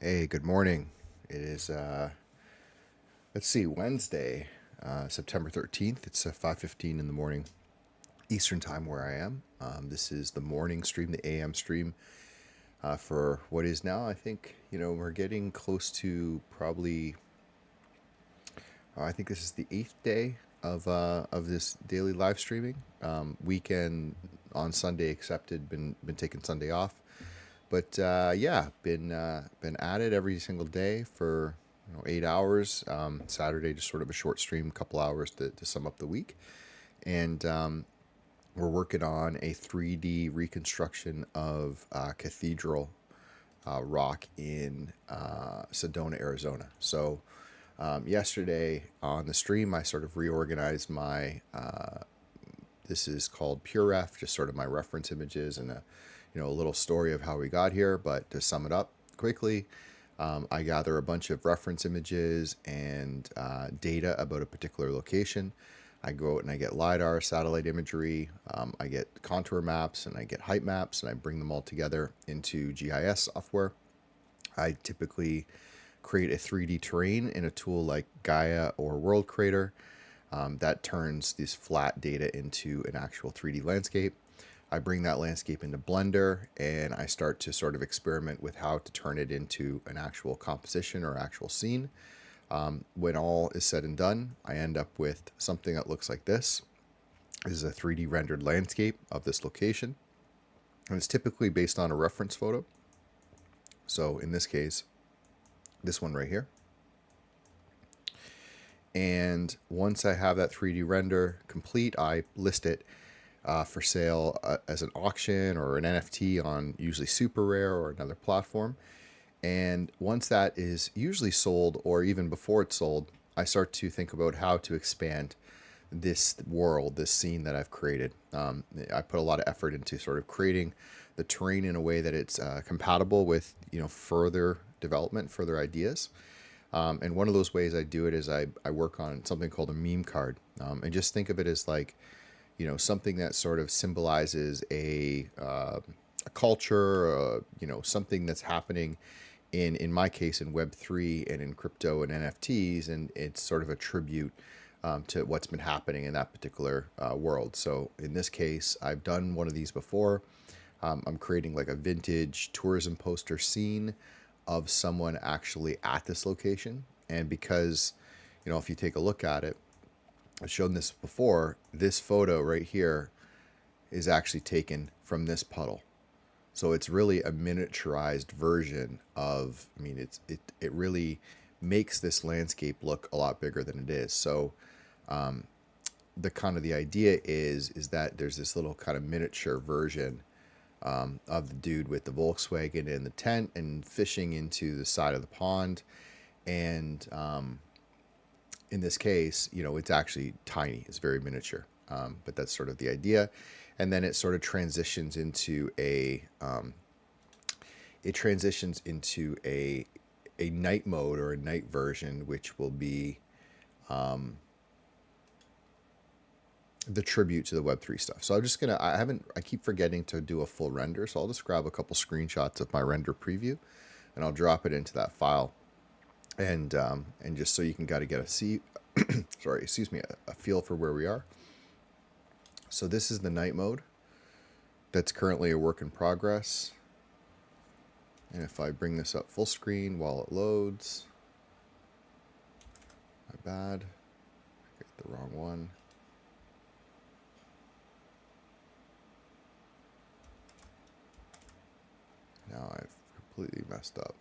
Hey, good morning. It is let's see, Wednesday, September 13th. It's 5:15 in the morning Eastern time where I am. This is the morning stream, the AM stream for what is now, I think, we're getting close to probably I think this is the 8th day of this daily live streaming. Weekend on Sunday accepted, been taking Sunday off. But yeah, been at it every single day for 8 hours. Saturday just sort of a short stream, a couple hours to sum up the week, and we're working on a 3D reconstruction of Cathedral rock in Sedona, Arizona. So yesterday on the stream, I sort of reorganized my this is called PureRef, just sort of my reference images and a little story of how we got here. But to sum it up quickly, I gather a bunch of reference images and data about a particular location. I go out and I get LiDAR, satellite imagery, I get contour maps, and I get height maps, and I bring them all together into GIS software. I typically create a 3D terrain in a tool like Gaia or World Creator that turns this flat data into an actual 3D landscape. I bring that landscape into Blender and I start to sort of experiment with how to turn it into an actual composition or actual scene. When all is said and done, I end up with something that looks like this. This is a 3D rendered landscape of this location, and it's typically based on a reference photo. So in this case, this one right here. And once I have that 3D render complete, I list it for sale as an auction or an NFT on usually Super Rare or another platform. And once that is usually sold, or even before it's sold, I start to think about how to expand this world, this scene that I've created. I put a lot of effort into sort of creating the terrain in a way that it's compatible with further development, further ideas. And one of those ways I do it is I work on something called a meme card, and just think of it as like something that sort of symbolizes a culture, something that's happening in my case in Web3 and in crypto and NFTs, and it's sort of a tribute to what's been happening in that particular world. So in this case, I've done one of these before. I'm creating like a vintage tourism poster scene of someone actually at this location, and because if you take a look at it, I've shown this before. This photo right here is actually taken from this puddle. So it's really a miniaturized version of, it really makes this landscape look a lot bigger than it is. So the idea is that there's this little kind of miniature version of the dude with the Volkswagen and the tent and fishing into the side of the pond. And in this case, it's actually tiny. It's very miniature, but that's sort of the idea. And then it sort of transitions into a night mode or a night version, which will be the tribute to the Web3 stuff. So I'm just gonna I keep forgetting to do a full render, so I'll just grab a couple screenshots of my render preview, and I'll drop it into that file, and just so you can get a feel for where we are. So this is the night mode that's currently a work in progress. And if I bring this up full screen while it loads, my bad, I get the wrong one. Now I've completely messed up.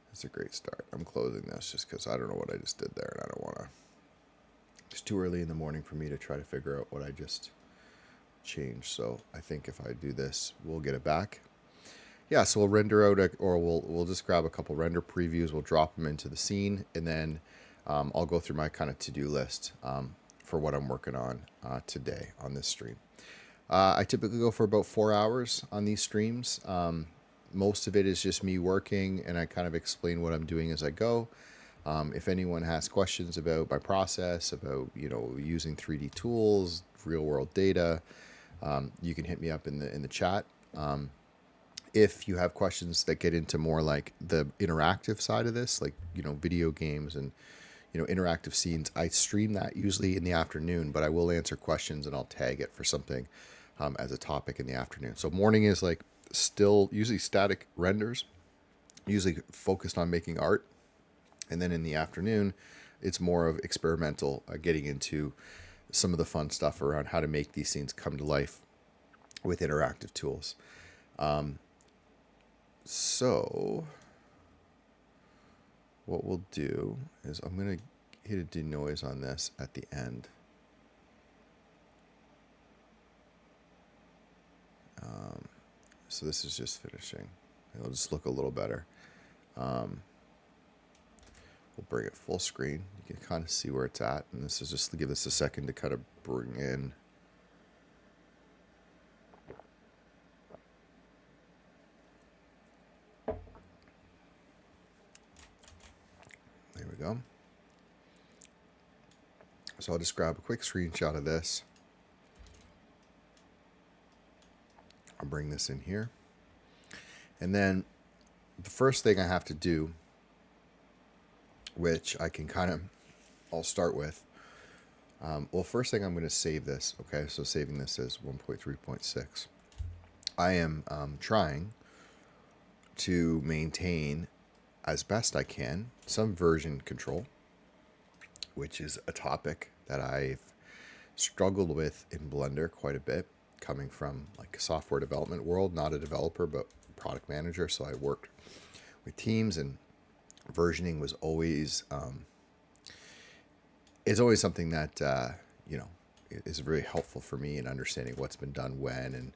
That's a great start. I'm closing this just because I don't know what I just did there, and I don't want to. It's too early in the morning for me to try to figure out what I just changed. So I think if I do this, we'll get it back. Yeah, so we'll render out, we'll just grab a couple render previews. We'll drop them into the scene, and then I'll go through my kind of to-do list for what I'm working on today on this stream. I typically go for about 4 hours on these streams. Most of it is just me working, and I kind of explain what I'm doing as I go. If anyone has questions about my process, about using 3D tools, real world data, you can hit me up in the chat. If you have questions that get into more like the interactive side of this, like, video games and, interactive scenes, I stream that usually in the afternoon, but I will answer questions and I'll tag it for something as a topic in the afternoon. So morning is like still usually static renders, usually focused on making art. And then in the afternoon, it's more of experimental, getting into some of the fun stuff around how to make these scenes come to life with interactive tools. So what we'll do is I'm going to hit a denoise on this at the end. So this is just finishing. It'll just look a little better. We'll bring it full screen. You can kind of see where it's at. And this is just to give this a second to kind of bring in. There we go. So I'll just grab a quick screenshot of this. I'll bring this in here. And then the first thing I have to do, which I can I'll start with. Well, first thing I'm going to save this. Okay, so saving this as 1.3.6. I am trying to maintain as best I can some version control, which is a topic that I've struggled with in Blender quite a bit, coming from like a software development world, not a developer, but product manager. So I worked with teams, and versioning was always, it's always something that, is very helpful for me in understanding what's been done when, and,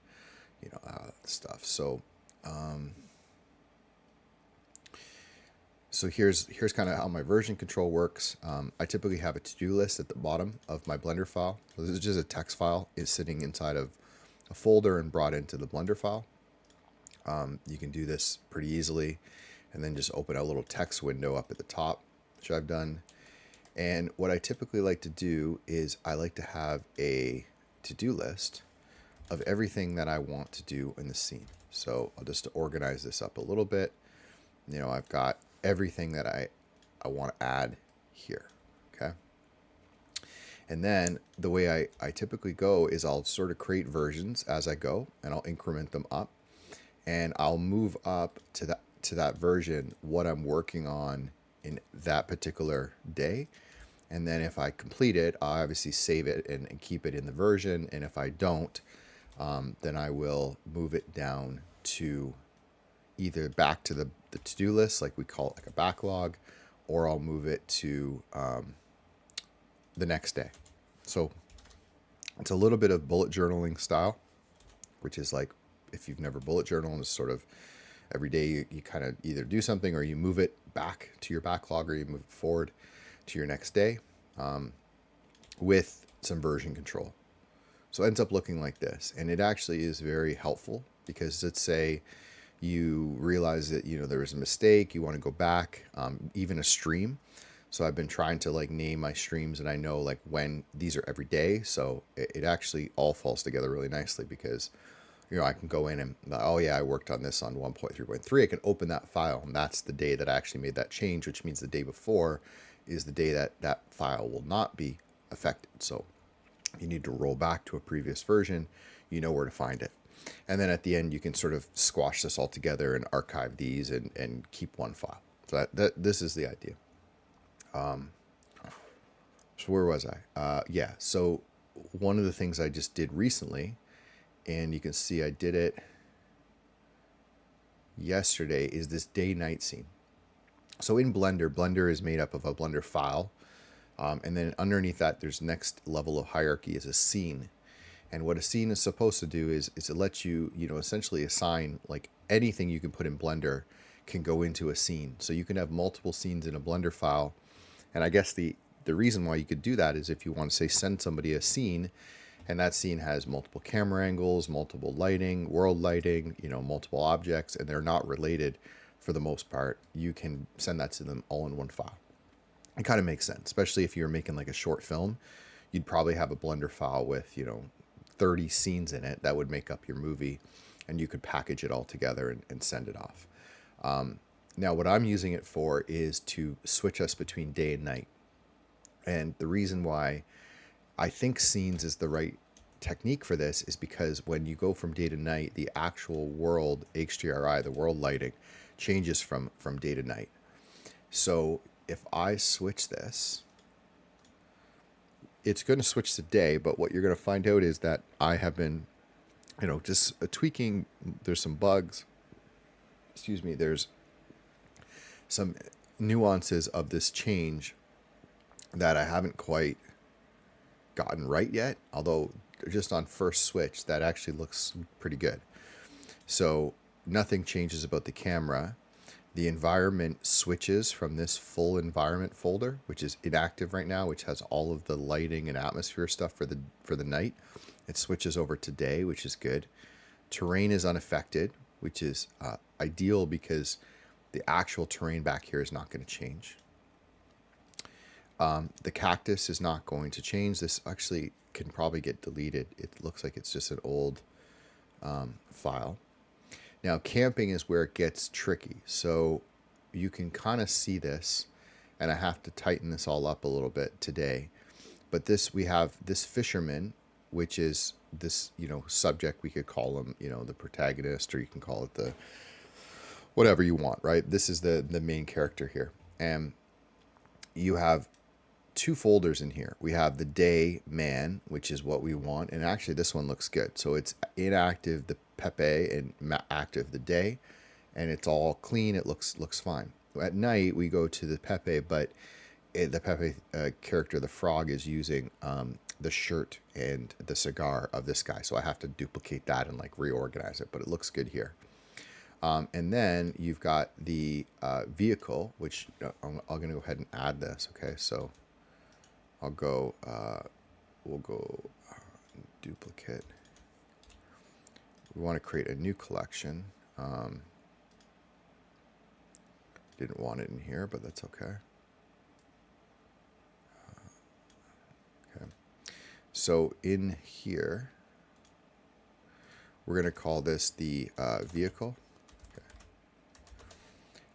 stuff. So, so here's kind of how my version control works. I typically have a to-do list at the bottom of my Blender file. So this is just a text file. It's sitting inside of a folder and brought into the Blender file. You can do this pretty easily, and then just open a little text window up at the top, which I've done. And what I typically like to do is I like to have a to-do list of everything that I want to do in the scene. So I'll just organize this up a little bit. I've got everything that I want to add here. Okay. And then the way I typically go is I'll sort of create versions as I go, and I'll increment them up, and I'll move up to that version what I'm working on in that particular day. And then if I complete it, I'll obviously save it and keep it in the version. And if I don't, then I will move it down to either back to the to-do list, like we call it, like a backlog, or I'll move it to the next day. So it's a little bit of bullet journaling style, which is like, if you've never bullet journaled, it's sort of every day you kind of either do something, or you move it back to your backlog, or you move it forward to your next day, with some version control. So it ends up looking like this. And it actually is very helpful, because let's say you realize that, there was a mistake, you want to go back, even a stream. So I've been trying to like name my streams, and I know like when these are every day. So it actually all falls together really nicely, because I can go in and, oh yeah, I worked on this on 1.3.3. I can open that file, and that's the day that I actually made that change, which means the day before is the day that that file will not be affected. So you need to roll back to a previous version, where to find it. And then at the end, you can sort of squash this all together and archive these and keep one file. So this is the idea. So where was I? Yeah, so one of the things I just did recently, and you can see I did it yesterday, is this day-night scene. So in Blender is made up of a Blender file, and then underneath that, there's next level of hierarchy is a scene. And what a scene is supposed to do is it lets you, essentially assign, like, anything you can put in Blender can go into a scene. So you can have multiple scenes in a Blender file. And I guess the reason why you could do that is if you want to, say, send somebody a scene, and that scene has multiple camera angles, multiple lighting, world lighting, multiple objects, and they're not related for the most part, you can send that to them all in one file. It kind of makes sense, especially if you're making like a short film. You'd probably have a Blender file with, 30 scenes in it that would make up your movie. and you could package it all together and send it off. Now, what I'm using it for is to switch us between day and night. And the reason why I think scenes is the right technique for this is because when you go from day to night, the actual world HDRI, the world lighting, changes from day to night. So if I switch this, it's going to switch to day, but what you're going to find out is that I have been, just tweaking. There's some bugs. Excuse me. There's some nuances of this change that I haven't quite gotten right yet, although just on first switch that actually looks pretty good. So nothing changes about the camera. The environment switches from this full environment folder, which is inactive right now, which has all of the lighting and atmosphere stuff for the night. It switches over to day, which is good. Terrain is unaffected, which is ideal because the actual terrain back here is not going to change. The cactus is not going to change. This actually can probably get deleted. It looks like it's just an old file. Now, camping is where it gets tricky. So you can kind of see this, and I have to tighten this all up a little bit today. But we have this fisherman, which is this, subject. We could call him, the protagonist, or you can call it the whatever you want, right? This is the main character here. And you have two folders in here. We have the day man, which is what we want. And actually this one looks good. So it's inactive, the Pepe, and active, the day. And it's all clean. It looks fine. At night, we go to the Pepe, but the Pepe character, the frog, is using the shirt and the cigar of this guy. So I have to duplicate that and reorganize it, but it looks good here. And then you've got the vehicle, which I'm going to go ahead and add this. Okay, so I'll go, we'll go duplicate. We want to create a new collection. Didn't want it in here, but that's okay. Okay. So in here, we're going to call this the vehicle. Okay.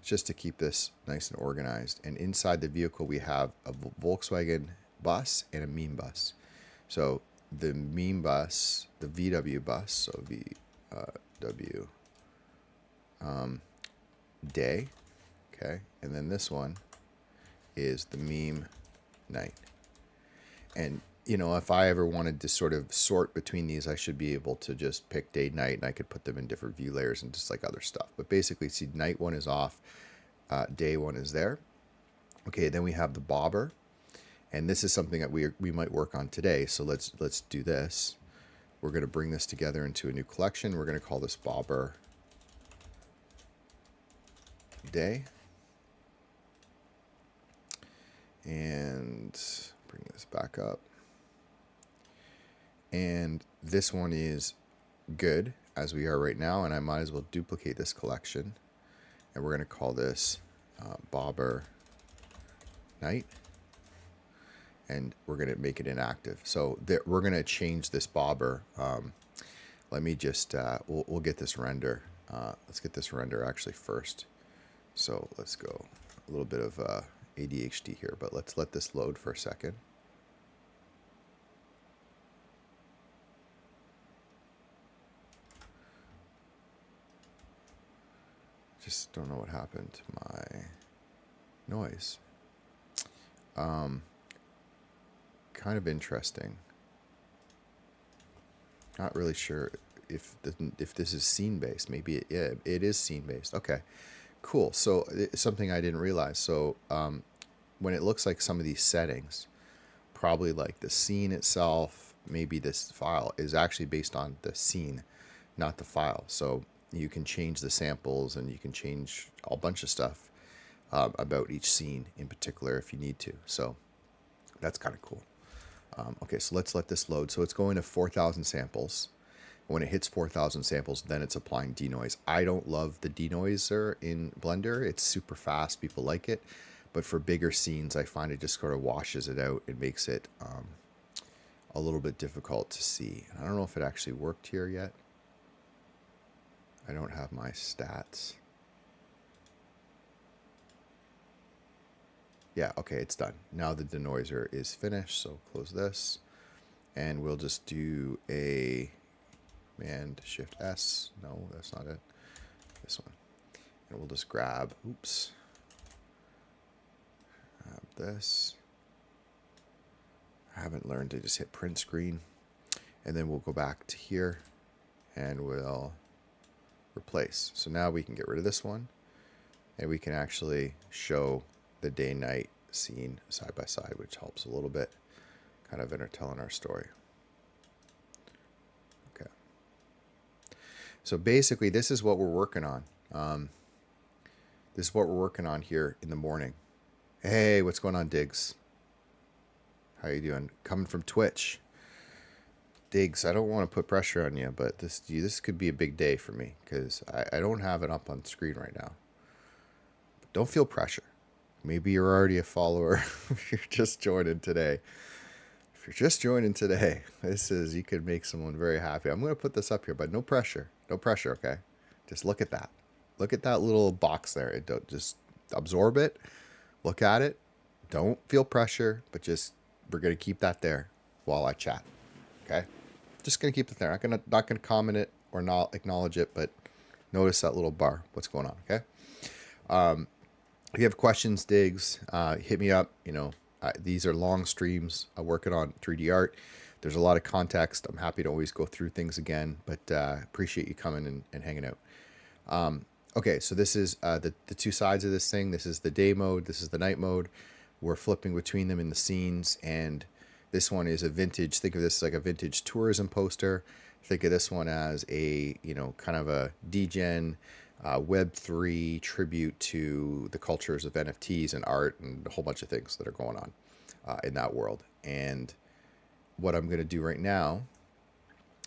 Just to keep this nice and organized. And inside the vehicle, we have a Volkswagen bus and a meme bus. So the meme bus, the VW bus, so VW day, okay, and then this one is the meme night. And if I ever wanted to sort of sort between these, I should be able to just pick day, night, and I could put them in different view layers and just other stuff. But basically, see, night one is off, day one is there. Okay, then we have the bobber. And this is something that we might work on today. So let's do this. We're going to bring this together into a new collection. We're going to call this bobber day. And bring this back up. And this one is good as we are right now. And I might as well duplicate this collection. And we're going to call this bobber night. And we're going to make it inactive. So we're going to change this bobber. Let me just, we'll get this render. Let's get this render actually first. So let's go a little bit of ADHD here, but let's let this load for a second. Just don't know what happened to my noise. Kind of interesting. Not really sure if this is scene based. Maybe it is scene based. Okay, cool. So it's something I didn't realize. So when it looks like some of these settings, probably the scene itself, maybe this file is actually based on the scene, not the file. So you can change the samples and you can change a bunch of stuff about each scene in particular if you need to. So that's kind of cool. Okay, so let's let this load. So it's going to 4,000 samples. When it hits 4,000 samples, then it's applying denoise. I don't love the denoiser in Blender. It's super fast. People like it. But for bigger scenes, I find it just sort of washes it out. It makes it a little bit difficult to see. And I don't know if it actually worked here yet. I don't have my stats. Yeah, okay, it's done. Now the denoiser is finished, so close this. And we'll just do a Command Shift S. No, that's not it. This one. And we'll just grab, oops, grab this. I haven't learned to just hit print screen. And then we'll go back to here and we'll replace. So now we can get rid of this one and we can actually show the day-night scene side by side, which helps a little bit kind of in telling our story. Okay. So basically this is what we're working on. This is what we're working on here in the morning. Hey, what's going on, Diggs? How you doing? Coming from Twitch. Diggs, I don't want to put pressure on you, but this could be a big day for me because I don't have it up on screen right now. But don't feel pressure. Maybe you're already a follower if you're just joining today. If you're just joining today, you could make someone very happy. I'm going to put this up here, but no pressure. No pressure, okay? Just look at that. Look at that little box there. Don't just absorb it. Look at it. Don't feel pressure, but we're going to keep that there while I chat. Okay? Just going to keep it there. Not going to comment it or not acknowledge it, but notice that little bar. What's going on, okay? If you have questions, Diggs, hit me up. You know, these are long streams. I'm working on 3D art. There's a lot of context. I'm happy to always go through things again, but appreciate you coming and hanging out. Okay, so this is the two sides of this thing. This is the day mode. This is the night mode. We're flipping between them in the scenes, and this one is a vintage. Think of this as like a vintage tourism poster. Think of this one as a, you know, kind of a degen Web3 tribute to the cultures of NFTs and art and a whole bunch of things that are going on in that world. And what I'm going to do right now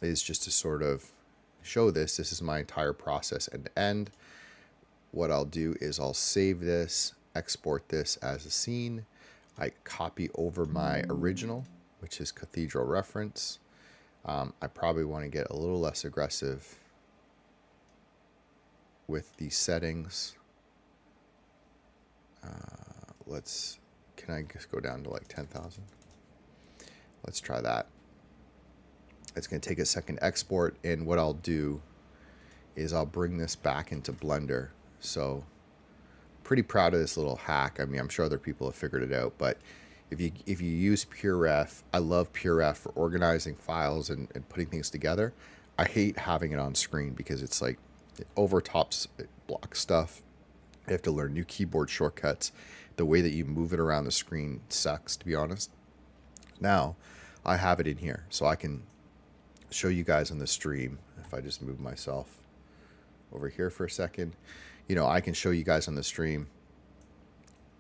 is just to sort of show this. This is my entire process end to end. What I'll do is I'll save this, export this as a scene. I copy over my original, which is Cathedral reference. I probably want to get a little less aggressive with the settings. Can I just go down to like 10,000? Let's try that. It's going to take a second to export, and what I'll do is I'll bring this back into Blender. So pretty proud of this little hack. I mean, I'm sure other people have figured it out, but if you use PureRef, I love PureRef for organizing files and putting things together. I hate having it on screen because it's like it overtops, it blocks stuff. I have to learn new keyboard shortcuts. The way that you move it around the screen sucks, to be honest. Now I have it in here, so I can show you guys on the stream. If I just move myself over here for a second, you know, I can show you guys on the stream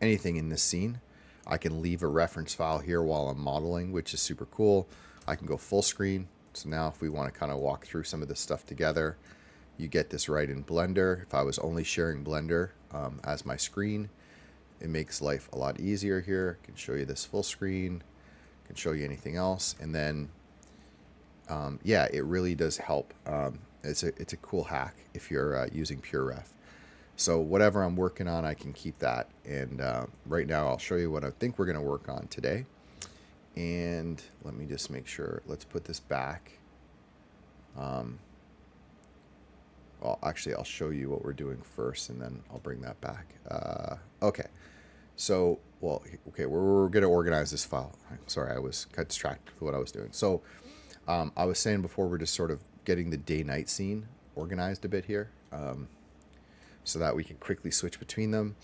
anything in this scene. I can leave a reference file here while I'm modeling, which is super cool. I can go full screen. So now if we want to kind of walk through some of this stuff together, you get this right in Blender. If I was only sharing Blender as my screen, it makes life a lot easier here. I can show you this full screen, I can show you anything else. And then, yeah, it really does help. It's a cool hack if you're using PureRef. So whatever I'm working on, I can keep that. And right now I'll show you what I think we're going to work on today. And let me just make sure. Let's put this back. Well, actually, I'll show you what we're doing first, and then I'll bring that back. Okay. So, well, okay, we're going to organize this file. Sorry, I was got distracted with what I was doing. So I was saying before, we're just sort of getting the day-night scene organized a bit here. So that we can quickly switch between them.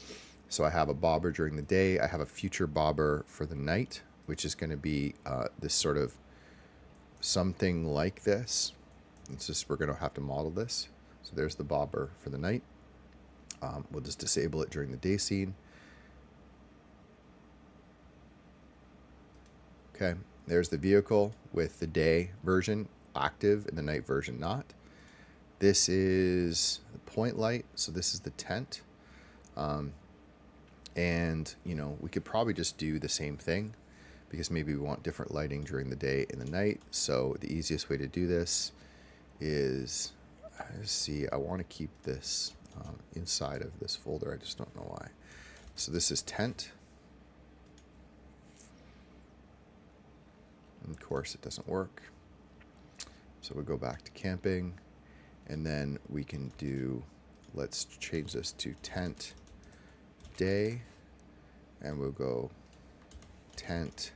So I have a bobber during the day. I have a future bobber for the night, which is going to be this sort of something like this. It's just, we're going to have to model this. So there's the bobber for the night. We'll just disable it during the day scene. Okay, there's the vehicle with the day version active and the night version not. This is the point light, so this is the tent. And, you know, we could probably just do the same thing because maybe we want different lighting during the day and the night. So the easiest way to do this is, let's see, I want to keep this inside of this folder. I just don't know why. So this is tent. And of course, it doesn't work. So we'll go back to camping, and then we can do, let's change this to tent day, and we'll go tent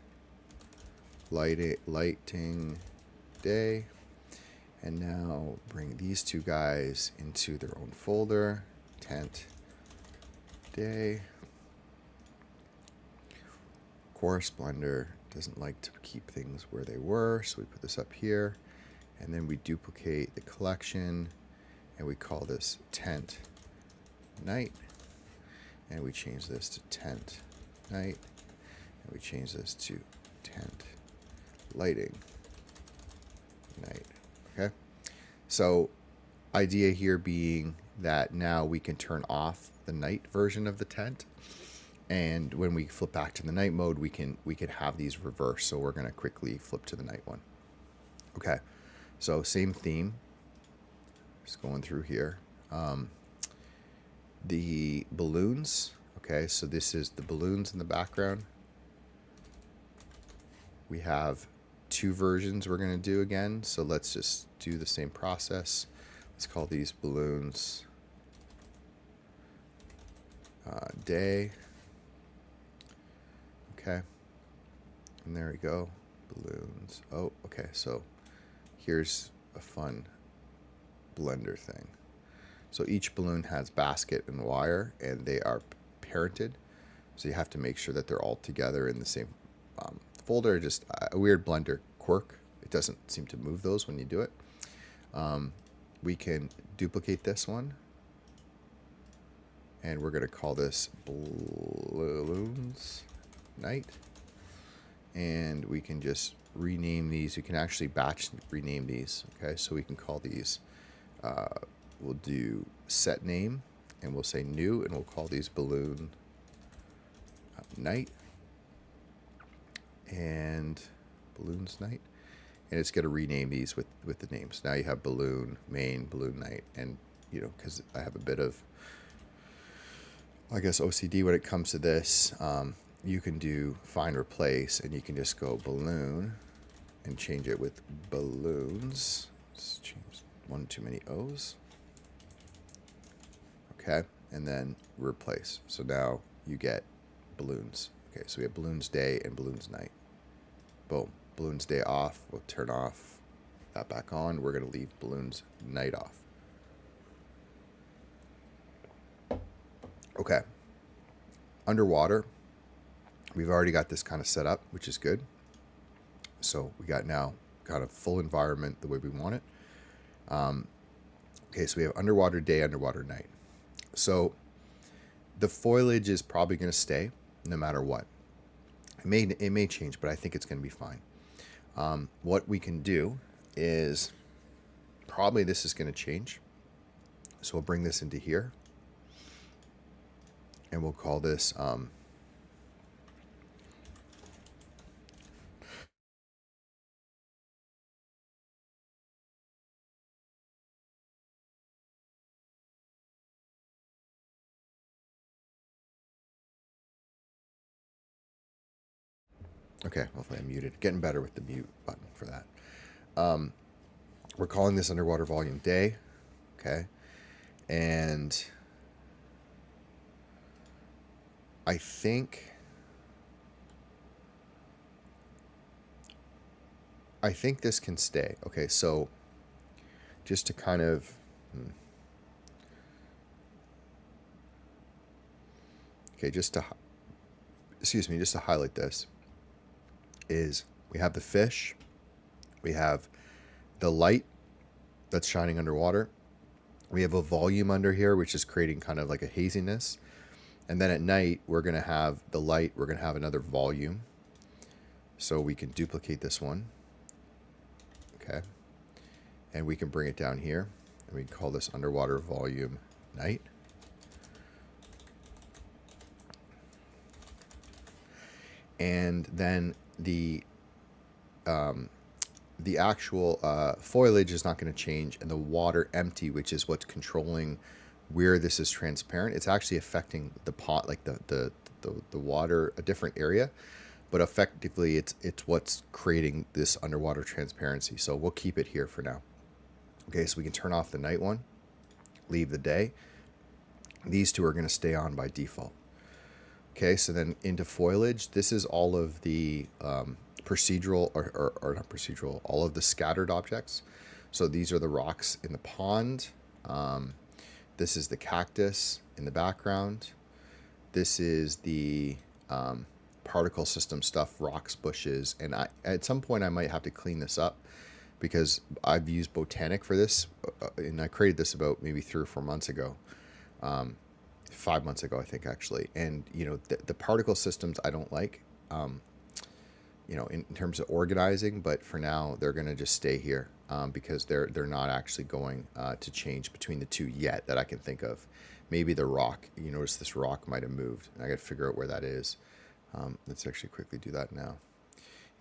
lighting day. And now bring these two guys into their own folder, tent day. Of course, Blender doesn't like to keep things where they were, so we put this up here, and then we duplicate the collection, and we call this tent night, and we change this to tent night, and we change this to tent lighting night. Okay, so idea here being that now we can turn off the night version of the tent, and when we flip back to the night mode, we can have these reverse. So we're going to quickly flip to the night one. Okay, so same theme. Just going through here. The balloons. Okay, so this is the balloons in the background. We have two versions we're going to do again, so let's just do the same process. Let's call these balloons day. Okay, and there we go, balloons. Oh, okay, so here's a fun Blender thing. So each balloon has basket and wire, and they are parented, so you have to make sure that they're all together in the same folder. Just a weird Blender quirk. It doesn't seem to move those when you do it. We can duplicate this one, and we're going to call this balloons night, and we can just rename these. You can actually batch rename these. Okay, so we can call these, we'll do set name, and we'll say new, and we'll call these balloon night and balloons night, and it's going to rename these with the names. Now you have balloon main, balloon night, and you know, because I have a bit of, I guess, OCD when it comes to this, you can do find replace, and you can just go balloon and change it with balloons. Let's change one too many O's. Okay, and then replace. So now you get balloons. Okay, so we have balloons day and balloons night. Boom. Balloons day off. We'll turn off that back on. We're going to leave balloons night off. Okay. Underwater, we've already got this kind of set up, which is good. So we got now kind of full environment the way we want it. Okay, so we have underwater day, underwater night. So the foliage is probably going to stay no matter what. It may change, but I think it's going to be fine. What we can do is, probably this is going to change. So we'll bring this into here, and we'll call this okay, hopefully I'm muted. Getting better with the mute button for that. We're calling this underwater volume day. Okay. And I think this can stay. Okay, so just to kind of okay, just to highlight this, is we have the fish, we have the light that's shining underwater, we have a volume under here which is creating kind of like a haziness, and then at night we're going to have the light, we're going to have another volume. So we can duplicate this one, okay, and we can bring it down here, and we can call this underwater volume night. And then the the actual foliage is not going to change, and the water empty, which is what's controlling where this is transparent, it's actually affecting the pot, like the water, a different area, but effectively it's what's creating this underwater transparency. So we'll keep it here for now. Okay, so we can turn off the night one, leave the day. These two are going to stay on by default. Okay, so then into foliage, this is all of the procedural, or not procedural, all of the scattered objects. So these are the rocks in the pond. This is the cactus in the background. This is the particle system stuff, rocks, bushes. And at some point I might have to clean this up because I've used Botanic for this. And I created this about maybe 3 or 4 months ago. 5 months ago, I think, actually. And, you know, the particle systems I don't like, you know, in terms of organizing, but for now they're going to just stay here because they're not actually going to change between the two yet that I can think of. Maybe the rock, you notice this rock might have moved. I got to figure out where that is. Let's actually quickly do that now.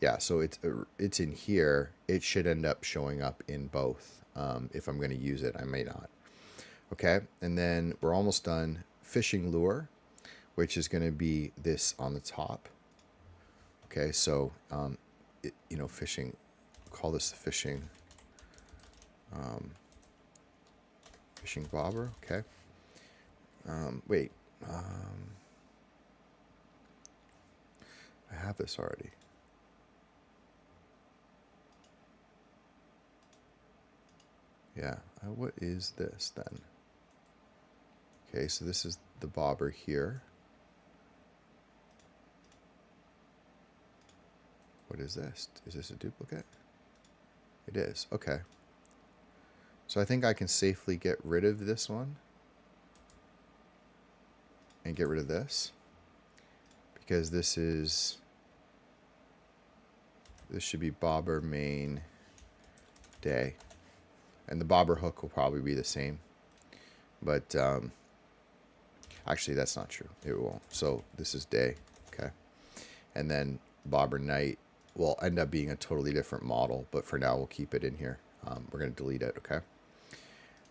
Yeah, so it's in here. It should end up showing up in both. If I'm going to use it, I may not. Okay, and then we're almost done. Fishing lure, which is going to be this on the top. Okay, so you know, fishing, call this the fishing fishing bobber. Okay. Wait, I have this already. Yeah, what is this then? Okay, so this is the bobber here. What is this? Is this a duplicate? It is. Okay. So I think I can safely get rid of this one and get rid of this because this should be bobber main day, and the bobber hook will probably be the same, but actually that's not true. It won't. So this is day. Okay, and then bobber night will end up being a totally different model, but for now we'll keep it in here. We're going to delete it. Okay.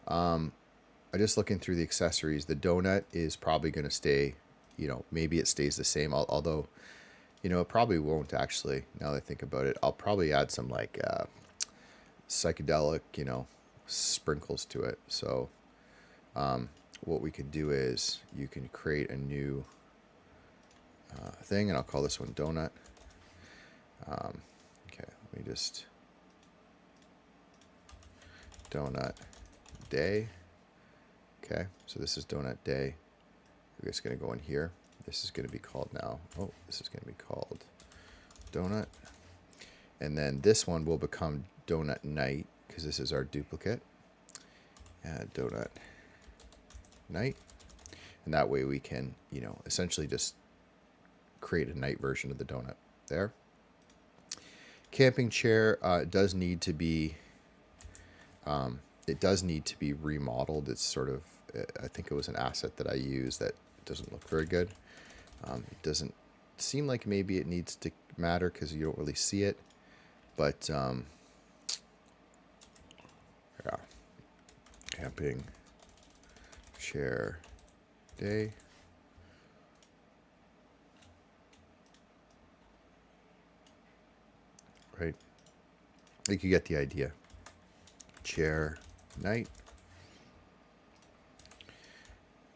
I'm just looking through the accessories. The donut is probably going to stay, you know, maybe it stays the same, although, you know, it probably won't actually, now that I think about it. I'll probably add some like psychedelic, you know, sprinkles to it. So what we can do is you can create a new thing, and I'll call this one donut. Okay, let me just donut day. Okay, so this is donut day. We're just going to go in here. This is going to be called now. Oh, this is going to be called donut. And then this one will become donut night because this is our duplicate. Donut night. And that way we can, you know, essentially just create a night version of the donut there. Camping chair does need to be remodeled. It's sort of, I think it was an asset that I used that doesn't look very good. It doesn't seem like maybe it needs to matter because you don't really see it, but yeah, camping chair day. Right, I think you get the idea. Chair night,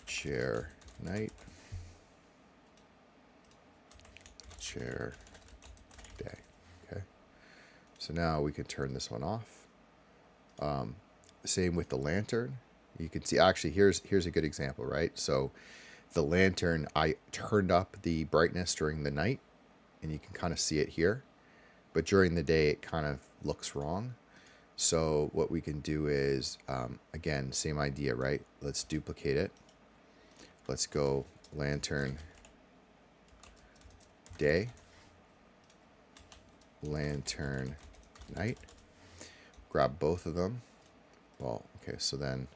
chair night, chair day. Okay, so now we can turn this one off. Same with the lantern. You can see, actually, here's a good example, right? So the lantern, I turned up the brightness during the night, and you can kind of see it here, but during the day it kind of looks wrong. So what we can do is, again, same idea, right? Let's duplicate it. Let's go lantern day, lantern night. Grab both of them. Well, okay, so then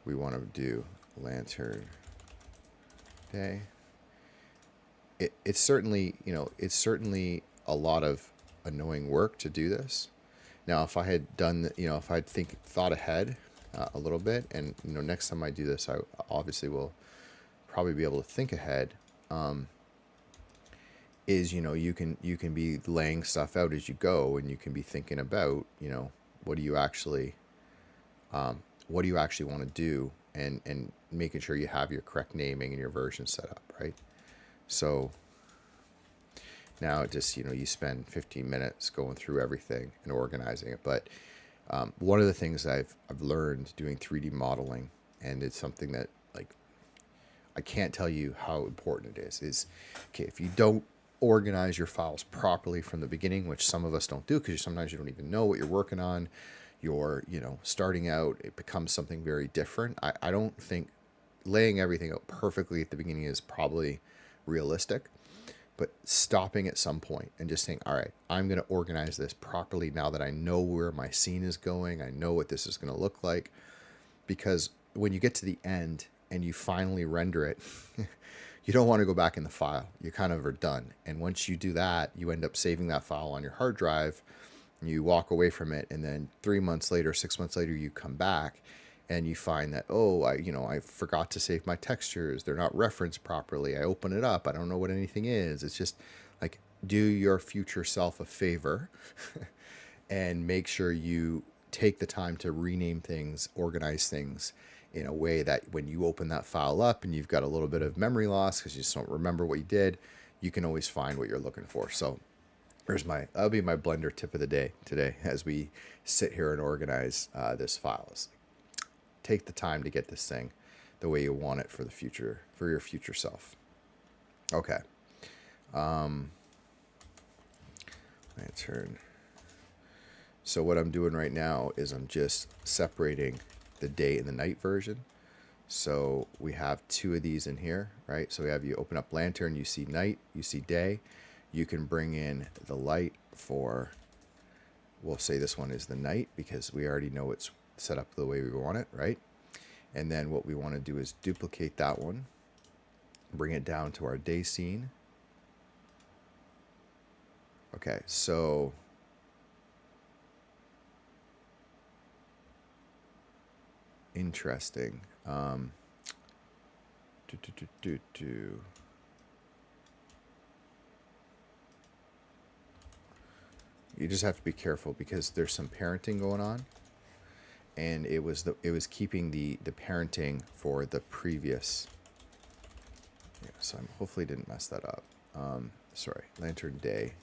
we want to do lantern day. It's certainly, you know, it's certainly a lot of annoying work to do this. Now, if I had done, if I'd thought ahead a little bit, and next time I do this, I obviously will probably be able to think ahead. Is you can be laying stuff out as you go, and you can be thinking about what do you actually want to do, and making sure you have your correct naming and your version set up, right? So now it just you spend 15 minutes going through everything and organizing it. But one of the things I've learned doing 3D modeling, and it's something that like I can't tell you how important it is okay, if you don't organize your files properly from the beginning, which some of us don't do because sometimes you don't even know what you're working on. You're starting out, it becomes something very different. I don't think laying everything out perfectly at the beginning is probably realistic, but stopping at some point and just saying, all right, I'm going to organize this properly now that I know where my scene is going. I know what this is going to look like. Because when you get to the end and you finally render it, you don't want to go back in the file. You kind of are done. And once you do that, you end up saving that file on your hard drive. You walk away from it, and then 3 months later, 6 months later, you come back and you find that, oh, I forgot to save my textures. They're not referenced properly. I open it up. I don't know what anything is. It's just like, do your future self a favor and make sure you take the time to rename things, organize things in a way that when you open that file up and you've got a little bit of memory loss because you just don't remember what you did, you can always find what you're looking for. So that'll be my Blender tip of the day today as we sit here and organize this file. Take the time to get this thing the way you want it for the future, for your future self. Okay. Lantern. So what I'm doing right now is I'm just separating the day and the night version. So we have two of these in here, right? So we have, you open up Lantern, you see night, you see day. You can bring in the light for, we'll say this one is the night because we already know it's set up the way we want it, right? And then what we want to do is duplicate that one, bring it down to our day scene. Okay, so interesting. You just have to be careful because there's some parenting going on, and it was keeping the parenting for the previous. Yeah, so I hopefully didn't mess that up. Sorry, Lantern day,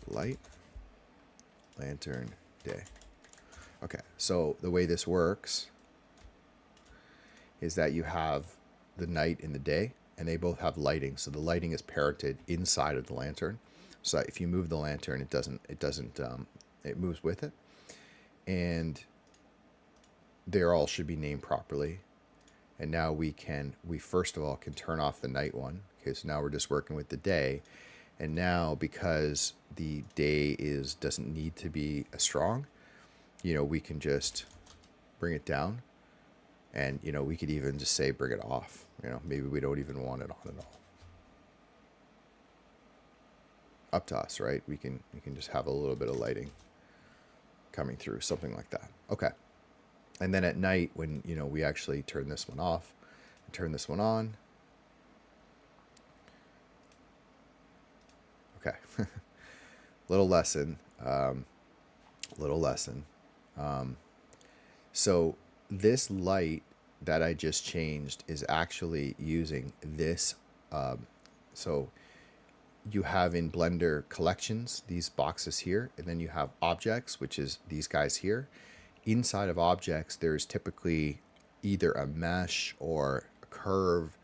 light, Lantern day. Okay, so the way this works is that you have the night and the day, and they both have lighting. So the lighting is parented inside of the lantern. So if you move the lantern, it moves with it. And they all should be named properly. And now we first of all can turn off the night one. Okay, so now we're just working with the day. And now because the day doesn't need to be as strong, we can just bring it down. And, we could even just say, bring it off. Maybe we don't even want it on at all. Up to us, right? We can just have a little bit of lighting coming through, something like that. Okay. And then at night when, we actually turn this one off, turn this one on. Okay. Little lesson. So this light that I just changed is actually using this. So you have in Blender collections, these boxes here, and then you have objects, which is these guys here. Inside of objects, there's typically either a mesh or a curve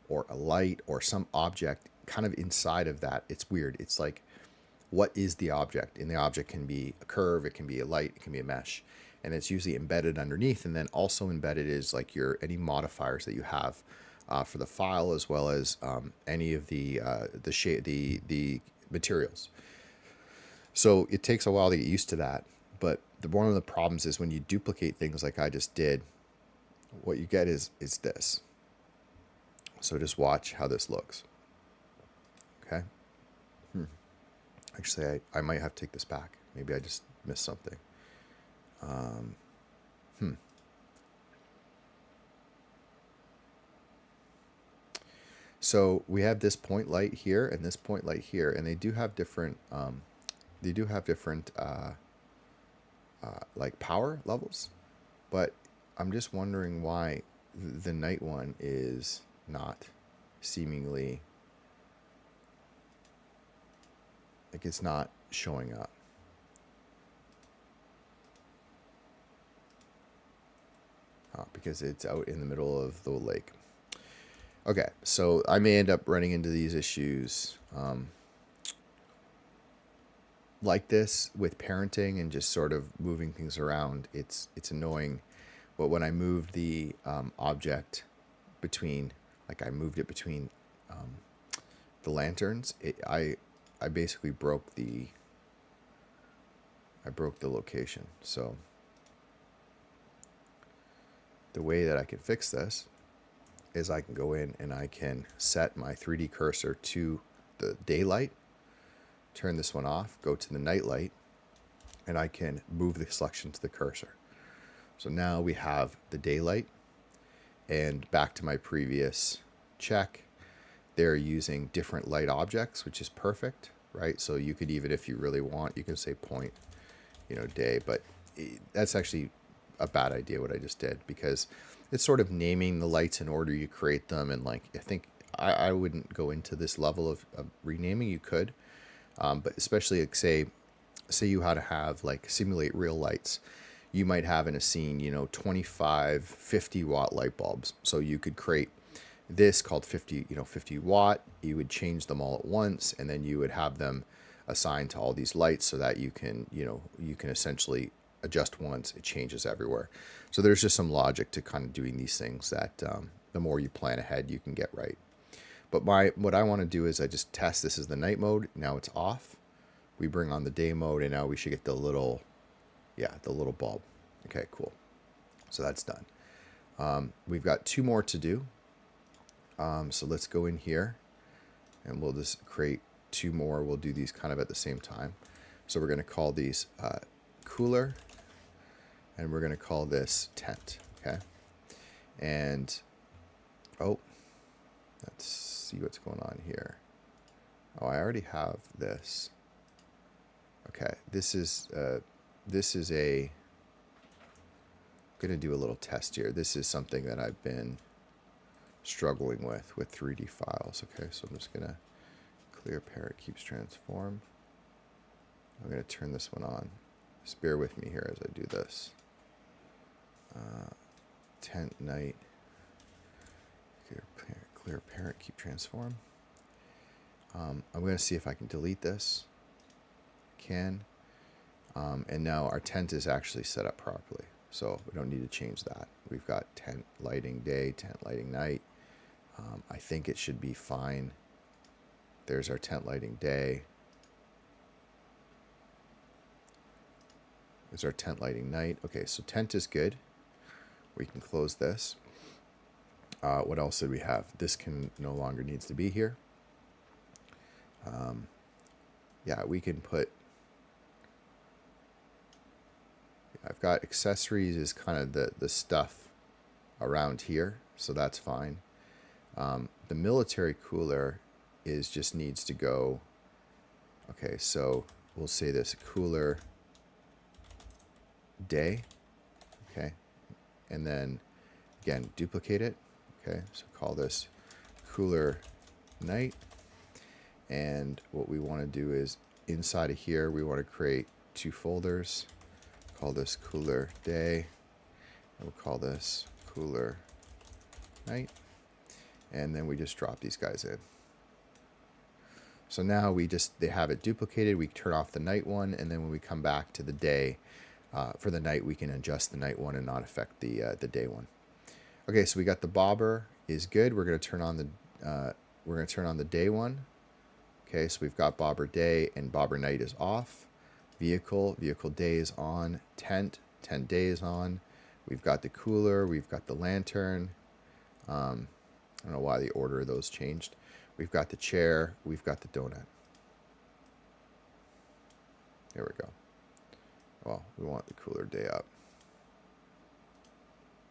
or a light or some object kind of inside of that. It's weird. It's like, what is the object? And the object can be a curve, it can be a light, it can be a mesh. And it's usually embedded underneath. And then also embedded is like any modifiers that you have for the file, as well as any of the materials. So it takes a while to get used to that. But one of the problems is when you duplicate things like I just did, what you get is this. So just watch how this looks. Okay. Actually, I might have to take this back. Maybe I just missed something. So we have this point light here and this point light here, and they do have different like power levels, but I'm just wondering why the night one is not seemingly, like it's not showing up. Because it's out in the middle of the lake. Okay, so I may end up running into these issues like this with parenting and just sort of moving things around. It's annoying, but when I moved the object between, like I moved it between the lanterns, I basically broke the location. So the way that I can fix this is I can go in and I can set my 3D cursor to the daylight, turn this one off, go to the night light, and I can move the selection to the cursor. So now we have the daylight, and back to my previous check, they're using different light objects, which is perfect, right? So you could even, if you really want, you can say point, day, but that's actually a bad idea what I just did, because it's sort of naming the lights in order you create them. And like, I think I wouldn't go into this level of renaming. You could, but especially like say you had to have like simulate real lights. You might have in a scene, 25, 50 watt light bulbs. So you could create this called 50 watt. You would change them all at once, and then you would have them assigned to all these lights so that you can essentially adjust once, it changes everywhere. So there's just some logic to kind of doing these things that the more you plan ahead, you can get right. But what I want to do is I just test. This is the night mode. Now it's off. We bring on the day mode, and now we should get the little bulb. Okay, cool. So that's done. We've got 2 more to do. So let's go in here, and we'll just create 2 more. We'll do these kind of at the same time. So we're going to call these cooler, and we're going to call this tent. Okay. And let's see what's going on here. Oh, I already have this. Okay, this is a, I'm going to do a little test here. This is something that I've been struggling with 3D files. Okay, so I'm just going to clear parent keeps transform. I'm going to turn this one on. Just bear with me here as I do this. Tent night. Clear parent keep transform. I'm going to see if I can delete this. Can. And now our tent is actually set up properly, so we don't need to change that. We've got tent lighting day, tent lighting night. I think it should be fine. There's our tent lighting day. There's our tent lighting night. Okay, so tent is good. We can close this. What else did we have? This can no longer needs to be here. Yeah, we can put. I've got accessories is kind of the stuff around here, so that's fine. The military cooler is just needs to go. Okay, so we'll say this cooler day. Okay, and then again duplicate it. Okay, so call this cooler night. And what we want to do is inside of here, we want to create 2 folders. Call this cooler day. And we'll call this cooler night. And then we just drop these guys in. So now they have it duplicated. We turn off the night one, and then when we come back to the day for the night, we can adjust the night one and not affect the day one. Okay, so we got the bobber is good. We're going to turn on the day one. Okay, so we've got bobber day and bobber night is off. Vehicle day is on. Tent day is on. We've got the cooler. We've got the lantern. I don't know why the order of those changed. We've got the chair. We've got the donut. There we go. well, we want the cooler day up.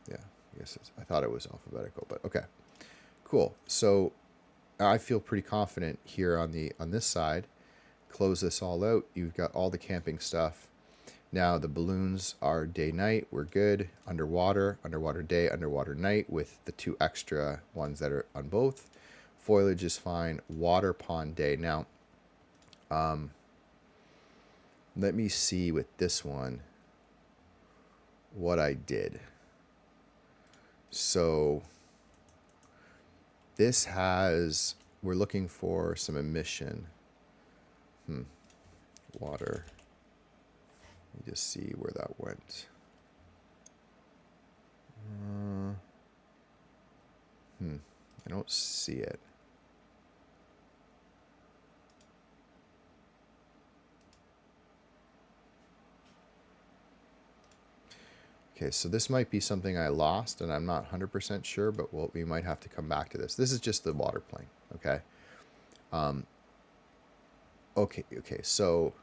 Yeah, I guess I thought it was alphabetical, but okay, cool. So I feel pretty confident here on this side. Close this all out. You've got all the camping stuff. Now the balloons are day night. We're good. Underwater day, underwater night with the 2 extra ones that are on both. Foliage is fine. Water pond day. Now, let me see with this one what I did. So this has, we're looking for some emission. Water. Let me just see where that went. I don't see it. Okay, so this might be something I lost, and I'm not 100% sure, but we might have to come back to this. This is just the water plane, okay? Okay, so...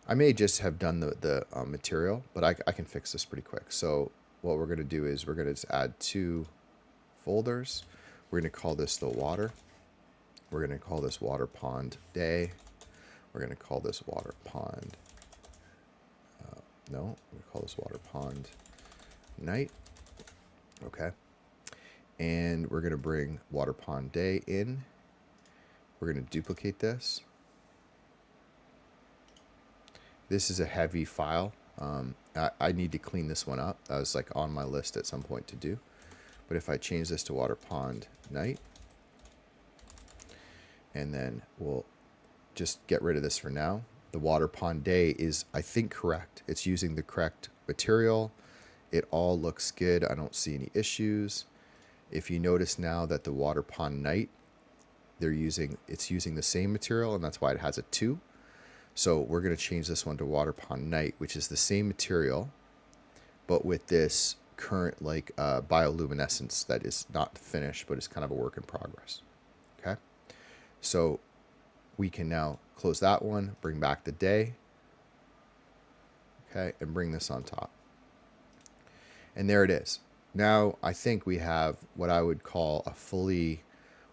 I may just have done the material, but I can fix this pretty quick. So what we're going to do is we're going to just add 2 folders. We're going to call this the water. We're going to call this water pond day. We're going to call this water pond. No, we call this water pond night. Okay. And we're going to bring water pond day in. We're going to duplicate this. This is a heavy file. I need to clean this one up. That was like on my list at some point to do. But if I change this to water pond night, and then we'll just get rid of this for now. The water pond day is, I think, correct. It's using the correct material. It all looks good. I don't see any issues. If you notice now that the water pond night, it's using the same material, and that's why it has a 2. So we're going to change this one to water pond night, which is the same material, but with this current like bioluminescence that is not finished, but is kind of a work in progress. Okay. So we can now close that one, bring back the day. Okay. And bring this on top. And there it is. Now I think we have what I would call a fully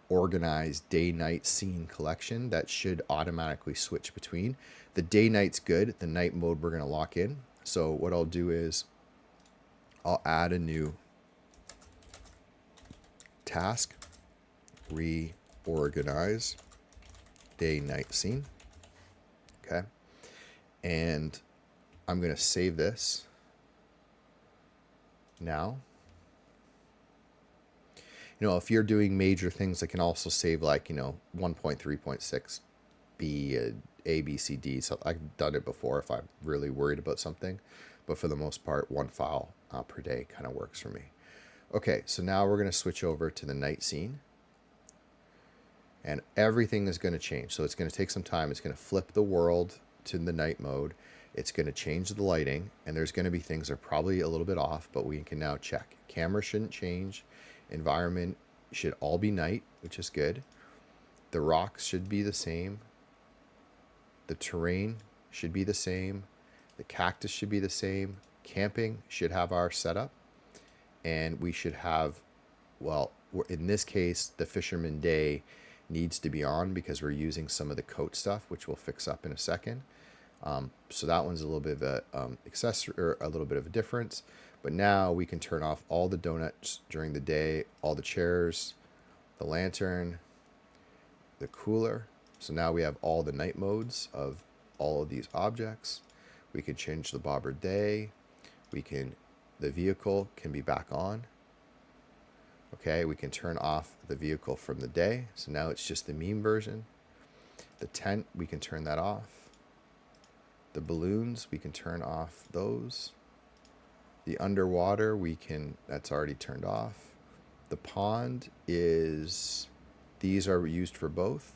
organized day-night scene collection that should automatically switch between. The day-night's good. The night mode we're going to lock in. So what I'll do is I'll add a new task, reorganize day-night scene. Okay. And I'm going to save this now. You know, if you're doing major things, I can also save like, 1.3.6 B, A, B, C, D. So I've done it before if I'm really worried about something. But for the most part, 1 file per day kind of works for me. Okay, so now we're going to switch over to the night scene. And everything is going to change. So it's going to take some time. It's going to flip the world to the night mode. It's going to change the lighting. And there's going to be things that are probably a little bit off, but we can now check. Camera shouldn't change. Environment should all be night, which is good. The rocks should be the same. The terrain should be the same. The cactus should be the same. Camping should have our setup. And we should have, well, in this case, the Fisherman Day needs to be on because we're using some of the coat stuff, which we'll fix up in a second. So that one's a little bit of a accessory, or a little bit of a difference. But now we can turn off all the donuts during the day, all the chairs, the lantern, the cooler. So now we have all the night modes of all of these objects. We can change the bobber day. The vehicle can be back on. Okay, we can turn off the vehicle from the day. So now it's just the meme version. The tent, we can turn that off. The balloons, we can turn off those. The underwater, that's already turned off. The pond these are used for both.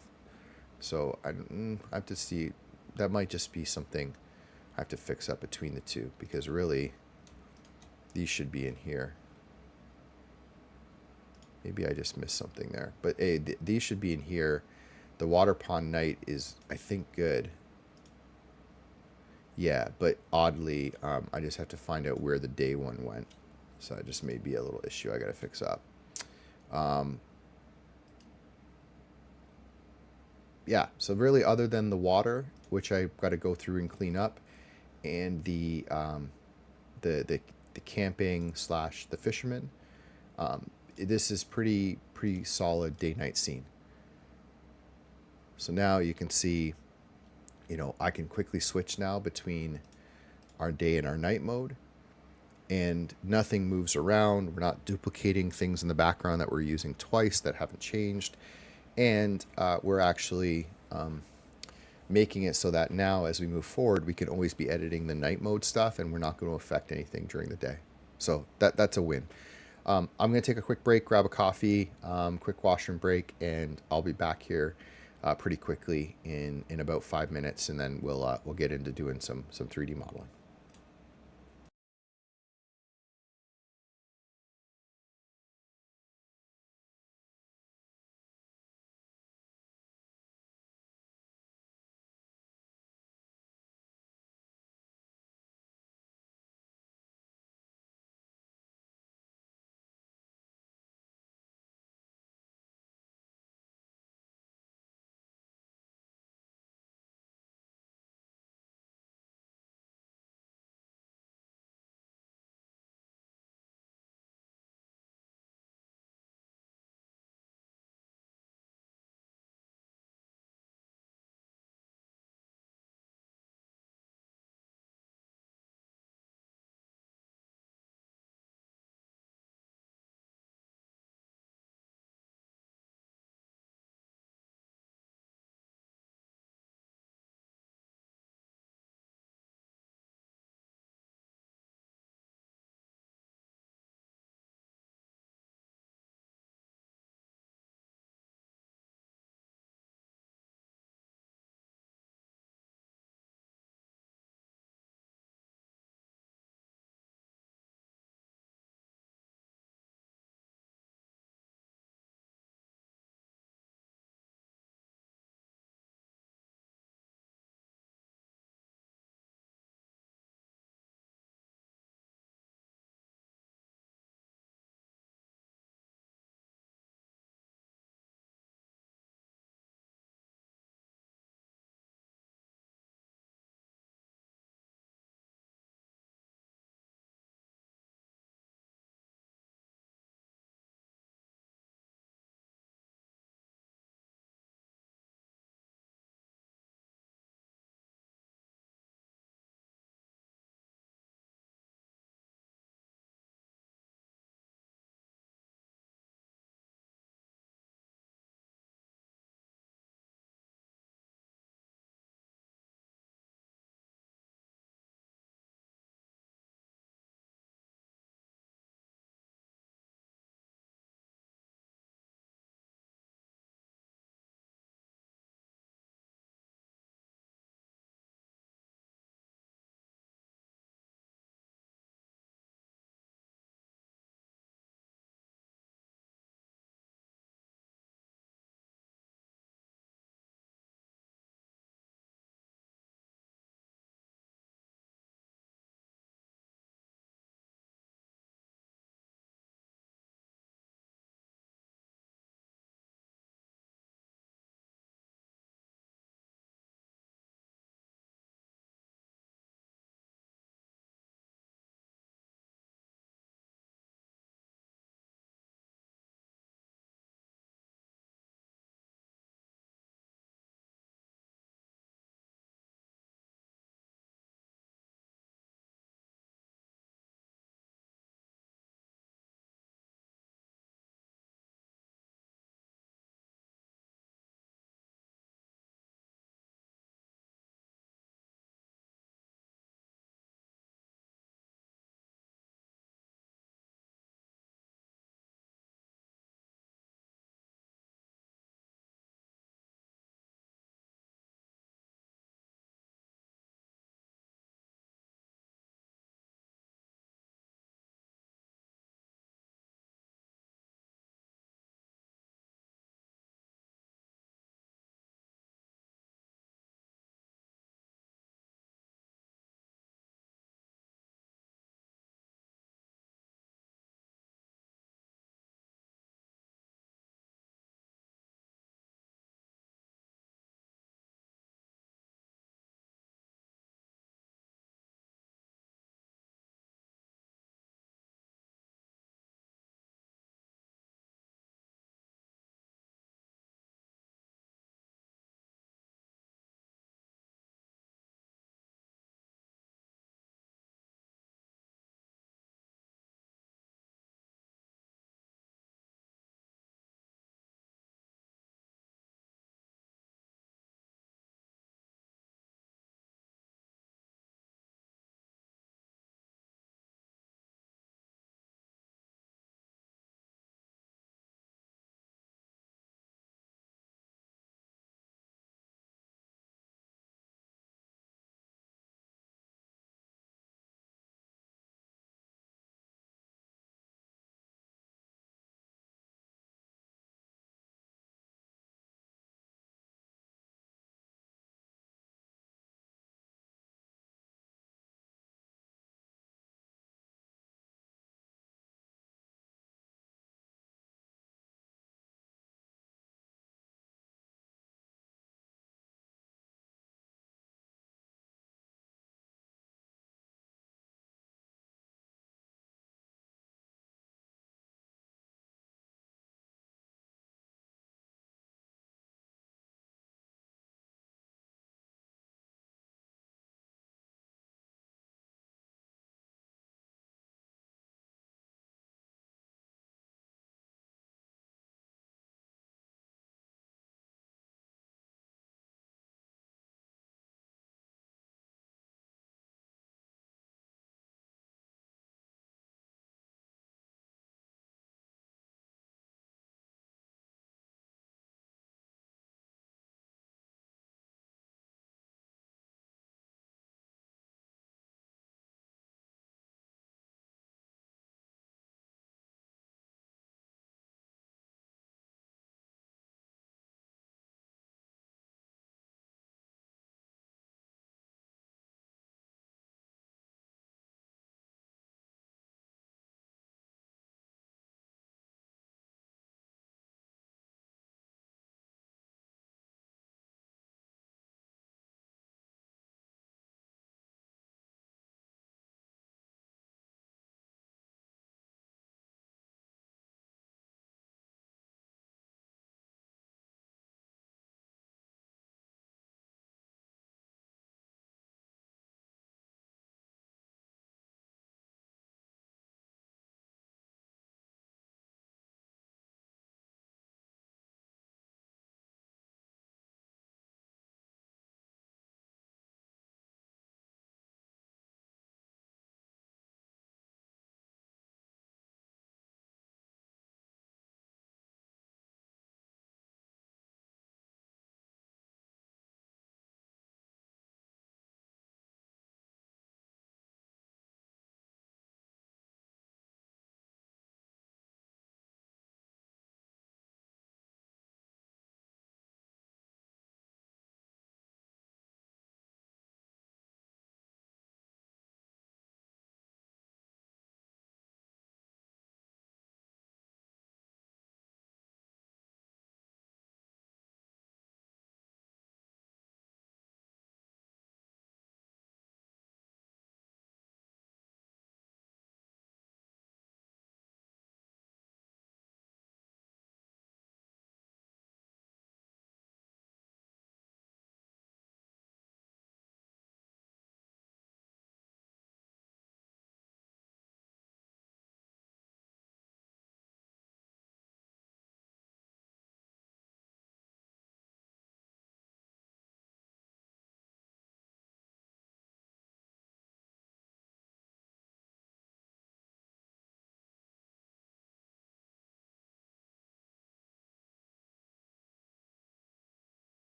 So I have to see, that might just be something I have to fix up between the two, because really these should be in here. Maybe I just missed something there. But hey, these should be in here. The water pond night is, I think, good. Yeah, but oddly, I just have to find out where the day one went. So that just may be a little issue I got to fix up. Yeah, so really other than the water, which I've got to go through and clean up, and the, the, the camping slash the fishermen, this is pretty solid day-night scene. So now you can see, I can quickly switch now between our day and our night mode, and nothing moves around. We're not duplicating things in the background that we're using twice that haven't changed. And we're actually making it so that now as we move forward, we can always be editing the night mode stuff and we're not going to affect anything during the day. So that's a win. I'm going to take a quick break, grab a coffee, quick washroom break, and I'll be back here pretty quickly in about 5 minutes, and then we'll get into doing some 3D modeling.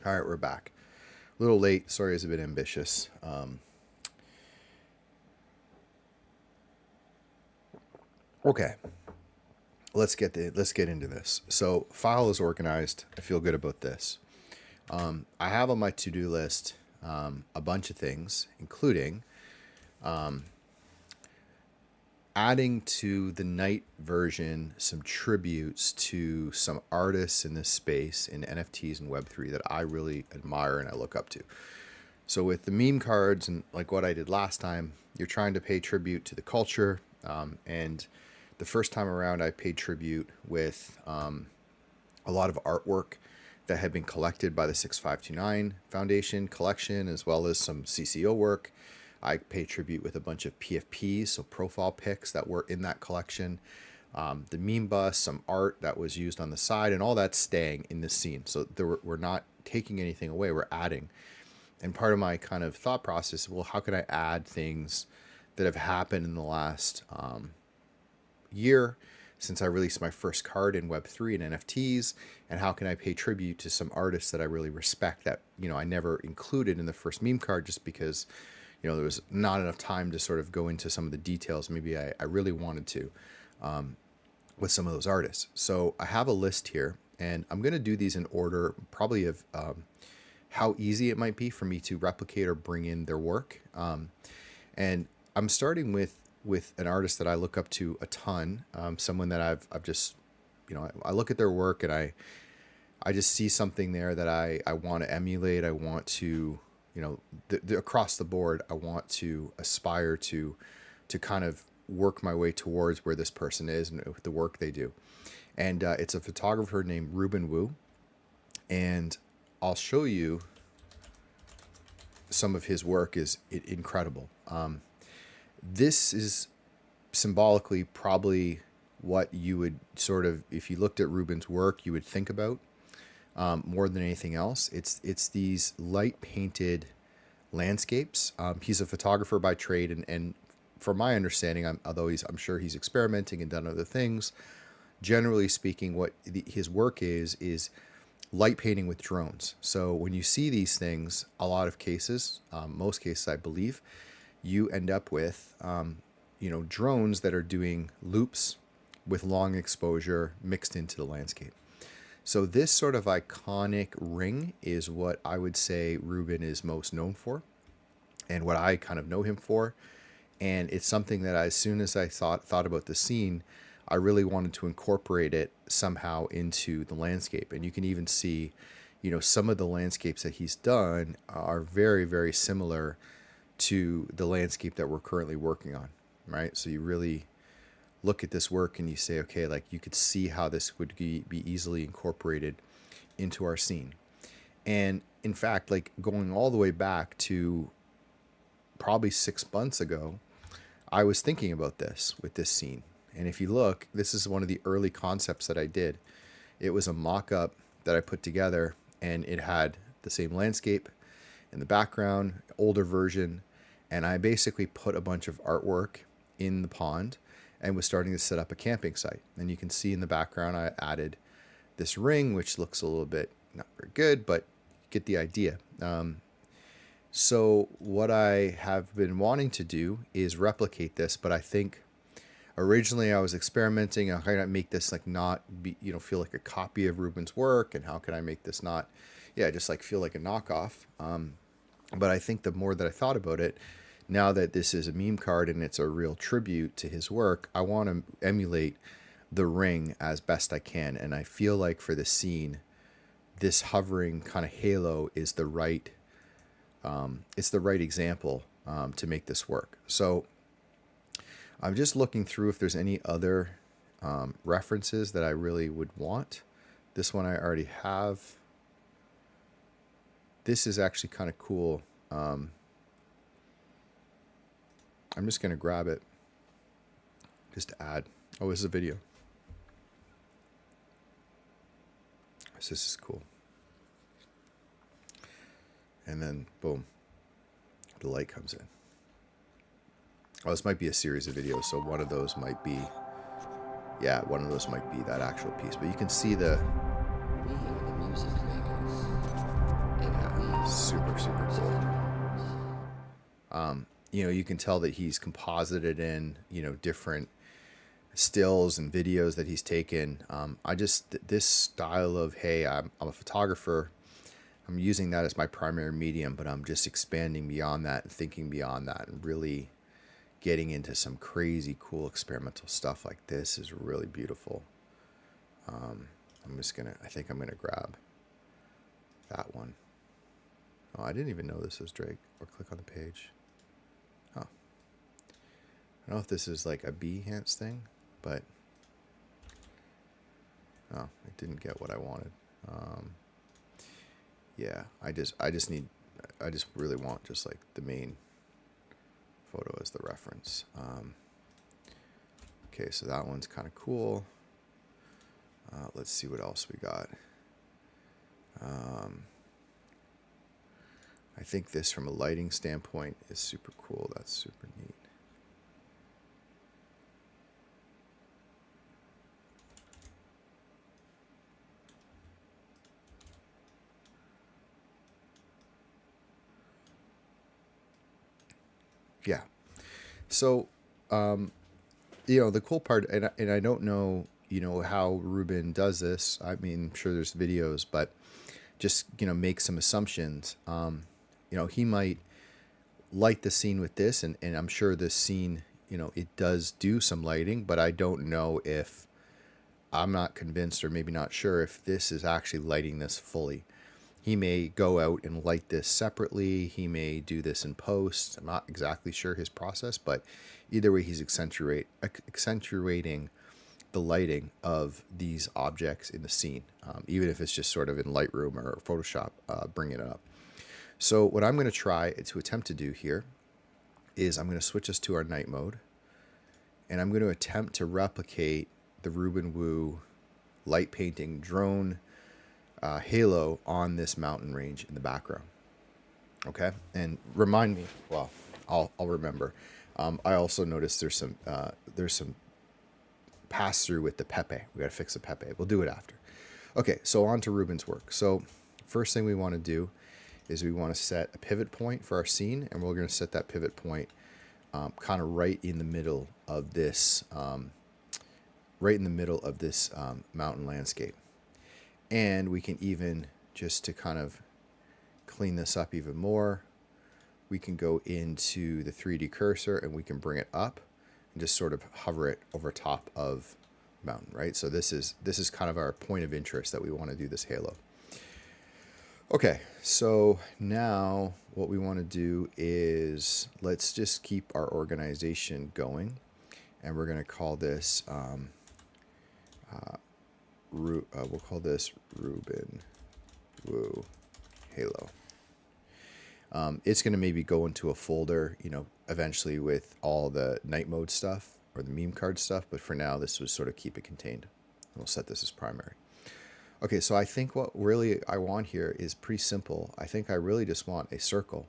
All right, we're back. A little late. Sorry, I was a bit ambitious. Okay, let's get into this. So, file is organized. I feel good about this. I have on my to-do list a bunch of things, including adding to the night version some tributes to some artists in this space in NFTs and Web3 that I really admire and I look up to. So with the meme cards and like what I did last time, you're trying to pay tribute to the culture. And the first time around, I paid tribute with a lot of artwork that had been collected by the 6529 Foundation collection, as well as some CCO work. I paid tribute with a bunch of PFPs, so profile pics that were in that collection. The meme bus, some art that was used on the side, and all that's staying in this scene. So we're not taking anything away, we're adding. And part of my kind of thought process, well, how can I add things that have happened in the last year since I released my first card in Web3 and NFTs, and how can I pay tribute to some artists that I really respect that, I never included in the first meme card just because, there was not enough time to sort of go into some of the details. Maybe I really wanted to with some of those artists. So I have a list here, and I'm going to do these in order probably of how easy it might be for me to replicate or bring in their work. And I'm starting with an artist that I look up to a ton, someone that I've just, I look at their work and I just see something there that I want to emulate. I want to, across the board, I want to aspire to kind of work my way towards where this person is and the work they do. And it's a photographer named Reuben Wu. And I'll show you some of his work is incredible. This is symbolically probably what you would sort of, if you looked at Reuben's work, you would think about more than anything else. It's these light painted landscapes. He's a photographer by trade, and from my understanding, although I'm sure he's experimenting and done other things, generally speaking, what his work is light painting with drones. So when you see these things, a lot of cases, most cases, I believe, you end up with, drones that are doing loops with long exposure mixed into the landscape. So this sort of iconic ring is what I would say Reuben is most known for and what I kind of know him for. And it's something that as soon as I thought about the scene, I really wanted to incorporate it somehow into the landscape. And you can even see, some of the landscapes that he's done are very, very similar to the landscape that we're currently working on, right? So you really look at this work and you say, okay, like you could see how this would be easily incorporated into our scene. And in fact, like going all the way back to probably 6 months ago, I was thinking about this with this scene. And if you look, this is one of the early concepts that I did. It was a mock-up that I put together, and it had the same landscape in the background, older version, and I basically put a bunch of artwork in the pond and was starting to set up a camping site. And you can see in the background, I added this ring, which looks a little bit not very good, but get the idea. So what I have been wanting to do is replicate this, but I think originally I was experimenting. How can I make this like not be, feel like a copy of Reuben's work, and how can I make this not, just like feel like a knockoff. But I think the more that I thought about it, now that this is a meme card and it's a real tribute to his work, I want to emulate the ring as best I can. And I feel like for the scene, this hovering kind of halo is the right, it's the right example to make this work. So I'm just looking through if there's any other references that I really would want. This one I already have. This is actually kind of cool. I'm just going to grab it just to add. Oh, this is a video. So this is cool. And then, boom, the light comes in. Oh, this might be a series of videos, so one of those might be, one of those might be that actual piece. But you can see the... We are the music makers, Yeah, super, super cool. You know, you can tell that he's composited in, you know, different stills and videos that he's taken. This style of, hey, I'm a photographer. I'm using that as my primary medium, but I'm just expanding beyond that and thinking beyond that and really getting into some crazy cool experimental stuff like this is really beautiful. I think I'm gonna grab that one. Oh, I didn't even know this was Drake. Or click on the page. Oh. I don't know if this is like a Behance thing, but oh, it didn't get what I wanted. Yeah, I just really want just like the main photo as the reference. Okay, so that one's kind of cool. Let's see what else we got. I think this from a lighting standpoint is super cool. That's super neat. Yeah. So, you know, the cool part, and I don't know, you know, how Reuben does this. I mean, I'm sure there's videos, but just, you know, make some assumptions. You know, he might light the scene with this, and I'm sure this scene, you know, it does do some lighting, but I don't know if, I'm not convinced or maybe not sure if this is actually lighting this fully. He may go out and light this separately. He may do this in post. I'm not exactly sure his process, but either way, he's accentuating the lighting of these objects in the scene, even if it's just sort of in Lightroom or Photoshop, bringing it up. So what I'm going to try to attempt to do here is I'm going to switch us to our night mode, and I'm going to attempt to replicate the Reuben Wu light painting drone halo on this mountain range in the background. Okay, and remind me. Well, I'll remember. I also noticed there's some pass through with the Pepe. We got to fix the Pepe. We'll do it after. Okay, so on to Reuben's work. So first thing we want to do is we want to set a pivot point for our scene, and we're going to set that pivot point kind of right in the middle of this, mountain landscape. And we can even, just to kind of clean this up even more, we can go into the 3D cursor and we can bring it up and just sort of hover it over top of the mountain, right? So this is kind of our point of interest that we want to do this halo. Okay, so now what we want to do is let's just keep our organization going, and we're going to call this we'll call this Reuben Wu Halo. It's going to maybe go into a folder, you know, eventually with all the night mode stuff or the meme card stuff, but for now this was sort of keep it contained. We'll set this as primary. Okay, so I think what really I want here is pretty simple. I think I really just want a circle,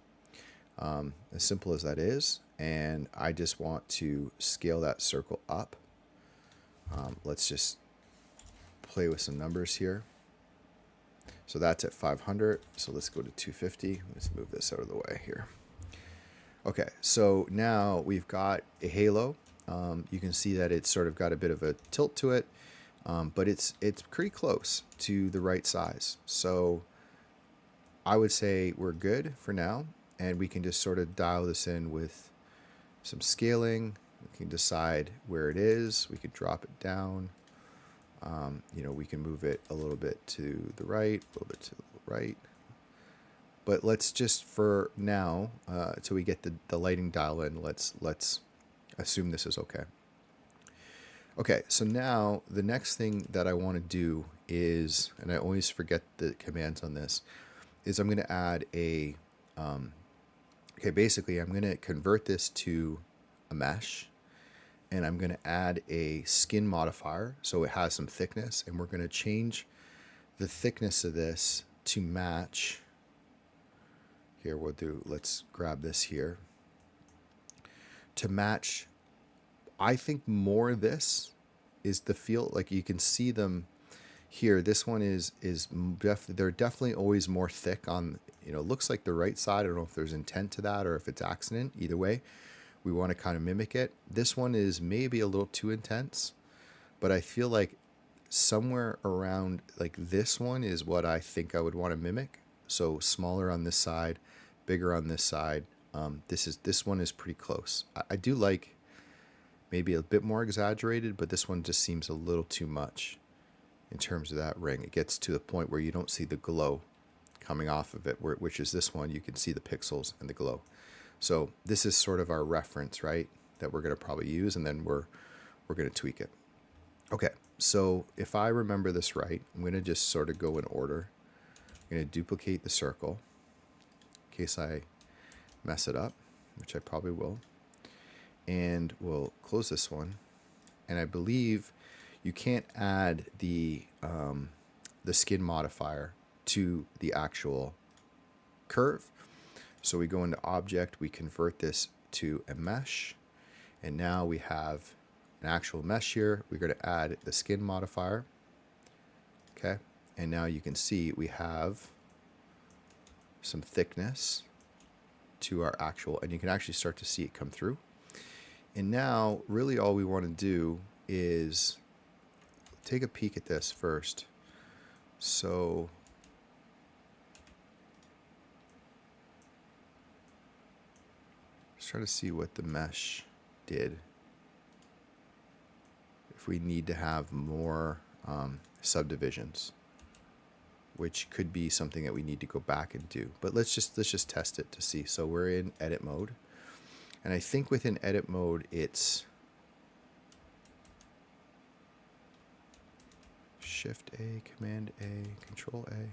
as simple as that is, and I just want to scale that circle up. Let's just play with some numbers here. So that's at 500, so let's go to 250. Let's move this out of the way here. Okay, so now we've got a halo. You can see that it's sort of got a bit of a tilt to it. But it's pretty close to the right size. So I would say we're good for now, and we can just sort of dial this in with some scaling. We can decide where it is. We could drop it down. You know, we can move it a little bit to the right, a little bit to the right. But let's just, for now, until we get the lighting dial in, let's assume this is okay. Okay, so now the next thing that I want to do is, and I always forget the commands on this, is I'm going to add a, basically I'm going to convert this to a mesh, and I'm going to add a skin modifier so it has some thickness, and we're going to change the thickness of this to match. Here let's grab this here. To match, I think more of this is the feel, like you can see them here, this one is they're definitely always more thick on, looks like the right side. I don't know if there's intent to that or if it's accident. Either way, we want to kind of mimic it. This one is maybe a little too intense, but I feel like somewhere around like this one is what I think I would want to mimic. So smaller on this side, bigger on this side. This one is pretty close. I do like maybe a bit more exaggerated, but this one just seems a little too much in terms of that ring. It gets to the point where you don't see the glow coming off of it, which is this one. You can see the pixels and the glow. So this is sort of our reference, right, that we're going to probably use, and then we're going to tweak it. Okay, so if I remember this right, I'm going to just sort of go in order. I'm going to duplicate the circle in case I mess it up, which I probably will. And we'll close this one. And I believe you can't add the skin modifier to the actual curve. So we go into object, we convert this to a mesh, and now we have an actual mesh here. We're going to add the skin modifier. Okay, and now you can see we have some thickness to our actual, and you can actually start to see it come through. And now really all we want to do is take a peek at this first. So let's try to see what the mesh did. If we need to have more subdivisions, which could be something that we need to go back and do. But let's just test it to see. So we're in edit mode. And I think within edit mode, it's Shift A, Command A, Control A.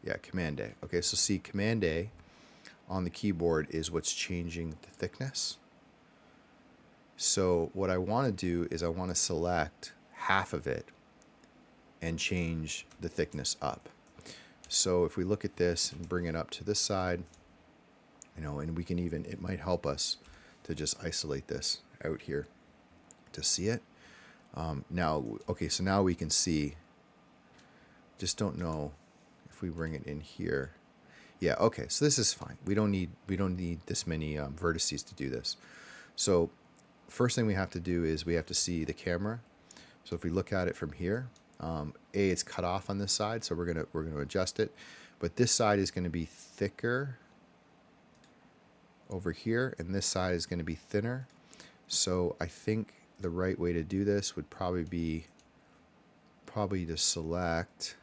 Yeah, Command A. Okay, so see, Command A on the keyboard is what's changing the thickness. So what I want to do is I want to select half of it and change the thickness up. So if we look at this and bring it up to this side, and we can even, it might help us to just isolate this out here to see it. Now, okay, so now we can see, just don't know if we bring it in here. Yeah, okay, so this is fine. We don't need this many vertices to do this. So first thing we have to do is we have to see the camera. So if we look at it from here, it's cut off on this side, so we're gonna adjust it. But this side is going to be thicker over here, and this side is going to be thinner. So I think the right way to do this would probably be to select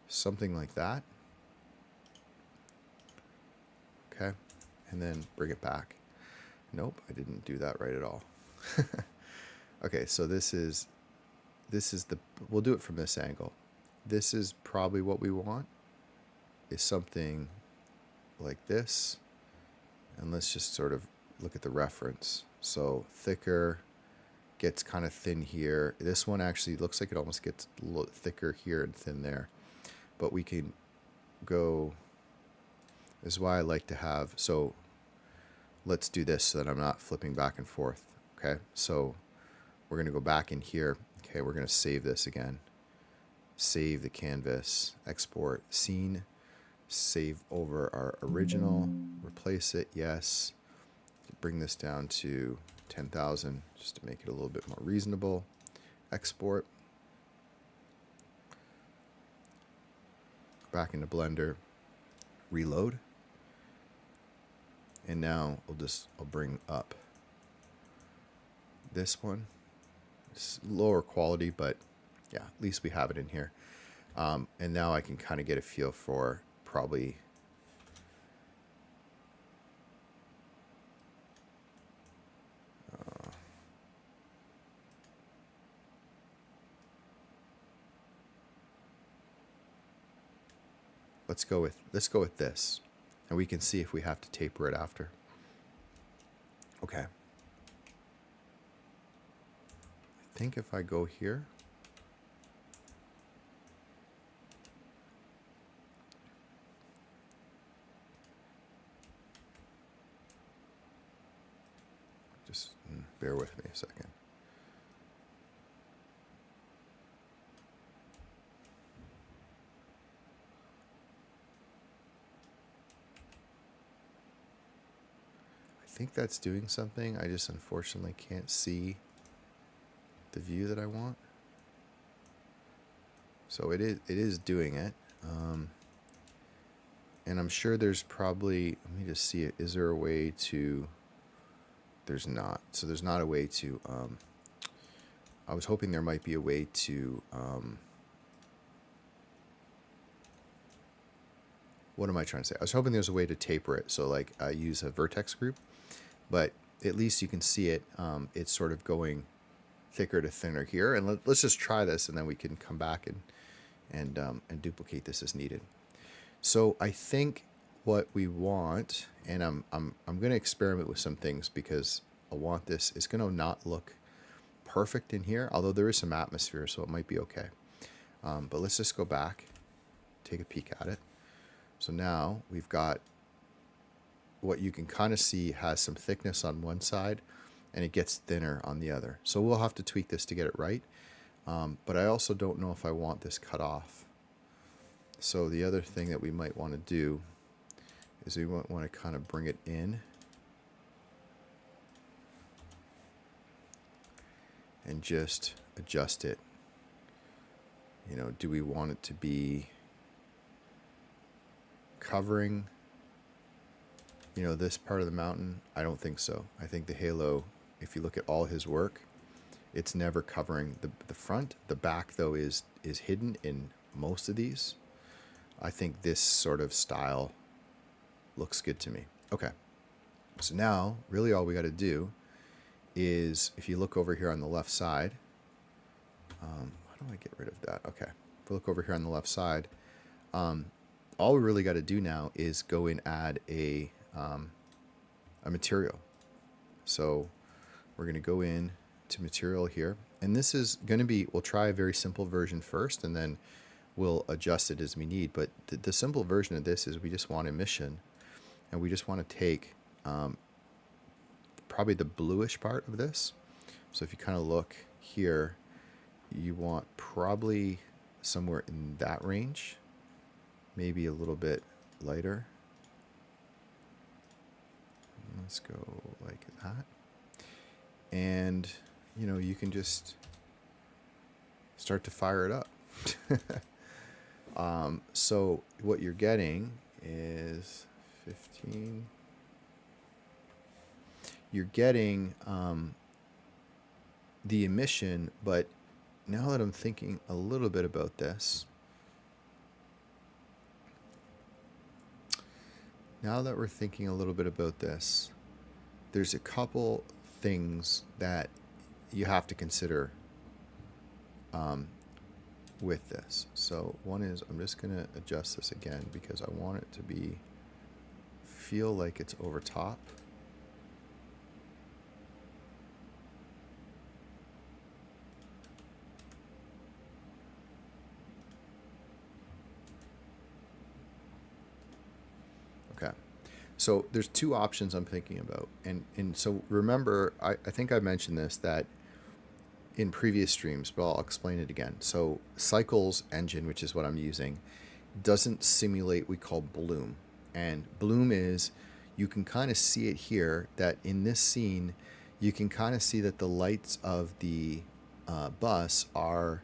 something like that. Okay, and then bring it back. Nope, I didn't do that right at all. Okay, so this is the, we'll do it from this angle. This is probably what we want, is something like this. And let's just sort of look at the reference. So thicker, gets kind of thin here. This one actually looks like it almost gets a little thicker here and thin there. But we can go, this is why I like to have, so let's do this so that I'm not flipping back and forth. Okay, so we're going to go back in here. Okay, we're going to save this again. Save the canvas, export scene, save over our original, replace it, yes. Bring this down to 10,000 just to make it a little bit more reasonable. Export. Back into Blender, reload. And now I'll bring up this one. It's lower quality, but yeah, at least we have it in here. And now I can kind of get a feel for probably let's go with this, and we can see if we have to taper it after. Okay. I think if I go here, Just bear with me a second. I think that's doing something. I just unfortunately can't see the view that I want. So it is doing it. And I'm sure there's probably, let me just see it. Is there a way to, there's not. So there's not a way to, I was hoping there might be a way to, what am I trying to say? I was hoping there's a way to taper it. So like I use a vertex group, but at least you can see it. It's sort of going thicker to thinner here. And let's just try this, and then we can come back and duplicate this as needed. So I think what we want, and I'm going to experiment with some things because I want this. It's going to not look perfect in here, although there is some atmosphere, so it might be okay. But let's just go back, take a peek at it. So now we've got what you can kind of see has some thickness on one side, and it gets thinner on the other. So we'll have to tweak this to get it right. But I also don't know if I want this cut off. So the other thing that we might want to do is we might want to kind of bring it in and just adjust it. You know, do we want it to be covering, you know, this part of the mountain? I don't think so. I think the halo, if you look at all his work, it's never covering the front. The back, though, is hidden in most of these. I think this sort of style looks good to me. Okay, so now really all we got to do is, if you look over here on the left side, how do I get rid of that? Okay, if we look over here on the left side, all we really got to do now is go and add a material. So we're going to go in to material here, and this is going to be, we'll try a very simple version first, and then we'll adjust it as we need. But the simple version of this is we just want emission, and we just want to take probably the bluish part of this. So if you kind of look here, you want probably somewhere in that range, maybe a little bit lighter. Let's go like that. And, you know, you can just start to fire it up. So what you're getting is 15. You're getting the emission, but now that I'm thinking a little bit about this, there's a couple things that you have to consider with this. So one is, I'm just going to adjust this again because I want it to feel like it's over top. Okay. So there's two options I'm thinking about. And so remember, I think I mentioned this, that in previous streams, but I'll explain it again. So Cycles engine, which is what I'm using, doesn't simulate what we call bloom. And bloom is, you can kind of see it here, that in this scene, you can kind of see that the lights of the bus are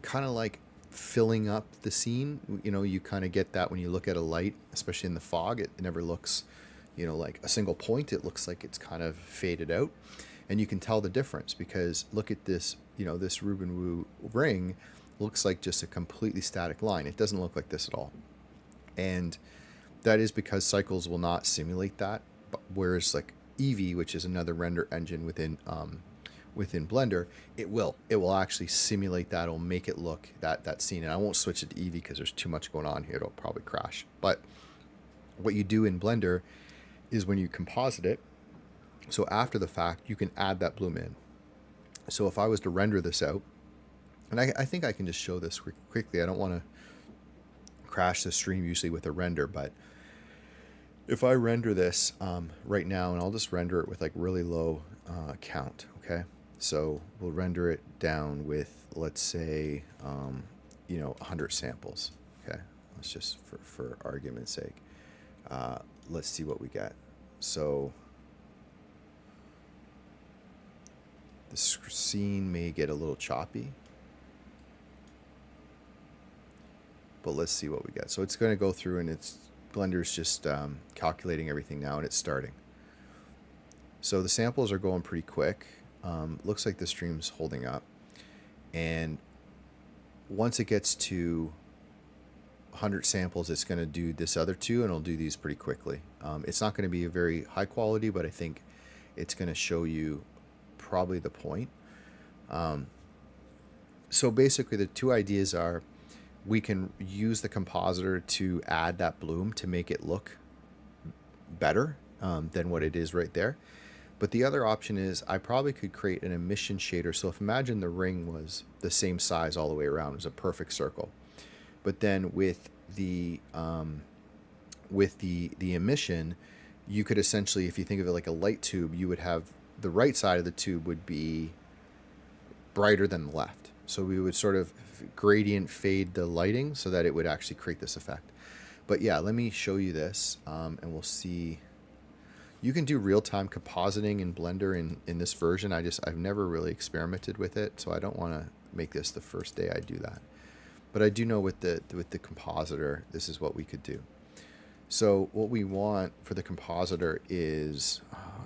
kind of like filling up the scene. You know, you kind of get that when you look at a light, especially in the fog. It never looks, you know, like a single point. It looks like it's kind of faded out. And you can tell the difference because look at this, you know, this Reuben Wu ring looks like just a completely static line. It doesn't look like this at all. And that is because Cycles will not simulate that. Whereas like Eevee, which is another render engine within Blender, it will actually simulate that. It'll make it look that scene. And I won't switch it to Eevee because there's too much going on here. It'll probably crash. But what you do in Blender is when you composite it, so after the fact, you can add that bloom in. So if I was to render this out, and I think I can just show this quickly. I don't want to crash the stream usually with a render, but If I render this right now, and I'll just render it with like really low count, okay? So we'll render it down with, let's say, 100 samples, okay? Let's just, for argument's sake, let's see what we get. So the scene may get a little choppy, but let's see what we get. So it's going to go through, and Blender's just calculating everything now, and it's starting. So the samples are going pretty quick. Looks like the stream's holding up. And once it gets to 100 samples, it's going to do this other two, and it'll do these pretty quickly. It's not going to be a very high quality, but I think it's going to show you probably the point. So basically the two ideas are, we can use the compositor to add that bloom to make it look better than what it is right there. But the other option is, I probably could create an emission shader. So if imagine the ring was the same size all the way around, it was a perfect circle. But then with the emission, you could essentially, if you think of it like a light tube, you would have the right side of the tube would be brighter than the left. So we would sort of gradient fade the lighting so that it would actually create this effect. But yeah, let me show you this, and we'll see. You can do real-time compositing in Blender in this version. I've never really experimented with it, so I don't want to make this the first day I do that. But I do know with the compositor, this is what we could do. So what we want for the compositor is,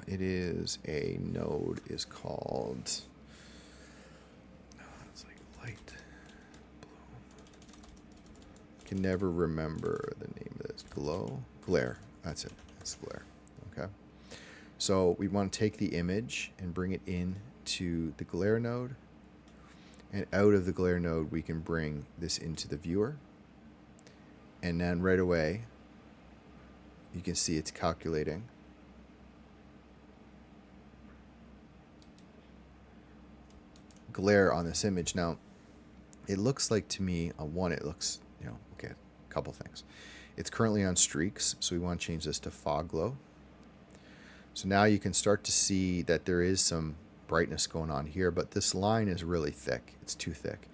it is a node is called, it's like light bloom. Can never remember the name of this. Glare. That's it. That's glare. Okay. So we want to take the image and bring it in to the glare node. And out of the glare node, we can bring this into the viewer. And then right away, you can see it's calculating. Glare on this image. Now, it looks like to me, on one, it looks, okay, a couple things. It's currently on streaks, so we want to change this to fog glow. So now you can start to see that there is some brightness going on here, but this line is really thick. It's too thick.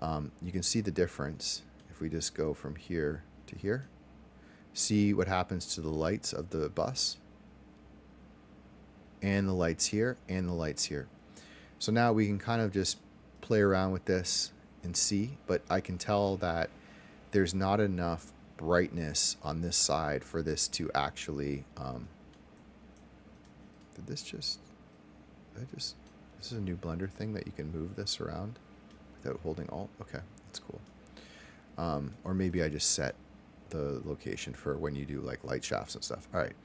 You can see the difference if we just go from here to here. See what happens to the lights of the bus, and the lights here, and the lights here. So now we can kind of just play around with this and see, but I can tell that there's not enough brightness on this side for this to actually, this is a new Blender thing that you can move this around without holding Alt. Okay, that's cool. Or maybe I just set the location for when you do like light shafts and stuff. All right.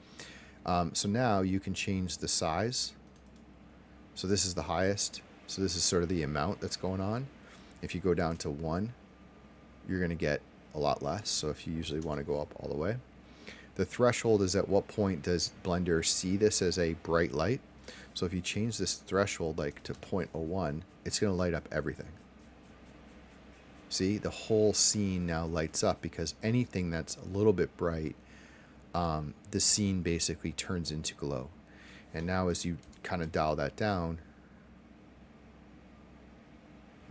So now you can change the size. So this is the highest. So this is sort of the amount that's going on. If you go down to 1, you're going to get a lot less. So if you usually want to go up all the way. The threshold is at what point does Blender see this as a bright light. So if you change this threshold like to 0.01, it's going to light up everything. See, the whole scene now lights up because anything that's a little bit bright, the scene basically turns into glow. And now as you kind of dial that down,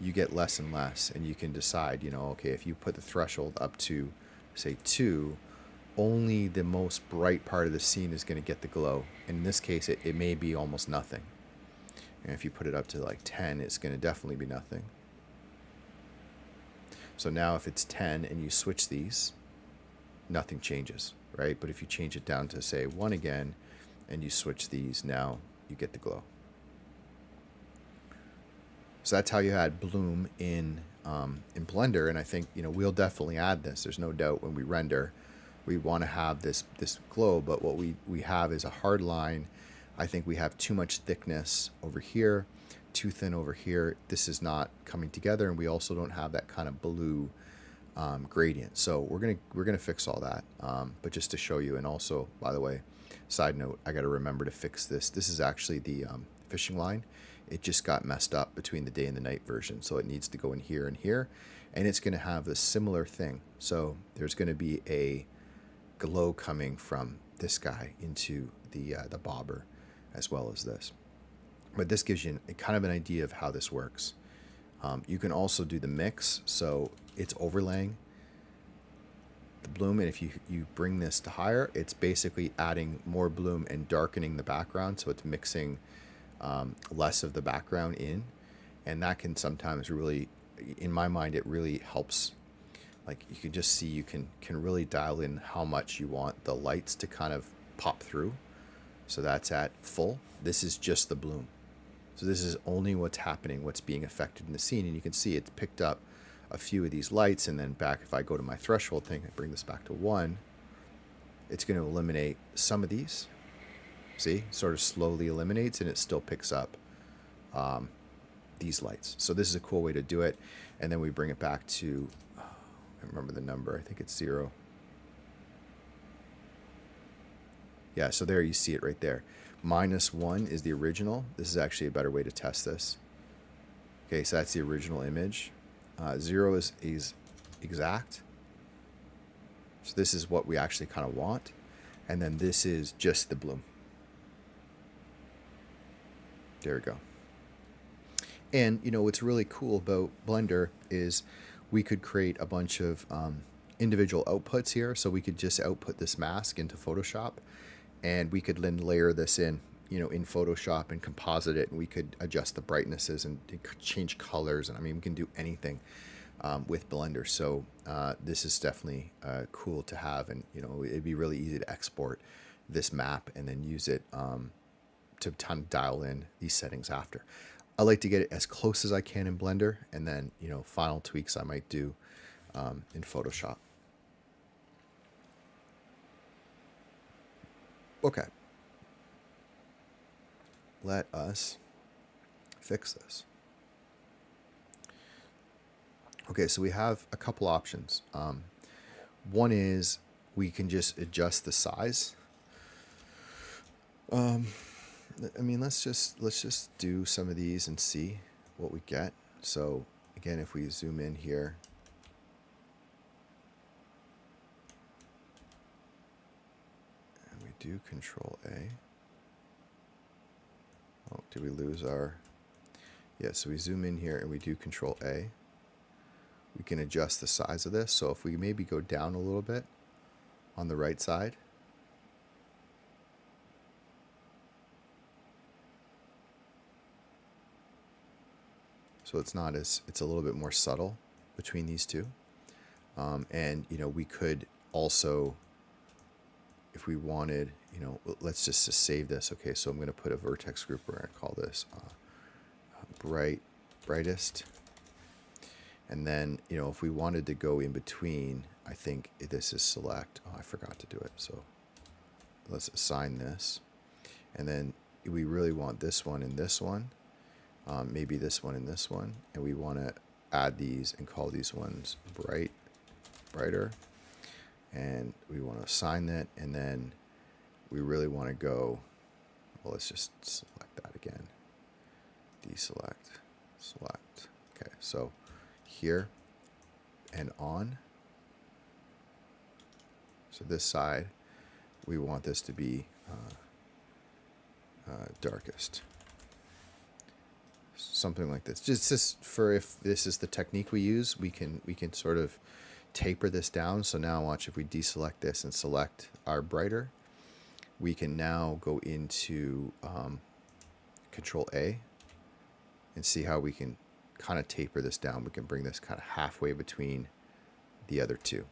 you get less and less, and you can decide, okay, if you put the threshold up to, say, 2, only the most bright part of the scene is going to get the glow. In this case, it may be almost nothing. And if you put it up to like 10, it's going to definitely be nothing. So now if it's 10 and you switch these, nothing changes, right? But if you change it down to, say, 1 again, and you switch these, now you get the glow. So that's how you add bloom in Blender, and I think we'll definitely add this. There's no doubt when we render, we want to have this glow, but what we have is a hard line. I think we have too much thickness over here, too thin over here. This is not coming together, and we also don't have that kind of blue gradient. So we're gonna fix all that. But just to show you, and also, by the way, side note, I got to remember to fix this. This is actually the fishing line. It just got messed up between the day and the night version, so it needs to go in here and here, and it's going to have a similar thing. So there's going to be a glow coming from this guy into the bobber as well as this. But this gives you kind of an idea of how this works. You can also do the mix, so it's overlaying the bloom, and if you bring this to higher, it's basically adding more bloom and darkening the background, so it's mixing less of the background in, and that can sometimes really, in my mind, it really helps. Like you can just see, you can really dial in how much you want the lights to kind of pop through. So that's at full. This is just the bloom. So this is only what's happening, what's being affected in the scene. And you can see it's picked up a few of these lights, and then back, if I go to my threshold thing, I bring this back to 1, it's going to eliminate some of these. See, sort of slowly eliminates, and it still picks up these lights. So this is a cool way to do it. And then we bring it back to, I remember the number, I think it's 0. Yeah, so there you see it right there. -1 is the original. This is actually a better way to test this. Okay, so that's the original image. 0 is exact. So this is what we actually kind of want. And then this is just the bloom. There we go. And, you know, what's really cool about Blender is we could create a bunch of individual outputs here. So we could just output this mask into Photoshop, and we could then layer this in, you know, in Photoshop and composite it, and we could adjust the brightnesses and change colors. And I mean, we can do anything with Blender. So this is definitely cool to have, and you know, it'd be really easy to export this map and then use it to kind of dial in these settings after. I like to get it as close as I can in Blender, and then, you know, final tweaks I might do in Photoshop. Okay. Let us fix this. Okay, so we have a couple options. One is we can just adjust the size. I mean, let's just do some of these and see what we get. So again, if we zoom in here, and we do Control A. Oh, did we lose our? Yeah, so we zoom in here and we do Control A. We can adjust the size of this. So if we maybe go down a little bit on the right side, so it's not as, it's a little bit more subtle between these two. And, you know, we could also, if we wanted, you know, let's just save this. Okay, so I'm going to put a vertex group. We're going to call this brightest. And then, you know, if we wanted to go in between, I think this is select. Oh, I forgot to do it. So let's assign this. And then we really want this one and this one. Maybe this one and this one. And we want to add these and call these ones brighter. And we want to assign that. And then we really want to go, well, let's just select that again. Deselect, select. Okay, so here and on. So this side, we want this to be darkest. Something like this. Just for, if this is the technique we use, we can sort of taper this down. So now watch, if we deselect this and select our brighter, we can now go into Control A and see how we can kind of taper this down. We can bring this kind of halfway between the other two.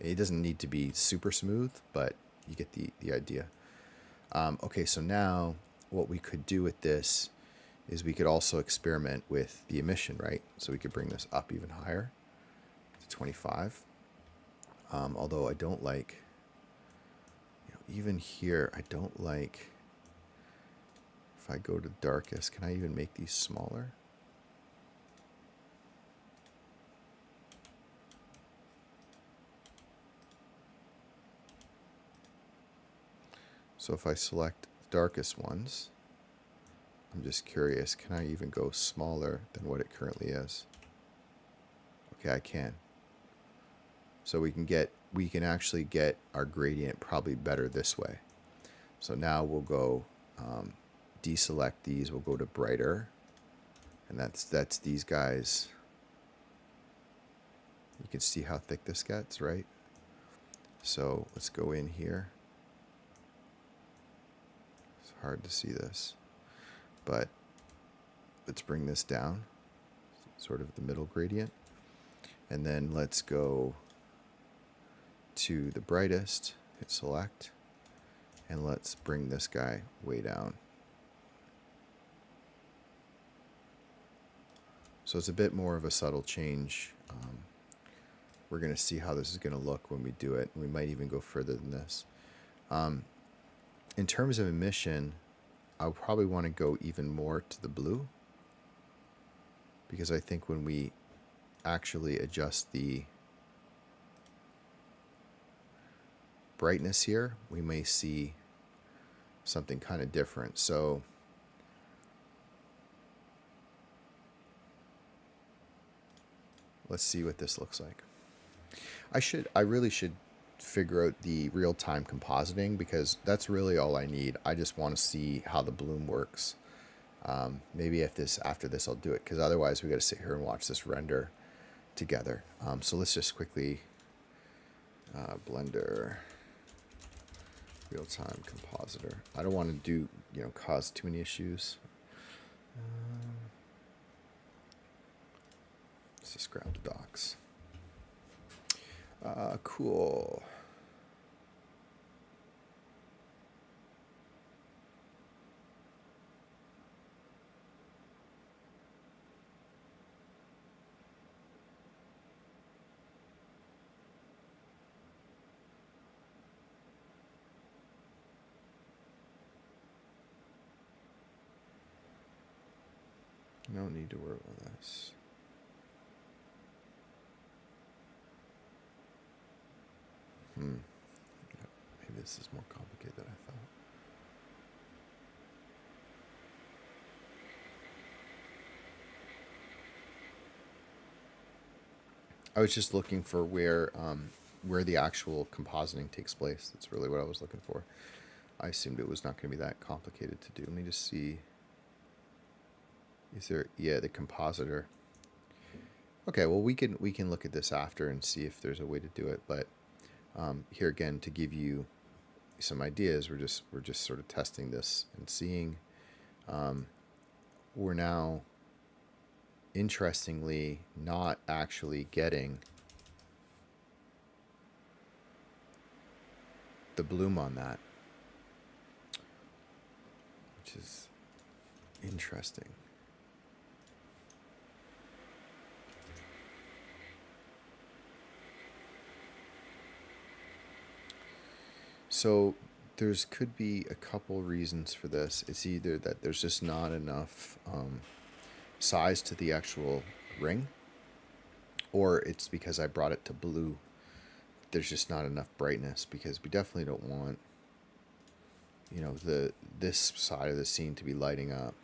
It doesn't need to be super smooth, but you get the idea. Okay, so now what we could do with this is we could also experiment with the emission, right? So we could bring this up even higher to 25. Although I don't like, you know, even here, I don't like, if I go to darkest, can I even make these smaller? So if I select darkest ones, I'm just curious, can I even go smaller than what it currently is? Okay, I can. So we can get we can actually get our gradient probably better this way. So now we'll go deselect these, we'll go to brighter, and that's these guys. You can see how thick this gets, right? So let's go in here. It's hard to see this, but let's bring this down, sort of the middle gradient. And then let's go to the brightest, hit select, and let's bring this guy way down. So it's a bit more of a subtle change. We're going to see how this is going to look when we do it. We might even go further than this. In terms of emission, I'll probably want to go even more to the blue, because I think when we actually adjust the brightness here, we may see something kind of different. So let's see what this looks like. I really should figure out the real-time compositing, because that's really all I need. I just want to see how the bloom works. Maybe after this I'll do it, because otherwise we got to sit here and watch this render together. So let's just quickly Blender real-time compositor. I don't want to do cause too many issues. Let's just grab the docs. Cool. No need to worry about this. Maybe this is more complicated than I thought. I was just looking for where the actual compositing takes place. That's really what I was looking for. I assumed it was not going to be that complicated to do. Let me just see. Is there, yeah, the compositor. Okay, well we can look at this after and see if there's a way to do it. But here again, to give you some ideas, we're just sort of testing this and seeing. We're now, interestingly, not actually getting the bloom on that, which is interesting. So could be a couple reasons for this. It's either that there's just not enough size to the actual ring, or it's because I brought it to blue. There's just not enough brightness, because we definitely don't want this side of the scene to be lighting up.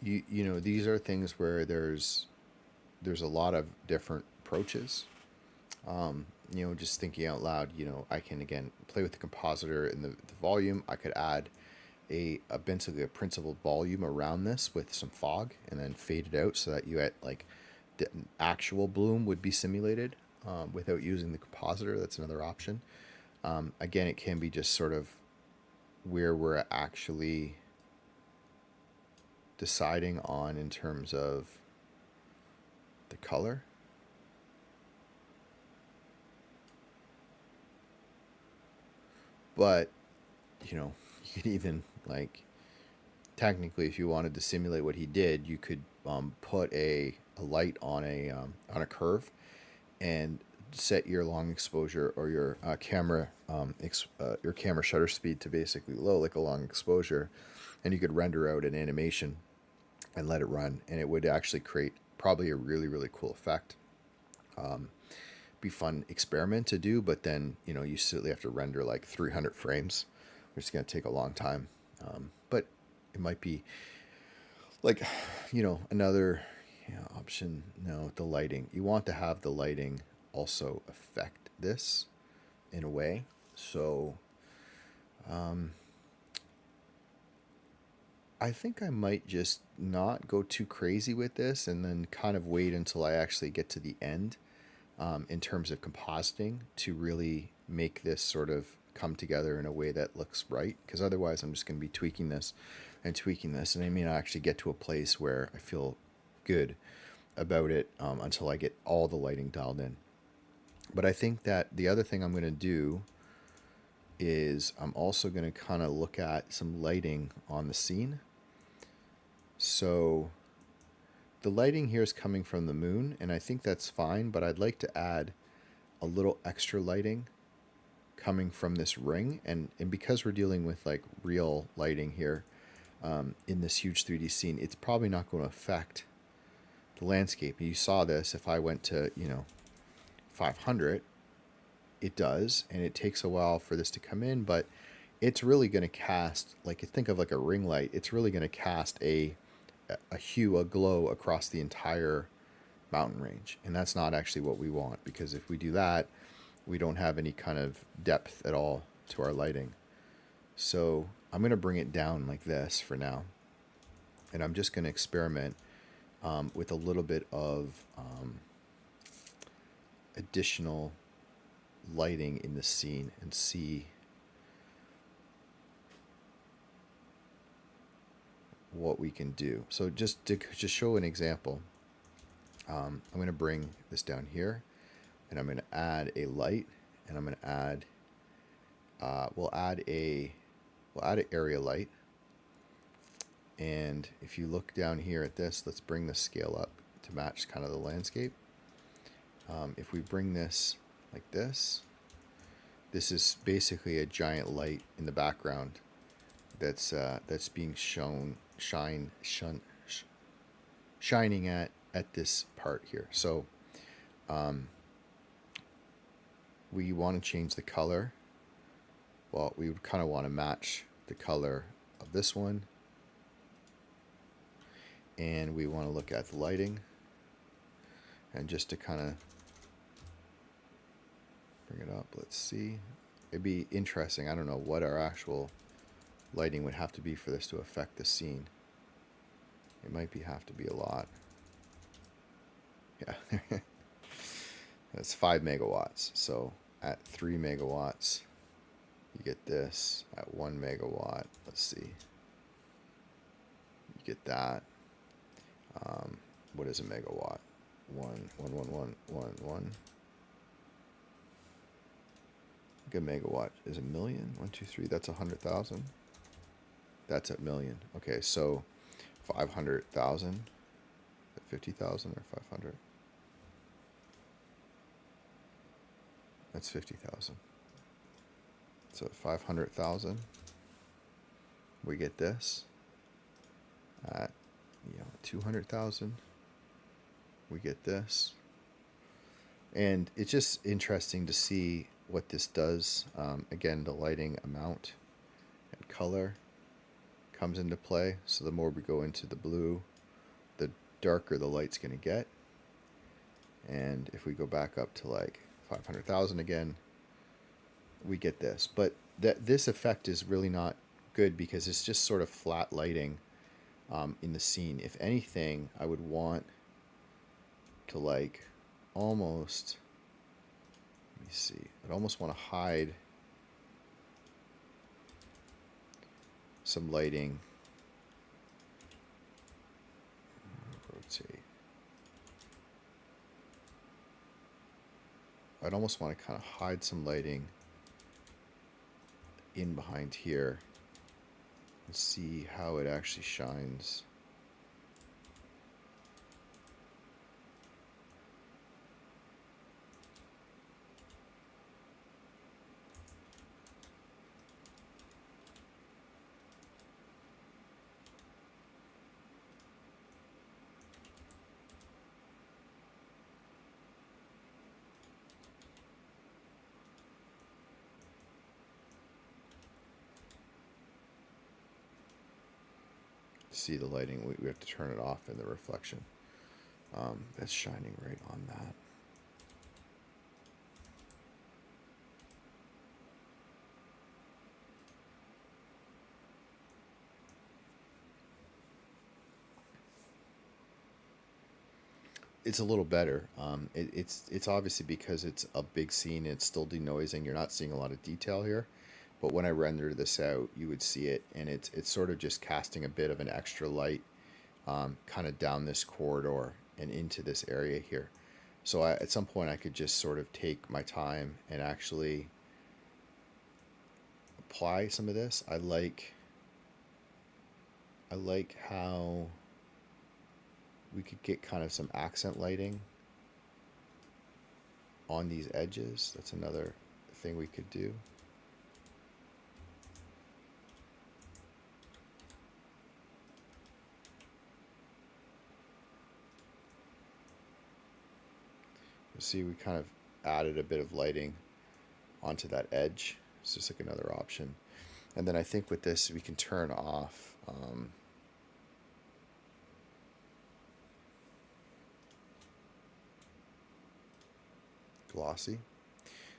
These are things where there's a lot of different approaches. Just thinking out loud, I can again play with the compositor and the volume. I could add basically a principled volume around this with some fog, and then fade it out so that you get like the actual bloom would be simulated without using the compositor. That's another option. Again, it can be just sort of where we're actually deciding on in terms of the color. But, you know, you could even, like, technically, if you wanted to simulate what he did, you could put a light on a curve and set your long exposure or your camera shutter speed to basically low, like a long exposure, and you could render out an animation and let it run, and it would actually create probably a really, really cool effect. Be fun experiment to do, but then, you know, you simply have to render like 300 frames, which is going to take a long time. But it might be like, you know, another, you know, option. No, the lighting. You want to have the lighting also affect this in a way. So I think I might just not go too crazy with this and then kind of wait until I actually get to the end, in terms of compositing, to really make this sort of come together in a way that looks right. Because otherwise, I'm just going to be tweaking this and tweaking this, and I may not actually get to a place where I feel good about it, until I get all the lighting dialed in. But I think that the other thing I'm going to do is I'm also going to kind of look at some lighting on the scene. So the lighting here is coming from the moon, and I think that's fine, but I'd like to add a little extra lighting coming from this ring. And because we're dealing with like real lighting here, in this huge 3D scene, it's probably not going to affect the landscape. You saw this. If I went to, you know, 500, it does, and it takes a while for this to come in, but it's really going to cast, like, think of like a ring light. It's really going to cast a hue, a glow across the entire mountain range, and that's not actually what we want, because if we do that, we don't have any kind of depth at all to our lighting. So I'm going to bring it down like this for now, and I'm just going to experiment with a little bit of additional lighting in the scene and see what we can do. So just to show an example, I'm going to bring this down here, and I'm going to add a light, and I'm going to add we'll add an area light. And if you look down here at this, let's bring the scale up to match kind of the landscape. If we bring this like this is basically a giant light in the background that's being shining at this part here. So we want to change the color. Well, we would kind of want to match the color of this one, and we want to look at the lighting, and just to kind of bring it up, let's see. It'd be interesting. I don't know what our actual lighting would have to be for this to affect the scene. It might have to be a lot. Yeah. That's 5 megawatts. So at 3 megawatts, you get this. At 1 megawatt, let's see. You get that. What is a megawatt? 1. A megawatt is a million. 1, 2, 3. That's 100,000. That's a million. Okay, so 500,000. 50,000 or 500. That's 50,000. So 500,000. We get this. At 200,000. We get this. And it's just interesting to see what this does. Again, the lighting amount and color comes into play. So the more we go into the blue, the darker the light's going to get. And if we go back up to like 500,000 again, we get this. But this effect is really not good because it's just sort of flat lighting in the scene. If anything, I would want to like almost, let me see, I'd almost want to hide some lighting. Rotate. I'd almost want to kind of hide some lighting in behind here and see how it actually shines. See the lighting, we have to turn it off in the reflection. That's shining right on that. It's a little better. It's obviously because it's a big scene. It's still denoising. You're not seeing a lot of detail here, but when I render this out, you would see it, and it's sort of just casting a bit of an extra light, kind of down this corridor and into this area here. So at some point, I could just sort of take my time and actually apply some of this. I like how we could get kind of some accent lighting on these edges. That's another thing we could do. You'll see we kind of added a bit of lighting onto that edge. It's just like another option. And then I think with this we can turn off glossy.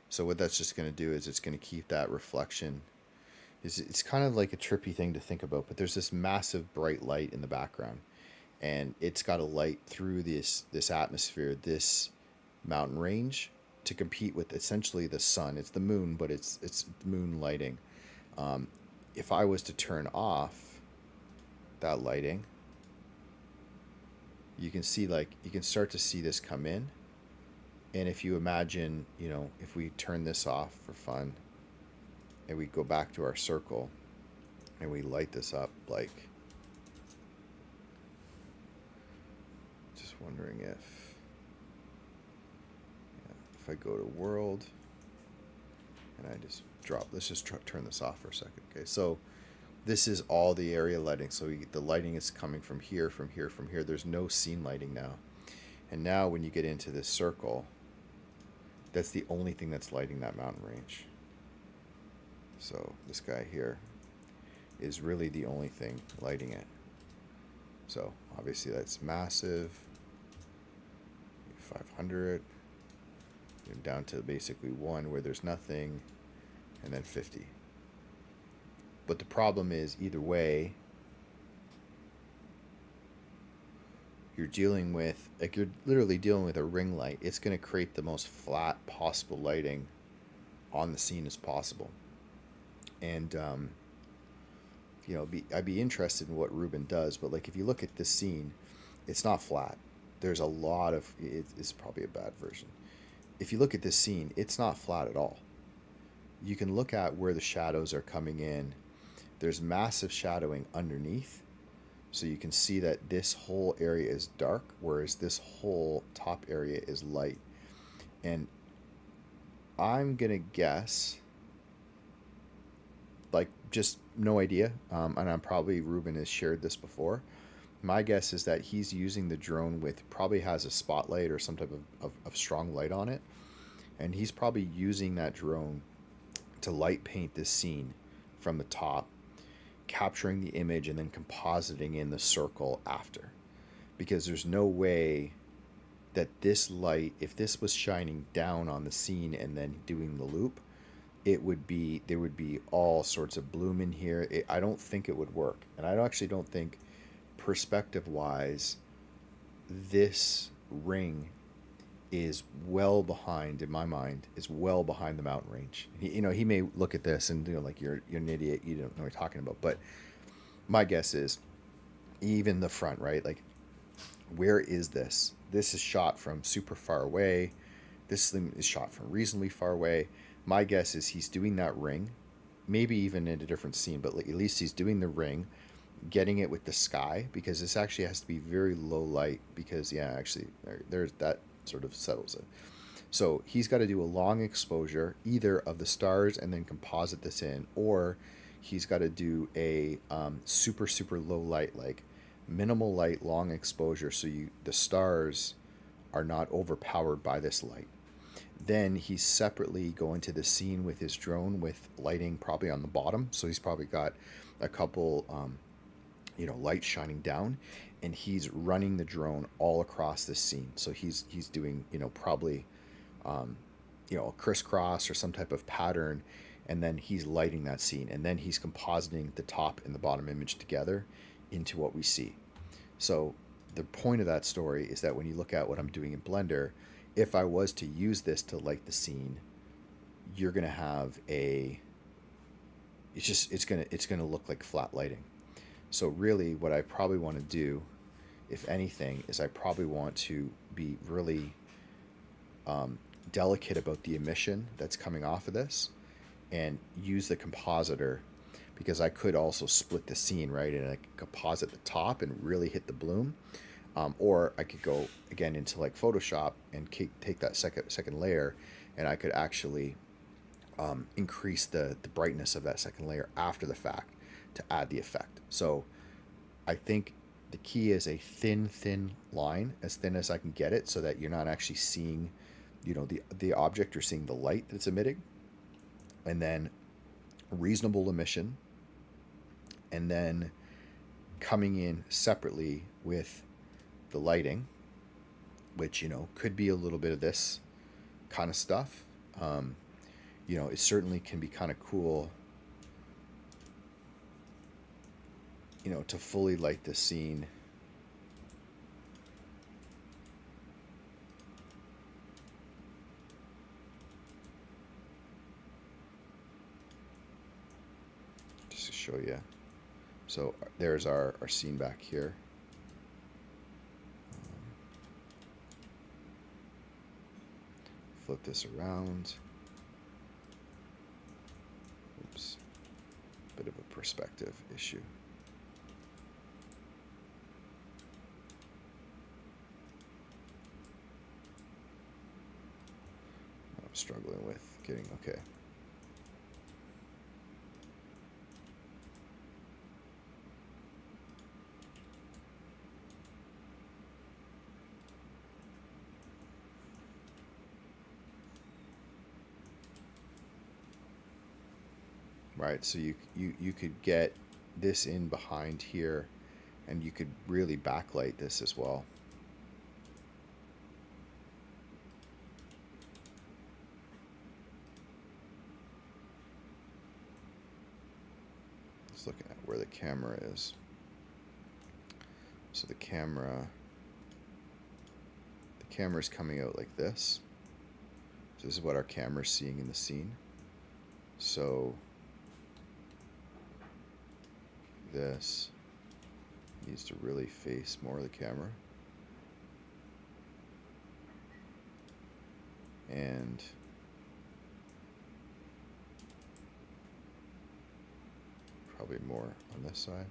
So what that's just going to do is it's going to keep that reflection. It's kind of like a trippy thing to think about, but there's this massive bright light in the background, and it's got to light through this atmosphere, this mountain range, to compete with essentially the sun. It's the moon, but it's moon lighting. If I was to turn off that lighting, you can see, like, you can start to see this come in. And if you imagine, you know, if we turn this off for fun and we go back to our circle and we light this up, like, just wondering if I go to world and I just drop, let's just turn this off for a second. Okay, so this is all the area lighting. So the lighting is coming from here, from here, from here. There's no scene lighting now. And now when you get into this circle, that's the only thing that's lighting that mountain range. So this guy here is really the only thing lighting it. So obviously that's massive. 500. Down to basically 1 where there's nothing, and then 50. But the problem is, either way, you're dealing with, like, you're literally dealing with a ring light. It's going to create the most flat possible lighting on the scene as possible. And you know, I'd be interested in what Reuben does, but like, if you look at this scene, it's not flat. There's a lot of, it's probably a bad version. If you look at this scene, it's not flat at all. You can look at where the shadows are coming in. There's massive shadowing underneath. So you can see that this whole area is dark, whereas this whole top area is light. And I'm going to guess, like, just no idea, and I'm probably, Reuben has shared this before. My guess is that he's using the drone with, probably has a spotlight or some type of strong light on it. And he's probably using that drone to light paint this scene from the top, capturing the image and then compositing in the circle after. Because there's no way that this light, if this was shining down on the scene and then doing the loop, there would be all sorts of bloom in here. I don't think it would work. And I actually don't think, perspective wise, this ring is well behind, in my mind, is well behind the mountain range. He may look at this and, like, you're an idiot, you don't know what you're talking about. But my guess is, even the front, right? Like, where is this? This is shot from super far away. This is shot from reasonably far away. My guess is he's doing that ring maybe even in a different scene, but at least he's doing the ring, getting it with the sky, because this actually has to be very low light, because yeah, actually there's that sort of settles it. So he's got to do a long exposure either of the stars and then composite this in, or he's got to do a super super low light, like minimal light, long exposure, so the stars are not overpowered by this light. Then he's separately going to the scene with his drone with lighting probably on the bottom. So he's probably got a couple, lights shining down, and he's running the drone all across the scene. So he's doing, probably, a crisscross or some type of pattern, and then he's lighting that scene, and then he's compositing the top and the bottom image together into what we see. So the point of that story is that when you look at what I'm doing in Blender, if I was to use this to light the scene, you're gonna have it's gonna look like flat lighting. So really, what I probably want to do, if anything, is I probably want to be really delicate about the emission that's coming off of this, and use the compositor, because I could also split the scene, right, and I could composite the top and really hit the bloom. Or I could go again into like Photoshop and take that second layer, and I could actually increase the brightness of that second layer after the fact to add the effect. So I think the key is a thin line, as thin as I can get it, so that you're not actually seeing, the object, you're seeing the light that's emitting, and then reasonable emission, and then coming in separately with the lighting, which could be a little bit of this kind of stuff. It certainly can be kind of cool, to fully light the scene. Just to show you. So there's our scene back here. Flip this around. Oops. Bit of a perspective issue. I'm struggling with getting okay. Right, so you could get this in behind here, and you could really backlight this as well. Just looking at where the camera is. So the camera is coming out like this. So this is what our camera's seeing in the scene. So this needs to really face more of the camera, and probably more on this side.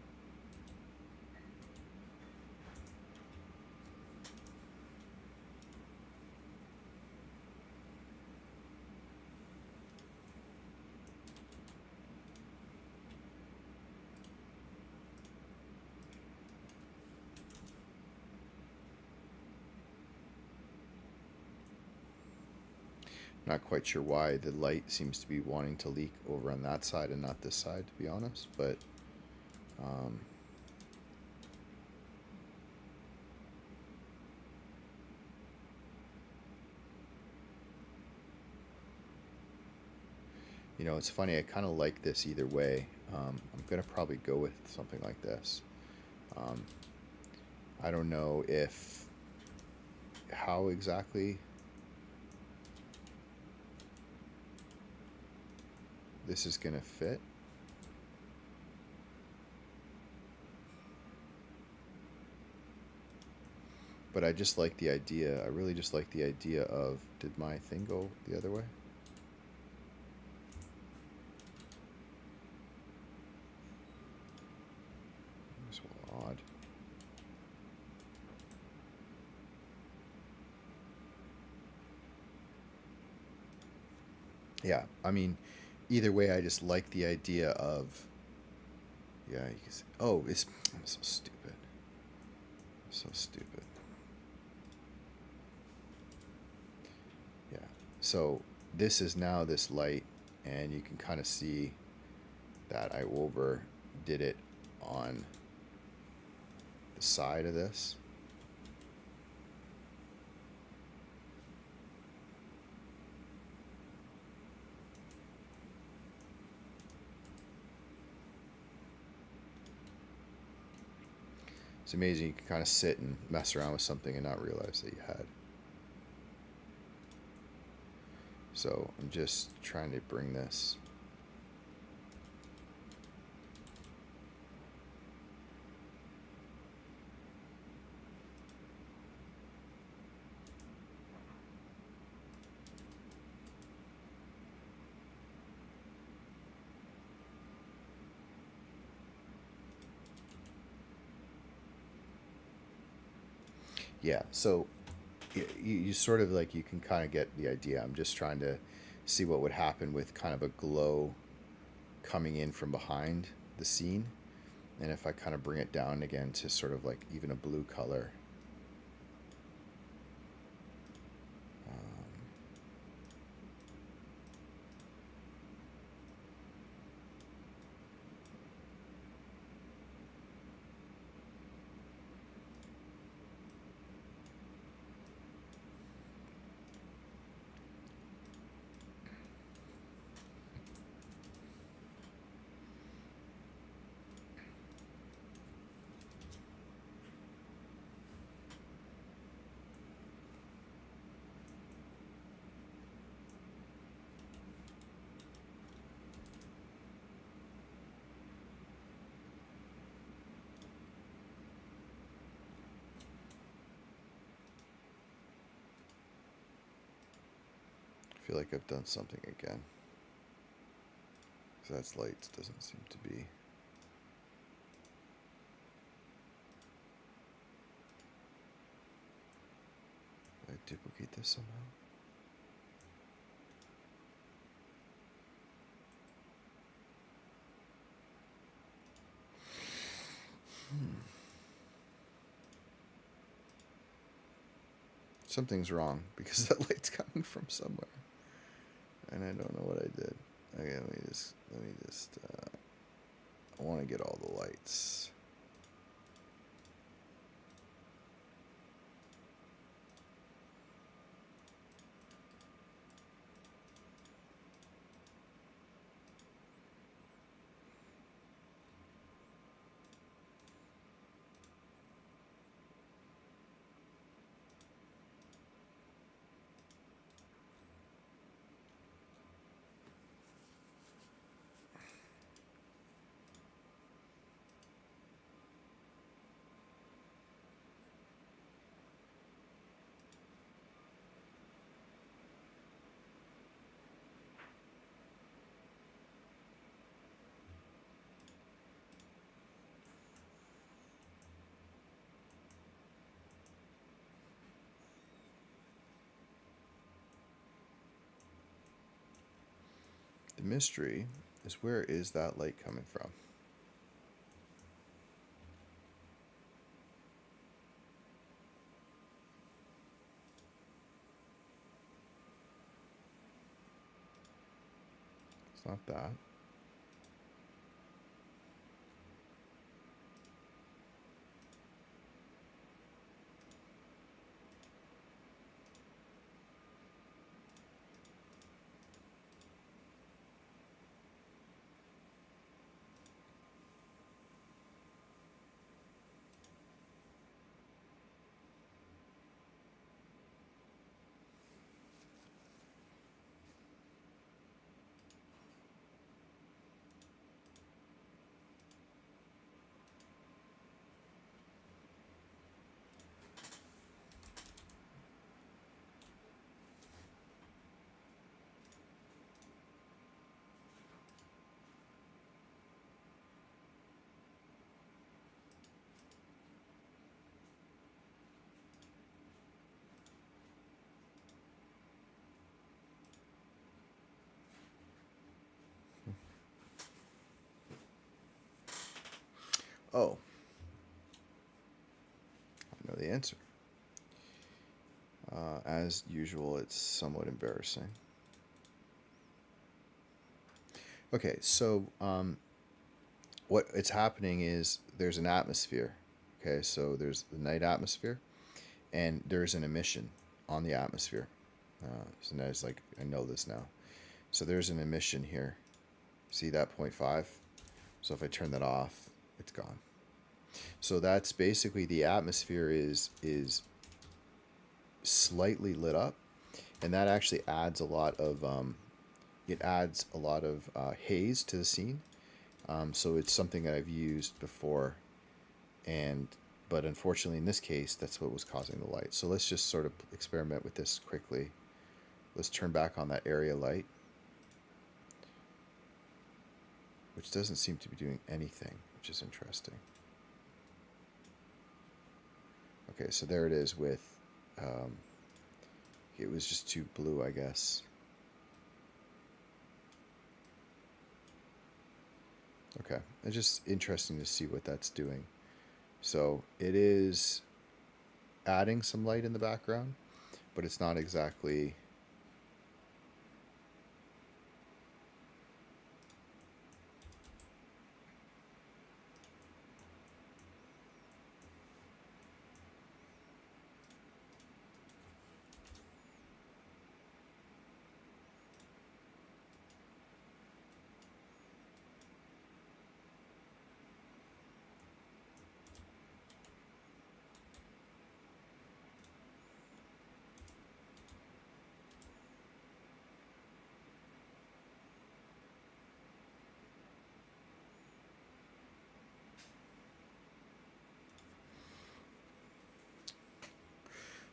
Not quite sure why the light seems to be wanting to leak over on that side and not this side, to be honest, but it's funny, I kind of like this either way. I'm gonna probably go with something like this. I don't know how exactly this is gonna fit. But I just like the idea. I really just like the idea of, did my thing go the other way? odd. Yeah, I mean, either way, I just like the idea of, yeah, you can see, oh, I'm so stupid. So stupid. Yeah. So this is now this light, and you can kind of see that I overdid it on the side of this. It's amazing you can kind of sit and mess around with something and not realize that you had. So I'm just trying to bring this. Yeah, so you sort of like, you can kind of get the idea. I'm just trying to see what would happen with kind of a glow coming in from behind the scene. And if I kind of bring it down again to sort of like even a blue color. I feel like I've done something again. So that's lights, doesn't seem to be. Did I duplicate this somehow? Something's wrong because that light's coming from somewhere, and I don't know what I did. Okay, let me just. I want to get all the lights. The mystery is, where is that light coming from? It's not that. Oh, I know the answer. As usual, it's somewhat embarrassing. Okay, so what it's happening is there's an atmosphere. Okay, so there's the night atmosphere, and there's an emission on the atmosphere. So now it's like I know this now. So there's an emission here. See that 0.5? So if I turn that off, it's gone. So that's basically the atmosphere is slightly lit up, and that actually adds a lot of haze to the scene. So it's something that I've used before, but unfortunately in this case that's what was causing the light. So let's just sort of experiment with this quickly. Let's turn back on that area light, which doesn't seem to be doing anything, which is interesting. Okay, so there it is with, it was just too blue, I guess. Okay, it's just interesting to see what that's doing. So it is adding some light in the background, but it's not exactly...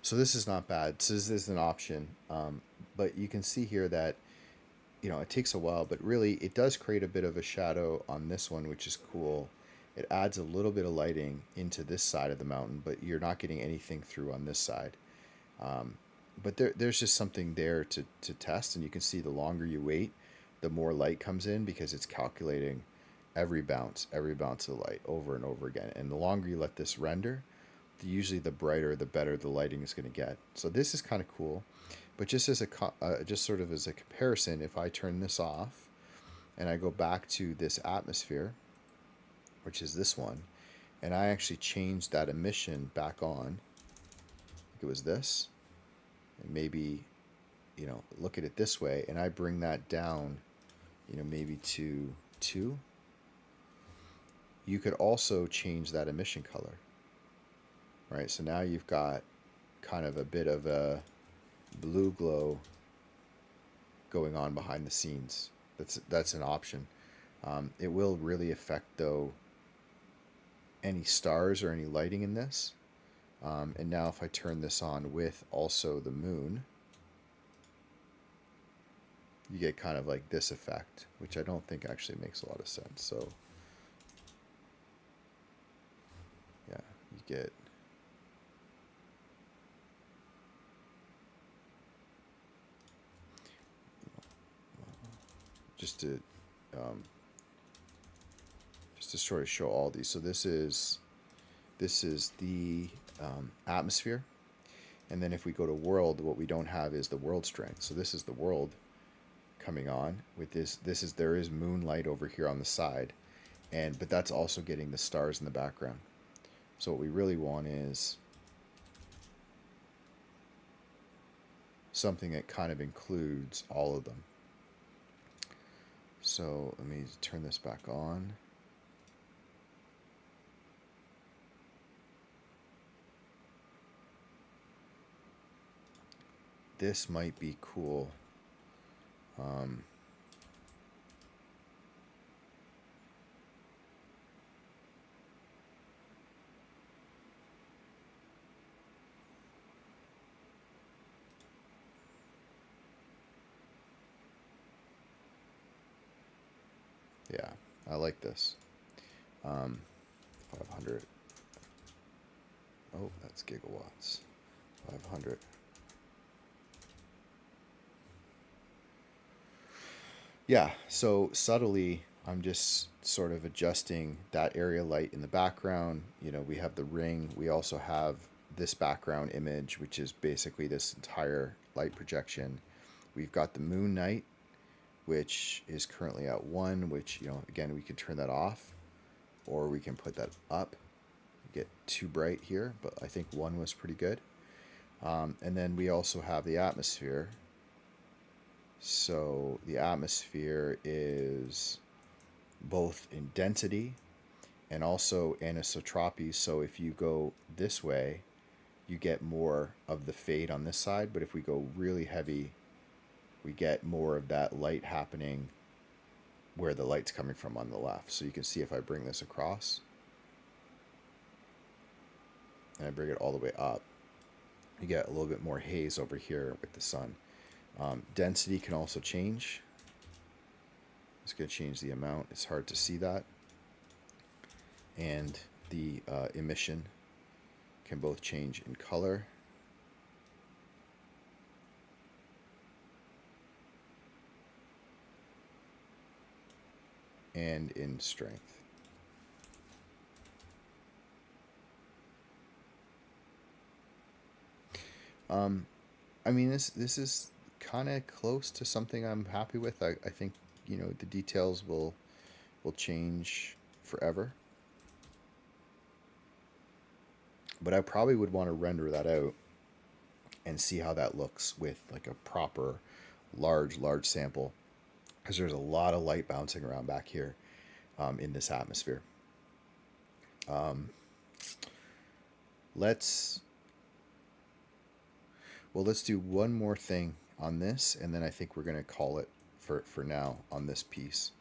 So this is not bad. So this is an option, but you can see here that it takes a while, but really it does create a bit of a shadow on this one, which is cool. It adds a little bit of lighting into this side of the mountain, but you're not getting anything through on this side. But there's just something there to test, and you can see the longer you wait, the more light comes in because it's calculating every bounce of the light over and over again. And the longer you let this render, usually the brighter, the better the lighting is going to get. So this is kind of cool. But just as just sort of as a comparison, if I turn this off and I go back to this atmosphere, which is this one, and I actually changed that emission back on, like it was this, and maybe, look at it this way, and I bring that down, maybe to 2, you could also change that emission color. Right, so now you've got kind of a bit of a blue glow going on behind the scenes. That's an option. It will really affect, though, any stars or any lighting in this. And now if I turn this on with also the moon, you get kind of like this effect, which I don't think actually makes a lot of sense. So yeah, you get... just to sort of show all these. So this is the atmosphere, and then if we go to world, what we don't have is the world strength. So this is the world coming on with this. There is moonlight over here on the side, but that's also getting the stars in the background. So what we really want is something that kind of includes all of them. So let me turn this back on. This might be cool. Yeah, I like this. 500. Oh, that's gigawatts. 500. Yeah, so subtly I'm just sort of adjusting that area light in the background. You know, we have the ring. We also have this background image, which is basically this entire light projection. We've got the moon night, which is currently at 1, which, you know, again, we can turn that off or we can put that up. Get too bright here, but I think 1 was pretty good. And then we also have the atmosphere. So the atmosphere is both in density and also anisotropy. So if you go this way, you get more of the fade on this side, but if we go really heavy, we get more of that light happening where the light's coming from on the left. So you can see if I bring this across and I bring it all the way up, you get a little bit more haze over here with the sun. Density can also change. It's going to change the amount. It's hard to see that. And the emission can both change in color and in strength. I mean, this is kind of close to something I'm happy with. I think, you know, the details will change forever. But I probably would want to render that out and see how that looks with like a proper large sample, because there's a lot of light bouncing around back here in this atmosphere. Let's do one more thing on this, and then I think we're going to call it for now on this piece.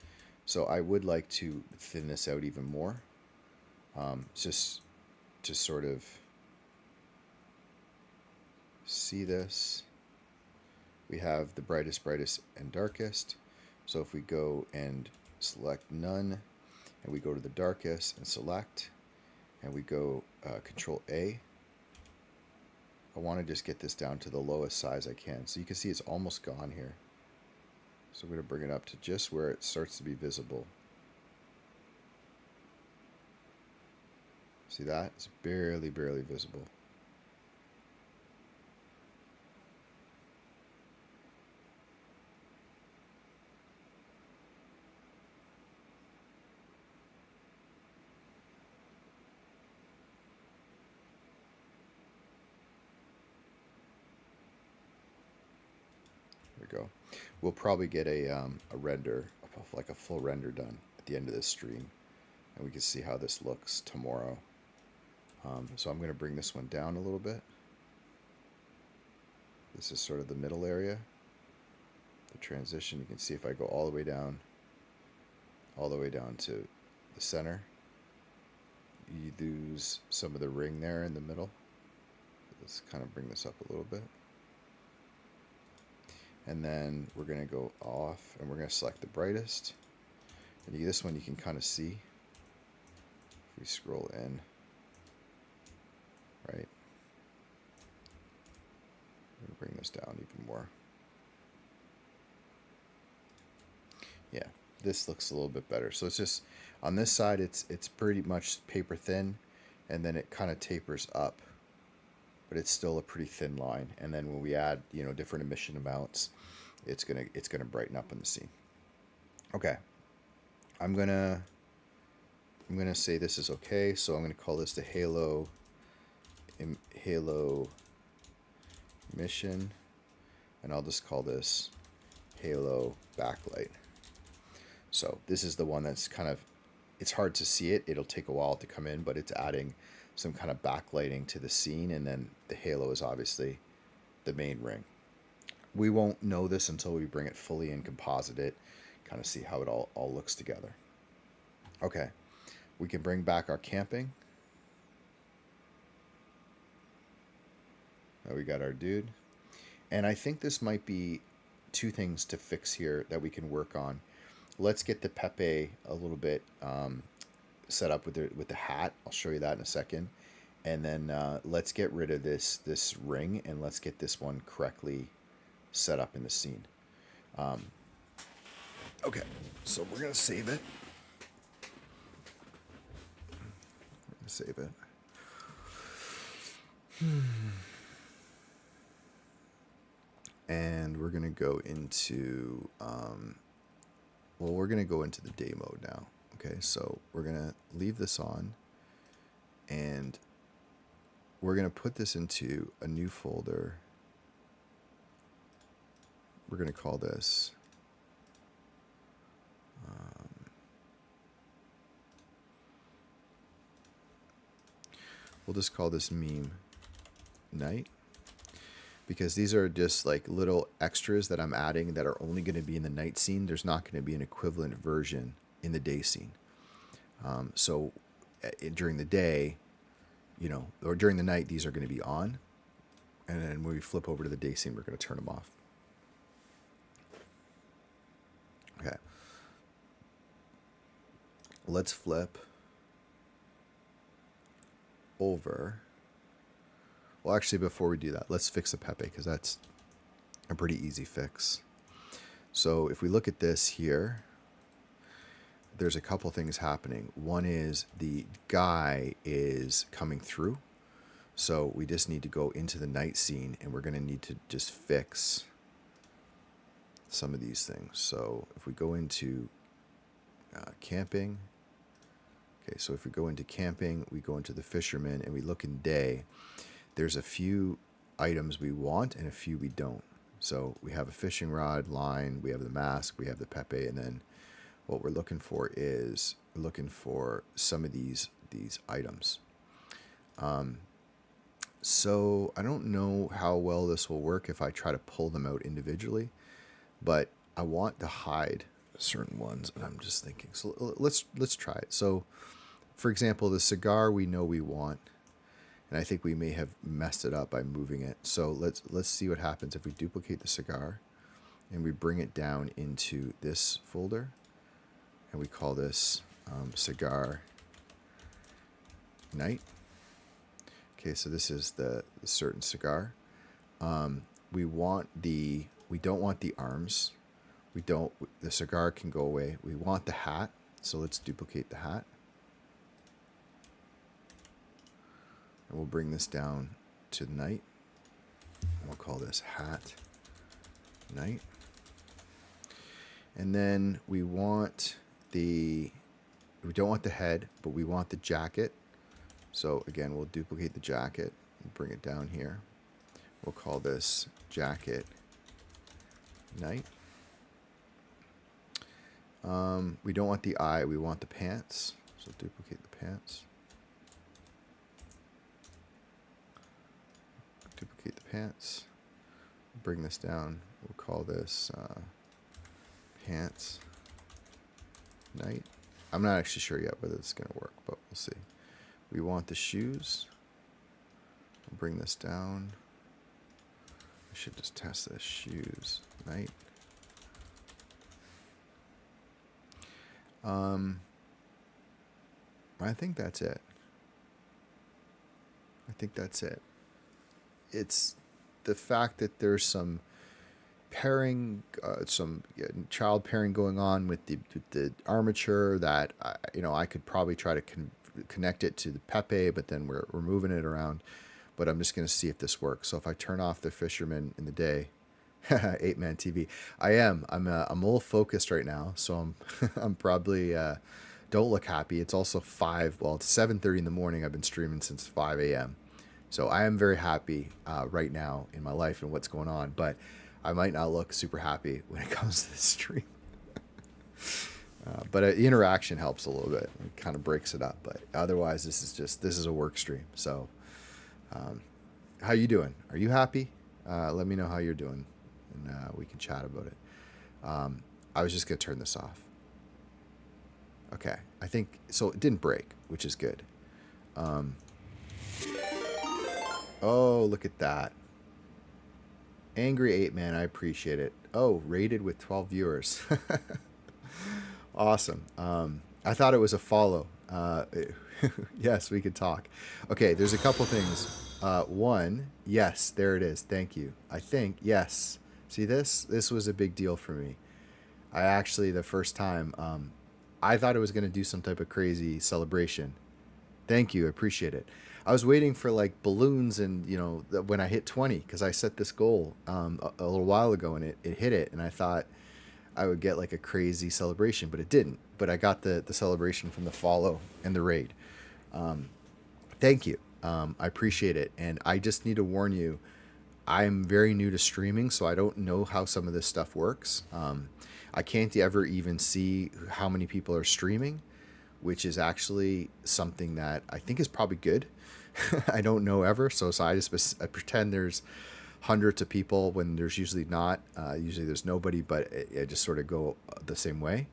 So I would like to thin this out even more, just to sort of see this. We have the brightest, and darkest. So if we go and select none, and we go to the darkest and select, and we go Control A, I want to just get this down to the lowest size I can. So you can see it's almost gone here. So I'm going to bring it up to just where it starts to be visible. See that? It's barely visible. There we go. We'll probably get a render, like a full render done at the end of this stream, and we can see how this looks tomorrow. So I'm going to bring this one down a little bit. This is sort of the middle area, the transition. You can see if I go all the way down to the center, you lose some of the ring there in the middle. Let's kind of bring this up a little bit. And then we're going to go off, and we're going to select the brightest. And this one you can kind of see. If we scroll in, right? I'm going to bring this down even more. Yeah, this looks a little bit better. So it's just, on this side, it's pretty much paper thin, and then it kind of tapers up, but it's still a pretty thin line. And then when we add, you know, different emission amounts, it's gonna brighten up in the scene. Okay, I'm gonna say this is okay. So I'm gonna call this the halo emission, and I'll just call this halo backlight. So this is the one that's kind of, it's hard to see it. It'll take a while to come in, but it's adding some kind of backlighting to the scene, and then the halo is obviously the main ring. We won't know this until we bring it fully and composite it, kind of see how it all looks together. Okay, we can bring back our camping. Now we got our dude. And I think this might be two things to fix here that we can work on. Let's get the Pepe a little bit set up with the hat. I'll show you that in a second. And then let's get rid of this ring, and let's get this one correctly set up in the scene. Okay, so we're going to save it. Save it. And we're going to go into, well, we're going to go into the day mode now. Okay, so we're going to leave this on, and we're going to put this into a new folder. We're going to call this we'll just call this meme night, because these are just like little extras that I'm adding that are only going to be in the night scene. There's not going to be an equivalent version in the day scene. So during the day, you know, or during the night, these are going to be on. And then when we flip over to the day scene, we're going to turn them off. Okay. Let's flip over. Well, actually, before we do that, let's fix the Pepe, because that's a pretty easy fix. So if we look at this here, there's a couple things happening. One is the guy is coming through. So we just need to go into the night scene, and we're going to need to just fix some of these things. So if we go into camping, okay, so if we go into camping, we go into the fisherman, and we look in day, there's a few items we want and a few we don't. So we have a fishing rod, line, we have the mask, we have the Pepe, and then what we're looking for is we're looking for some of these items. So I don't know how well this will work if I try to pull them out individually, but I want to hide certain ones, and I'm just thinking. So let's try it. So, for example, the cigar we know we want, and I think we may have messed it up by moving it. So let's see what happens if we duplicate the cigar, and we bring it down into this folder, and we call this cigar night. Okay, so this is the certain cigar. We don't want the arms. The cigar can go away. We want the hat. So let's duplicate the hat. And we'll bring this down to night. We'll call this hat night. And then we don't want the head, but we want the jacket. So again, we'll duplicate the jacket and bring it down here. We'll call this jacket night. We don't want the eye, we want the pants. So duplicate the pants. Duplicate the pants. Bring this down. We'll call this pants night. I'm not actually sure yet whether it's going to work, but we'll see. We want the shoes. I'll bring this down. I should just test this. Shoes night. I think that's it. It's the fact that there's some pairing, some child pairing going on with the armature that I could probably try to connect it to the Pepe, but then we're moving it around. But I'm just going to see if this works. So if I turn off the fisherman in the day, 8-man TV, I'm a little focused right now, so I'm probably don't look happy. It's also 7:30 in the morning. I've been streaming since 5 a.m. So I am very happy right now in my life and what's going on, but I might not look super happy when it comes to this stream. But interaction helps a little bit. It kind of breaks it up. But otherwise, this is a work stream. So how you doing? Are you happy? Let me know how you're doing, and we can chat about it. I was just going to turn this off. Okay. I think, so it didn't break, which is good. Oh, look at that. Angry 8-man, I appreciate it. Oh, rated with 12 viewers. Awesome. I thought it was a follow. Yes, we could talk. Okay, there's a couple things. One, yes, there it is. Thank you. I think, yes. See this? This was a big deal for me. I actually, the first time, I thought it was going to do some type of crazy celebration. Thank you. I appreciate it. I was waiting for like balloons and, when I hit 20, because I set this goal a little while ago and it hit it. And I thought I would get like a crazy celebration, but it didn't. But I got the celebration from the follow and the raid. Thank you. I appreciate it. And I just need to warn you, I'm very new to streaming, so I don't know how some of this stuff works. I can't ever even see how many people are streaming, which is actually something that I think is probably good. I don't know ever, so I pretend there's hundreds of people when there's usually not. Usually there's nobody, but I just sort of go the same way.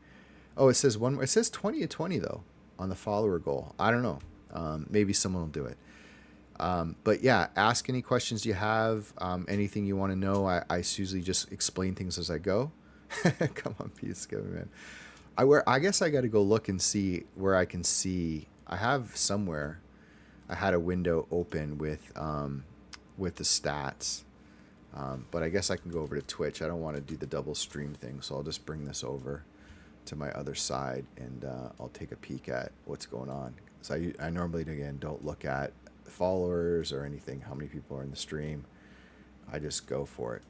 Oh, it says one. It says 20 to 20 though on the follower goal. I don't know. Maybe someone will do it. But yeah, ask any questions you have. Anything you want to know. I usually just explain things as I go. Come on, peace, man. I guess I got to go look and see where I can see. I have somewhere. I had a window open with the stats, but I guess I can go over to Twitch. I don't want to do the double stream thing, so I'll just bring this over to my other side and I'll take a peek at what's going on. So I normally again don't look at followers or anything, how many people are in the stream. I just go for it.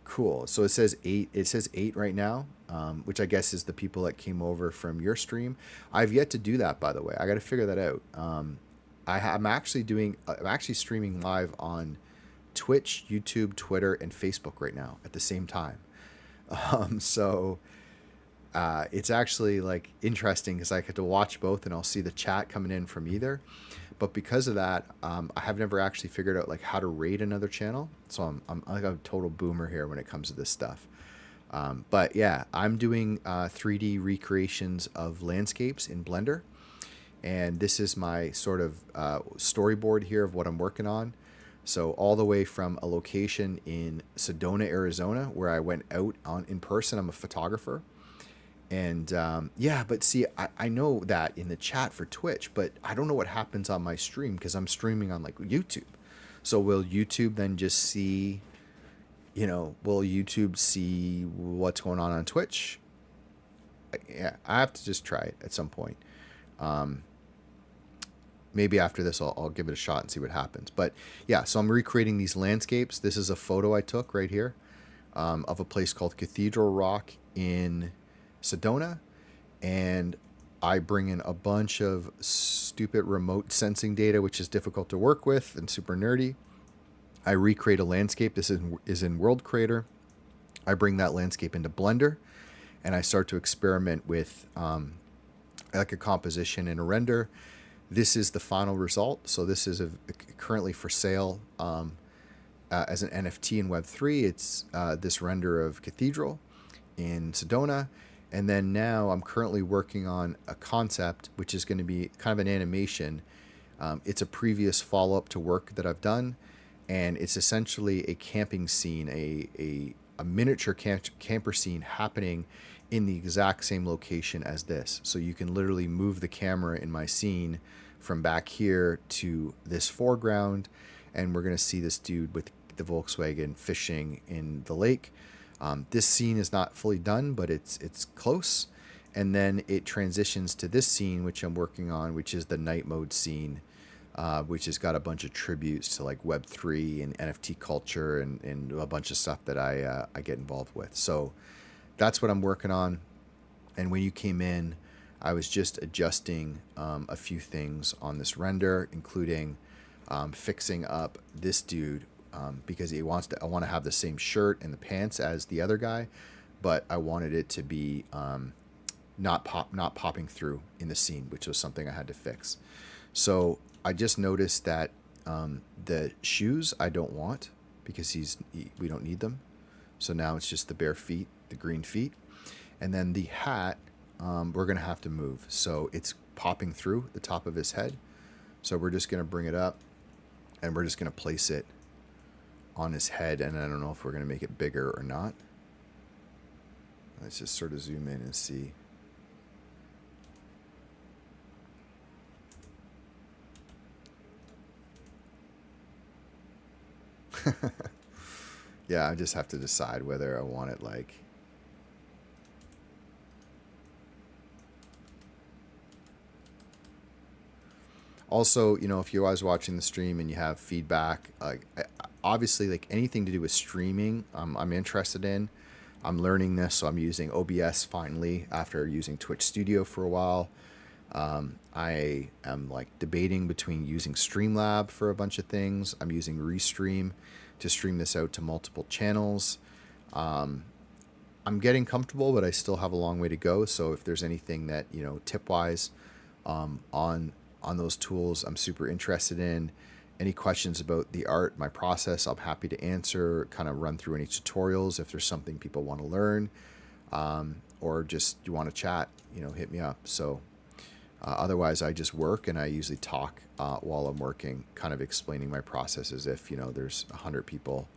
Cool. So it says 8. It says 8 right now, which I guess is the people that came over from your stream. I've yet to do that, by the way. I got to figure that out. I'm actually streaming live on Twitch, YouTube, Twitter, and Facebook right now at the same time. So it's actually like interesting because I get to watch both and I'll see the chat coming in from either. But because of that, I have never actually figured out like how to raid another channel. So I'm like a total boomer here when it comes to this stuff. But yeah, I'm doing 3D recreations of landscapes in Blender. And this is my sort of storyboard here of what I'm working on. So all the way from a location in Sedona, Arizona, where I went out in person. I'm a photographer. And yeah, but see, I know that in the chat for Twitch, but I don't know what happens on my stream because I'm streaming on like YouTube. So will YouTube then just see, will YouTube see what's going on Twitch? Yeah, I have to just try it at some point. Maybe after this, I'll give it a shot and see what happens. But yeah, so I'm recreating these landscapes. This is a photo I took right here of a place called Cathedral Rock in Sedona, and I bring in a bunch of stupid remote sensing data, which is difficult to work with and super nerdy. I recreate a landscape. This is in World Creator. I bring that landscape into Blender, and I start to experiment with like a composition and a render. This is the final result. So this is currently for sale as an NFT in Web3. It's this render of Cathedral in Sedona. And then now I'm currently working on a concept, which is going to be kind of an animation. It's a previous follow-up to work that I've done. And it's essentially a camping scene, a miniature camper scene happening in the exact same location as this. So you can literally move the camera in my scene from back here to this foreground. And we're going to see this dude with the Volkswagen fishing in the lake. This scene is not fully done, but it's close. And then it transitions to this scene, which I'm working on, which is the night mode scene, which has got a bunch of tributes to like Web3 and NFT culture and a bunch of stuff that I get involved with. So that's what I'm working on. And when you came in, I was just adjusting a few things on this render, including fixing up this dude. Because I want to have the same shirt and the pants as the other guy, but I wanted it to be not popping through in the scene, which was something I had to fix. So I just noticed that the shoes I don't want because we don't need them. So now it's just the bare feet, the green feet, and then the hat we're gonna have to move. So it's popping through the top of his head. So we're just gonna bring it up, and we're just gonna place it on his head, and I don't know if we're going to make it bigger or not. Let's just sort of zoom in and see. Yeah, I just have to decide whether I want it like... Also, you know, if you're always watching the stream and you have feedback, obviously, like anything to do with streaming, I'm interested in. I'm learning this, so I'm using OBS finally after using Twitch Studio for a while. I am like debating between using Streamlab for a bunch of things. I'm using Restream to stream this out to multiple channels. I'm getting comfortable, but I still have a long way to go. So if there's anything that, you know, tip-wise on those tools, I'm super interested in. Any questions about the art, my process, I'm happy to answer, kind of run through any tutorials if there's something people want to learn, or just you want to chat, you know, hit me up. So otherwise, I just work, and I usually talk while I'm working, kind of explaining my process as if, you know, there's 100 people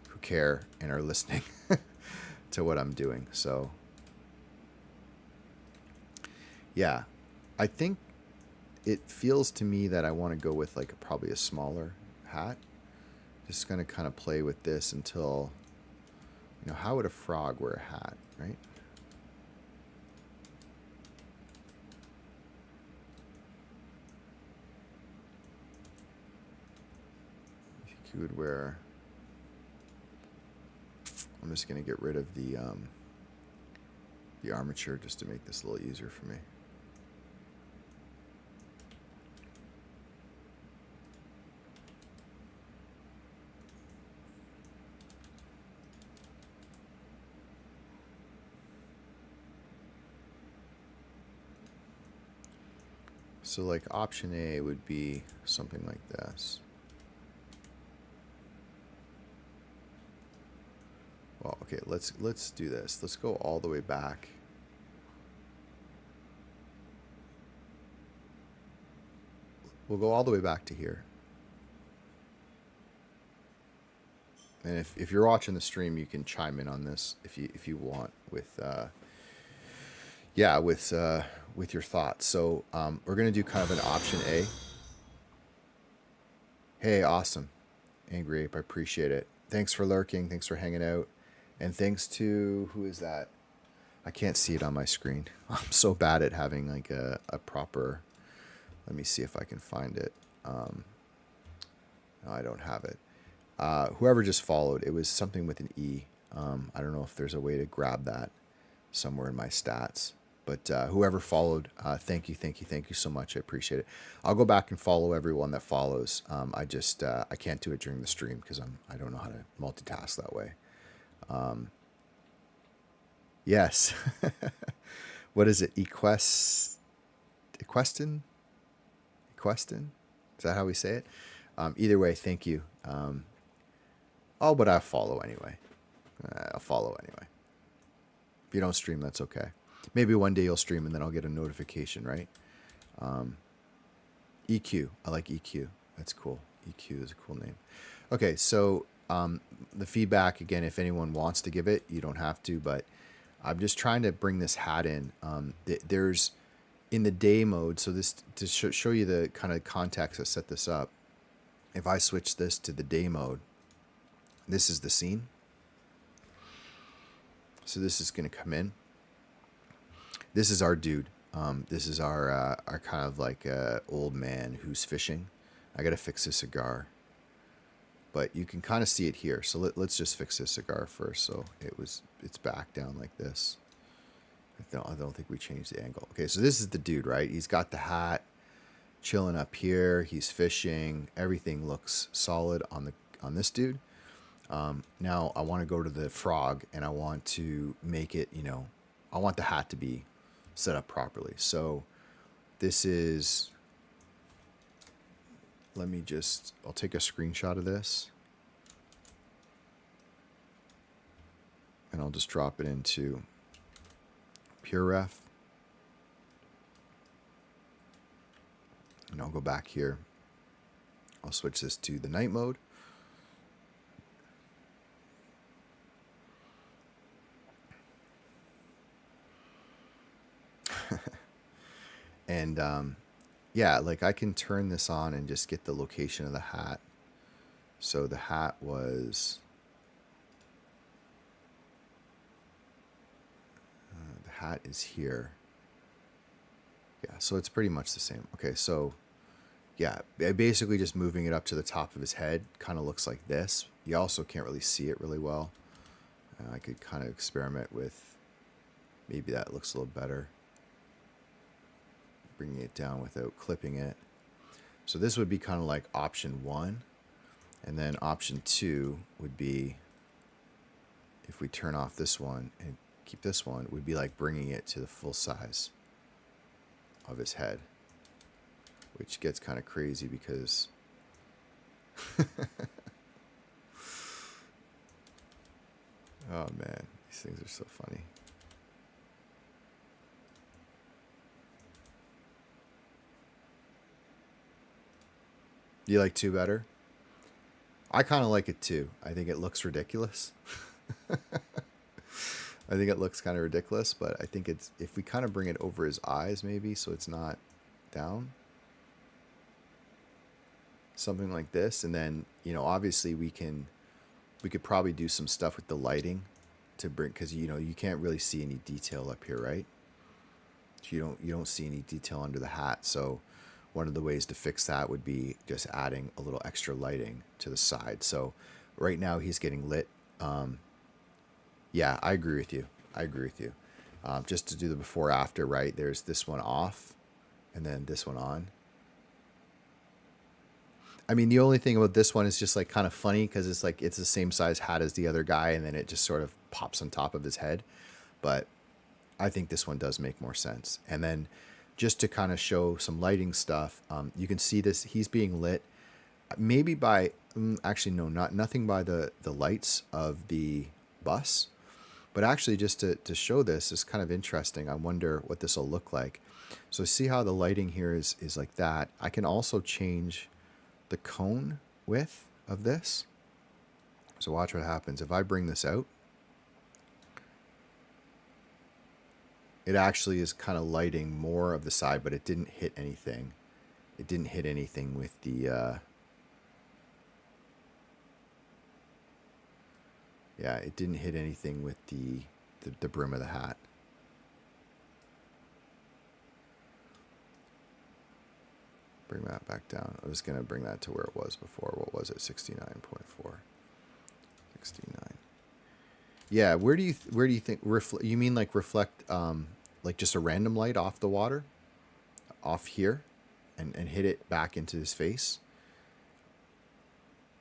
who care and are listening to what I'm doing. So yeah, I think it feels to me that I want to go with like probably a smaller hat. Just going to kind of play with this until, you know, how would a frog wear a hat, right? I think you would wear... I'm just going to get rid of the armature just to make this a little easier for me. So like option A would be something like this. Well, okay, let's do this. Let's go all the way back. We'll go all the way back to here. And if you're watching the stream, you can chime in on this if you want with with your thoughts. So we're gonna do kind of an option A. Hey, awesome, Angry Ape, I appreciate it. Thanks for lurking. Thanks for hanging out. And thanks to, who is that? I can't see it on my screen. I'm so bad at having like a proper, let me see if I can find it. No, I don't have it. Whoever just followed, it was something with an E. I don't know if there's a way to grab that somewhere in my stats. But whoever followed, thank you so much. I appreciate it. I'll go back and follow everyone that follows. I can't do it during the stream because I don't know how to multitask that way. Yes. What is it? Equestin? Is that how we say it? Either way, thank you. But I'll follow anyway. If you don't stream, that's okay. Maybe one day you'll stream and then I'll get a notification, right? EQ. I like EQ. That's cool. EQ is a cool name. Okay, so the feedback, again, if anyone wants to give it, you don't have to, but I'm just trying to bring this hat in. There's, in the day mode, so this, to show you the kind of context I set this up, if I switch this to the day mode, this is the scene. So this is going to come in. This is our dude. This is our kind of like old man who's fishing. I got to fix his cigar. But you can kind of see it here. So let's just fix this cigar first. So it's back down like this. I don't think we changed the angle. Okay, so this is the dude, right? He's got the hat, chilling up here. He's fishing. Everything looks solid on this dude. Now I want to go to the frog and I want to make it, you know, I want the hat to be set up properly. So this is, I'll take a screenshot of this and I'll just drop it into PureRef. And I'll go back here. I'll switch this to the night mode. And yeah, like I can turn this on and just get the location of the hat. So the hat was hat is here. Yeah, so it's pretty much the same. Okay, so yeah, basically just moving it up to the top of his head kind of looks like this. You also can't really see it really well. I could kind of experiment with, maybe that looks a little better. Bringing it down without clipping it. So this would be kind of like option 1. And then option 2 would be, if we turn off this one and keep this one, would be like bringing it to the full size of his head, which gets kind of crazy because oh man, these things are so funny. Do you like 2 better? I kind of like it too. I think it looks ridiculous. I think it looks kind of ridiculous, but I think it's, if we kind of bring it over his eyes maybe so it's not down. Something like this, and then, you know, obviously we could probably do some stuff with the lighting to bring, because you know, you can't really see any detail up here, right? You don't see any detail under the hat. So one of the ways to fix that would be just adding a little extra lighting to the side. So right now he's getting lit. Yeah, I agree with you. I agree with you. Just to do the before after, right? There's this one off and then this one on. I mean, the only thing about this one is just like kind of funny because it's like it's the same size hat as the other guy, and then it just sort of pops on top of his head. But I think this one does make more sense. And then just to kind of show some lighting stuff, you can see this, he's being lit maybe by, actually no, nothing by the lights of the bus, but actually just to show this is kind of interesting. I wonder what this will look like. So see how the lighting here is like that. I can also change the cone width of this. So watch what happens. If I bring this out, it actually is kind of lighting more of the side, but it didn't hit anything. It didn't hit anything with the, yeah, it didn't hit anything with the brim of the hat. Bring that back down. I was going to bring that to where it was before. What was it? 69.4. 69. Yeah, where do you think you mean like reflect like just a random light off the water off here and hit it back into his face?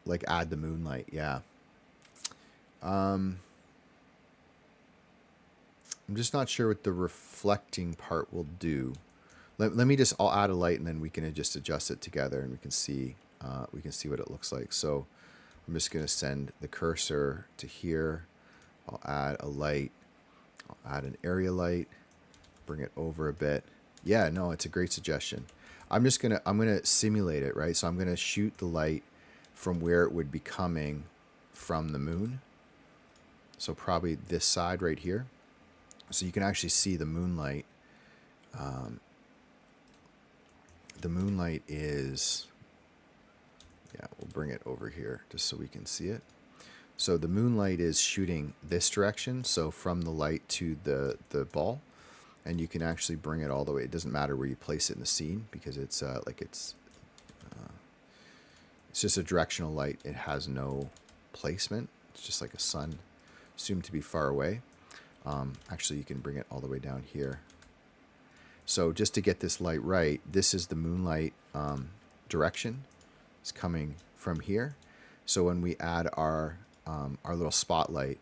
Like add the moonlight, yeah. I'm just not sure what the reflecting part will do. Let me just, I'll add a light and then we can just adjust it together and we can see what it looks like. So I'm just going to send the cursor to here. I'll add a light. I'll add an area light. Bring it over a bit. Yeah, no, it's a great suggestion. I'm gonna simulate it, right? So I'm gonna shoot the light from where it would be coming from the moon. So probably this side right here. So you can actually see the moonlight. The moonlight is, yeah, we'll bring it over here just so we can see it. So the moonlight is shooting this direction, so from the light to the ball, and you can actually bring it all the way. It doesn't matter where you place it in the scene because it's it's just a directional light. It has no placement. It's just like a sun, assumed to be far away. Actually, you can bring it all the way down here. So just to get this light right, this is the moonlight direction. It's coming from here. So when we add our little spotlight,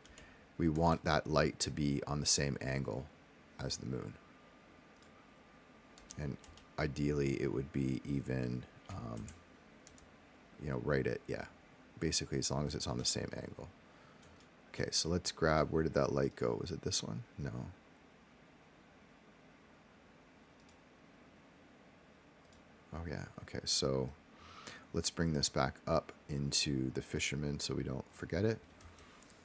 we want that light to be on the same angle as the moon. And ideally it would be even, you know, right at, yeah, basically as long as it's on the same angle. Okay, so let's grab, where did that light go? Was it this one? No. Oh yeah, okay, so let's bring this back up into the fisherman so we don't forget it.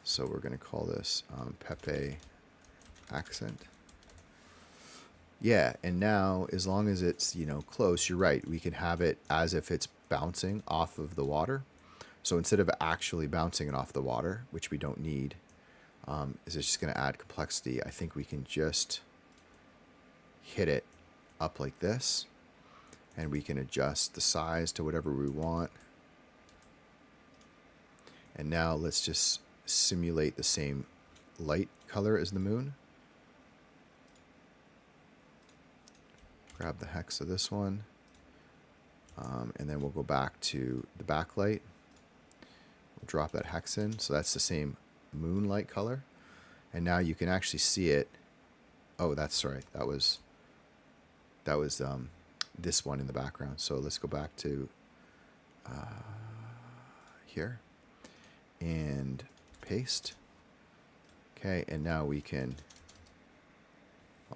So we're going to call this Pepe accent. Yeah, and now as long as it's, you know, close, you're right, we can have it as if it's bouncing off of the water. So instead of actually bouncing it off the water, which we don't need, is it's just going to add complexity. I think we can just hit it up like this, and we can adjust the size to whatever we want. And now let's just simulate the same light color as the moon. Grab the hex of this one, and then we'll go back to the backlight. We'll drop that hex in, so that's the same moonlight color. And now you can actually see it. Oh, that's right. That was this one in the background. So let's go back to here and paste. Okay, and now we can,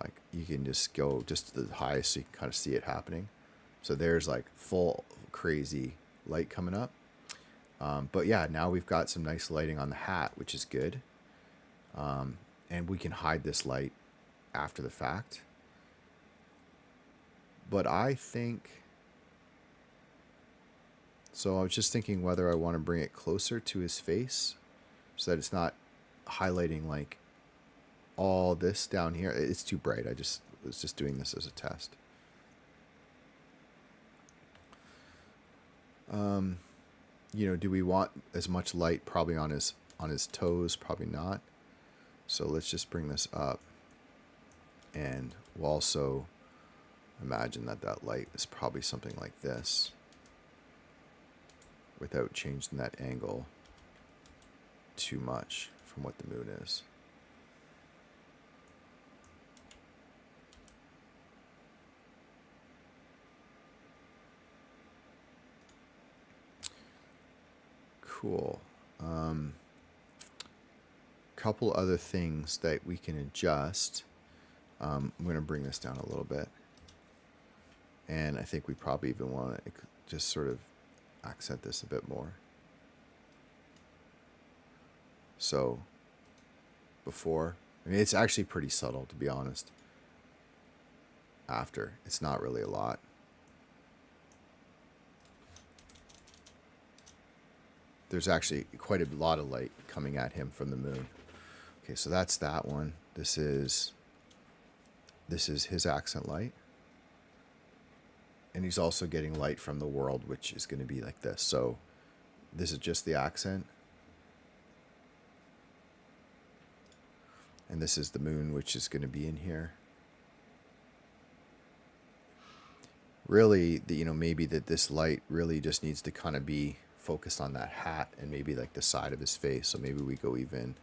like, you can just go just to the highest so you can kind of see it happening. So there's like full crazy light coming up. But yeah, now we've got some nice lighting on the hat, which is good. And we can hide this light after the fact. But I think, so I was just thinking whether I want to bring it closer to his face so that it's not highlighting like all this down here. It's too bright. I was just doing this as a test. You know, do we want as much light probably on his toes? Probably not. So let's just bring this up, and we'll also imagine that light is probably something like this without changing that angle too much from what the moon is. Cool. Couple other things that we can adjust. I'm going to bring this down a little bit. And I think we probably even want to just sort of accent this a bit more. So before, I mean, it's actually pretty subtle, to be honest. After, it's not really a lot. There's actually quite a lot of light coming at him from the moon. Okay, so that's that one. This is his accent light. And he's also getting light from the world, which is going to be like this. So this is just the accent. And this is the moon, which is going to be in here. Really, you know, maybe that this light really just needs to kind of be focused on that hat and maybe like the side of his face. So maybe we go even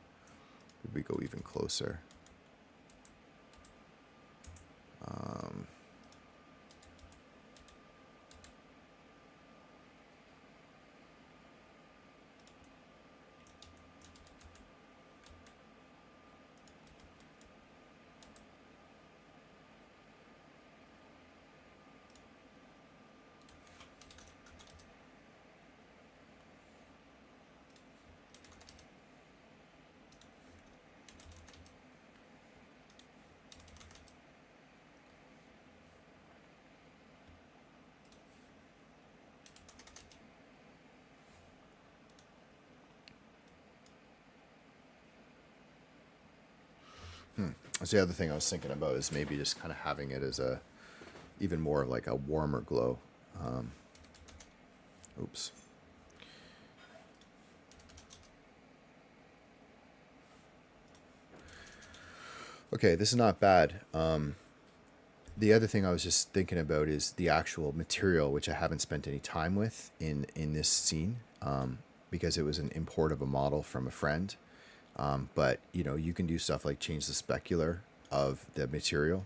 closer. That's the other thing I was thinking about, is maybe just kind of having it as a even more like a warmer glow. Oops. Okay, this is not bad. The other thing I was just thinking about is the actual material, which I haven't spent any time with in this scene, because it was an import of a model from a friend. But, you know, you can do stuff like change the specular of the material.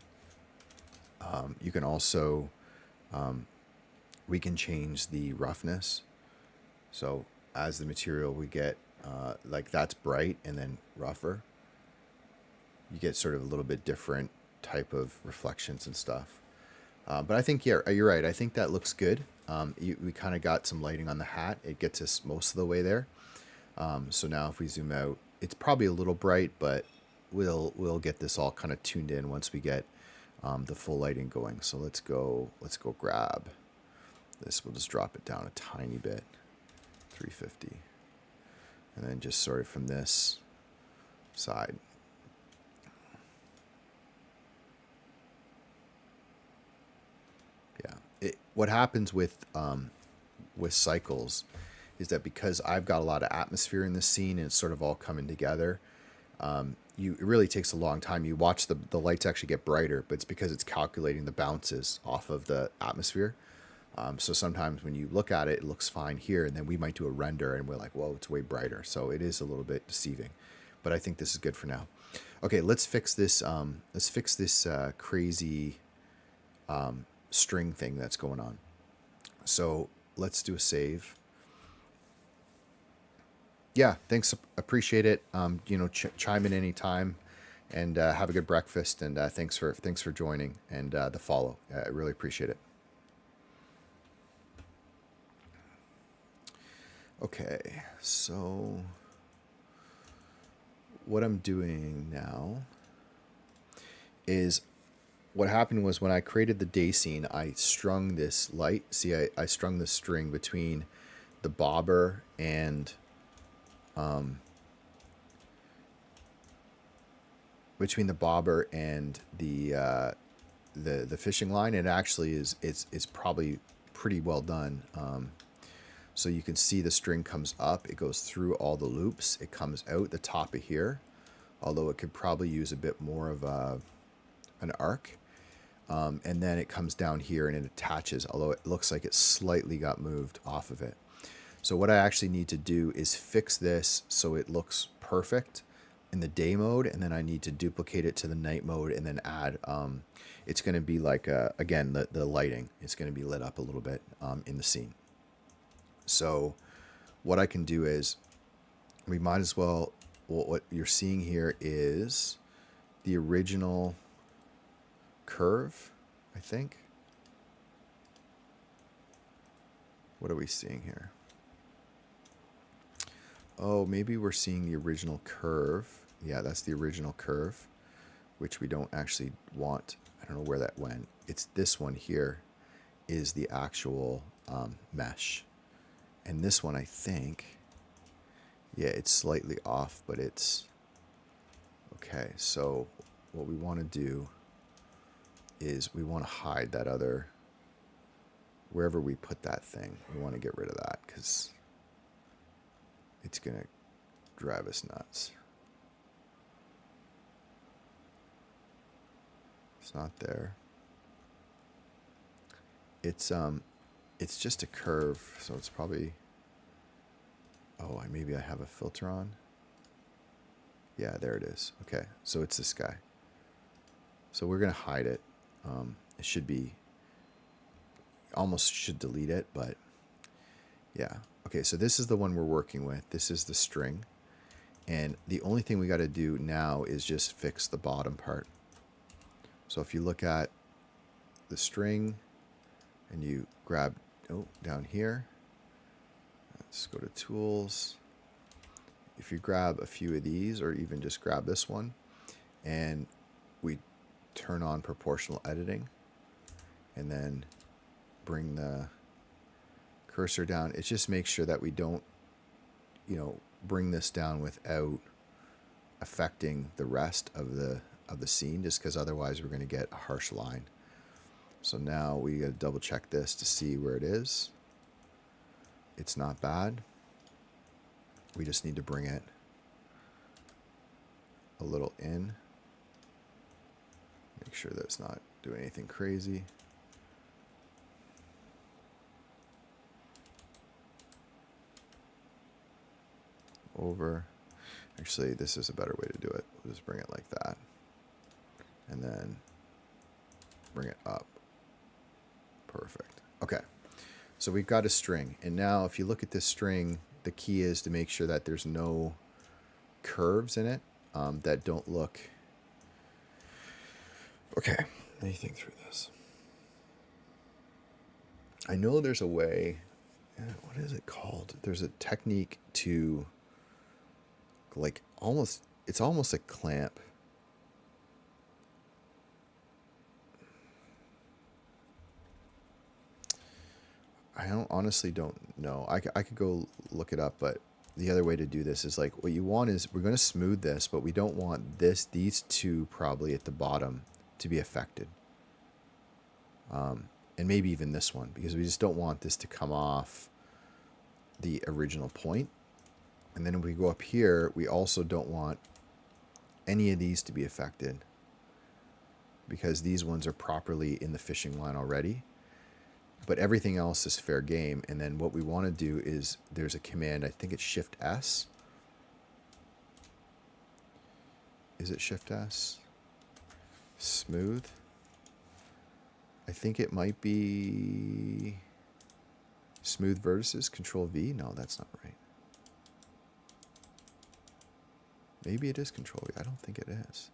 You can also, we can change the roughness. So as the material we get, like that's bright and then rougher, you get sort of a little bit different type of reflections and stuff. But I think, yeah, you're right. I think that looks good. We kind of got some lighting on the hat. It gets us most of the way there. So now if we zoom out, it's probably a little bright, but we'll get this all kind of tuned in once we get the full lighting going. So let's go grab this. We'll just drop it down a tiny bit, 350, and then just sort of from this side. what happens with cycles is that because I've got a lot of atmosphere in this scene and it's sort of all coming together, it really takes a long time. You watch the lights actually get brighter, but it's because it's calculating the bounces off of the atmosphere. So sometimes when you look at it, it looks fine here, and then we might do a render and we're like, whoa, it's way brighter. So it is a little bit deceiving, but I think this is good for now. Okay, let's fix this. Let's fix this crazy string thing that's going on. So let's do a save. Yeah, thanks. Appreciate it. Chime in anytime, and have a good breakfast. And thanks for joining and the follow. I really appreciate it. Okay, so what I'm doing now is, what happened was when I created the day scene, I strung this light. See, I strung the string between the bobber and the fishing line. It actually it's probably pretty well done. So you can see the string comes up, it goes through all the loops, it comes out the top of here, although it could probably use a bit more of an arc. And then it comes down here and it attaches, although it looks like it slightly got moved off of it. So what I actually need to do is fix this so it looks perfect in the day mode, and then I need to duplicate it to the night mode and then add, it's going to be like, again, the lighting, it's going to be lit up a little bit in the scene. So what I can do is, we might as well, what you're seeing here is the original curve, I think. What are we seeing here? Oh, maybe we're seeing the original curve. Yeah, that's the original curve, which we don't actually want. I don't know where that went. It's this one here is the actual mesh. And this one, I think, yeah, it's slightly off, but it's okay. So what we want to do is we want to hide that other, wherever we put that thing, we want to get rid of that because it's going to drive us nuts. It's not there. It's just a curve, so it's probably, oh, maybe I have a filter on. Yeah, there it is. Okay, so it's this guy. So we're going to hide it. It should be, almost should delete it, but yeah. Okay, so this is the one we're working with. This is the string. And the only thing we got to do now is just fix the bottom part. So if you look at the string and you grab, down here, let's go to tools. If you grab a few of these, or even just grab this one, and we turn on proportional editing, and then bring the cursor down, it just makes sure that we don't, bring this down without affecting the rest of the scene, just because otherwise we're going to get a harsh line. So now we got to double check this to see where it is. It's not bad. We just need to bring it a little in. Make sure that it's not doing anything crazy. Over. Actually, this is a better way to do it. We'll just bring it like that. And then bring it up. Perfect. Okay. So we've got a string. And now if you look at this string, the key is to make sure that there's no curves in it that don't look... Okay. Let me think through this. I know there's a way... What is it called? There's a technique to... it's almost a clamp. I honestly don't know. I could go look it up, but the other way to do this is what you want is, we're going to smooth this, but we don't want these two probably at the bottom to be affected. and maybe even this one, because we just don't want this to come off the original point. And then if we go up here, we also don't want any of these to be affected, because these ones are properly in the fishing line already. But everything else is fair game. And then what we want to do is, there's a command, I think it's Shift S. Is it Shift S? Smooth. I think it might be smooth vertices, Control V. No, that's not right. Maybe it is Control V. I don't think it is.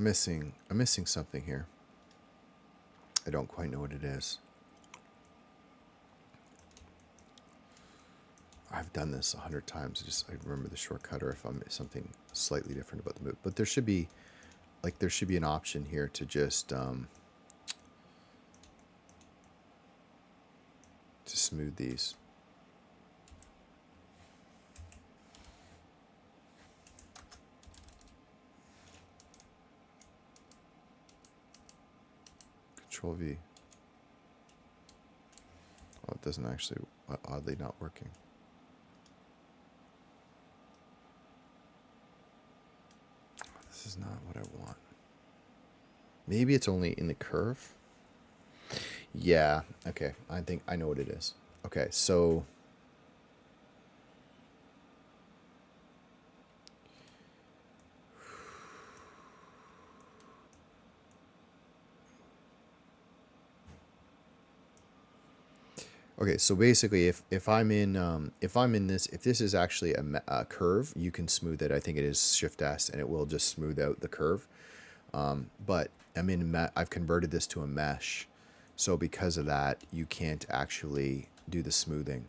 I'm missing something here. I don't quite know what it is. I've done this 100 times. I remember the shortcut, or if I'm something slightly different about the move. But there should be an option here to just to smooth these. Control V. Oh, it doesn't actually, oddly not working. This is not what I want. Maybe it's only in the curve. Yeah, okay. I think I know what it is. Okay, so basically, if I'm in this, if this is actually a curve, you can smooth it. I think it is Shift S, and it will just smooth out the curve. But I've converted this to a mesh, so because of that, you can't actually do the smoothing.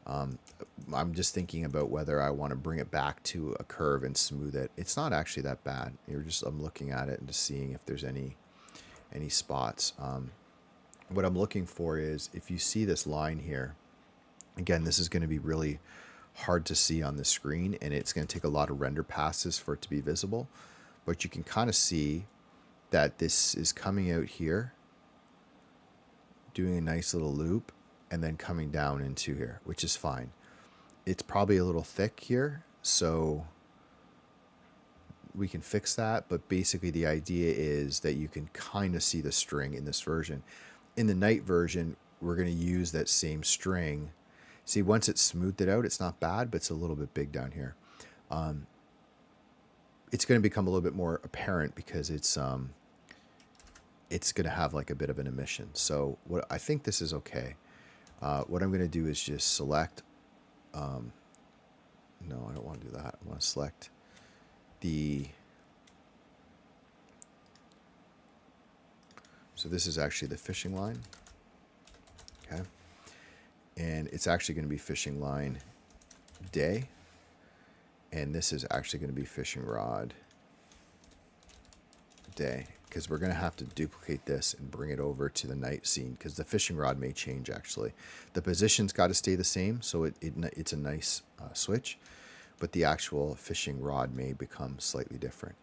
I'm just thinking about whether I want to bring it back to a curve and smooth it. It's not actually that bad. I'm looking at it and just seeing if there's any spots. What I'm looking for is, if you see this line here, again, this is going to be really hard to see on the screen, and it's going to take a lot of render passes for it to be visible. But you can kind of see that this is coming out here, doing a nice little loop, and then coming down into here, which is fine. It's probably a little thick here, so we can fix that. But basically the idea is that you can kind of see the string in this version. In the night version, we're going to use that same string. See, once it's smoothed it out, it's not bad, but it's a little bit big down here. It's going to become a little bit more apparent because it's going to have like a bit of an emission. So what I think this is okay. What I'm going to do is just select. No, I don't want to do that. I want to select the. So this is actually the fishing line. Okay. And it's actually going to be fishing line day. And this is actually going to be fishing rod day, because we're going to have to duplicate this and bring it over to the night scene, because the fishing rod may change actually. The position's got to stay the same, so it's a nice switch, but the actual fishing rod may become slightly different.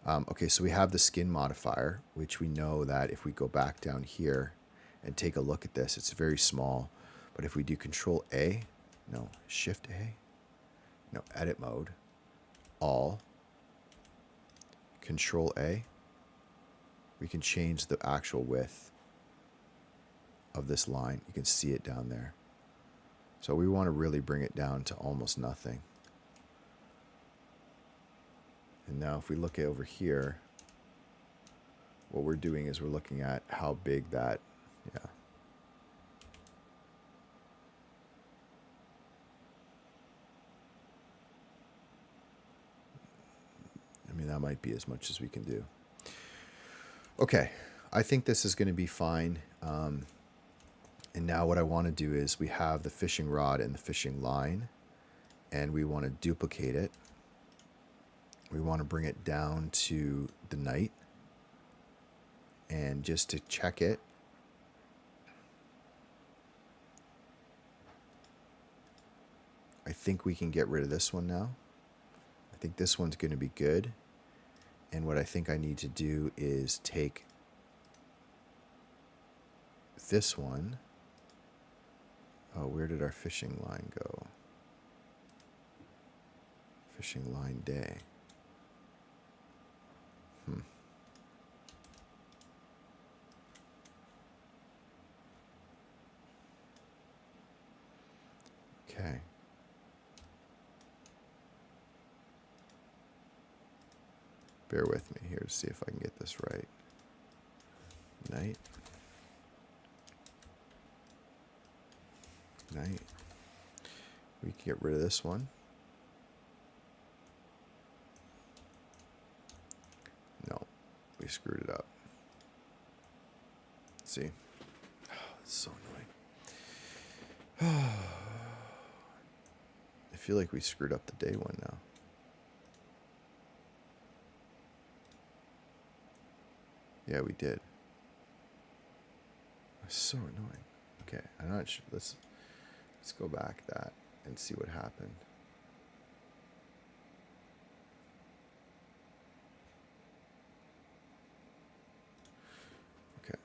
Okay, so we have the skin modifier, which we know that if we go back down here and take a look at this, it's very small. But if we do Control A, no, Shift A, no, edit mode, all, Control A, we can change the actual width of this line. You can see it down there. So we want to really bring it down to almost nothing. And now if we look over here, what we're doing is we're looking at how big that, yeah. I mean, that might be as much as we can do. Okay, I think this is going to be fine. And now what I want to do is we have the fishing rod and the fishing line, and we want to duplicate it. We want to bring it down to the night. And just to check it, I think we can get rid of this one now. I think this one's going to be good. And what I think I need to do is take this one. Oh, where did our fishing line go? Fishing line day. Okay. Bear with me here to see if I can get this right. Night. Night. We can get rid of this one. No, we screwed it up. See? Oh, it's so annoying. I feel like we screwed up the day one now. Yeah, we did. It's so annoying. Okay, I'm not sure. Let's go back that and see what happened. Okay.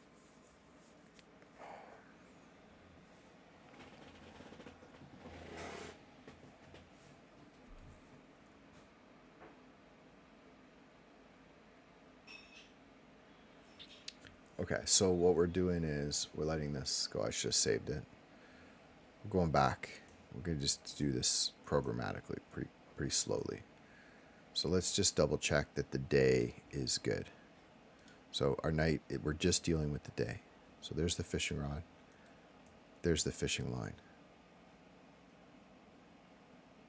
Okay, so what we're doing is we're letting this go. I should have saved it. We're going back. We're going to just do this programmatically, pretty slowly. So let's just double check that the day is good. So our night, we're just dealing with the day. So there's the fishing rod. There's the fishing line.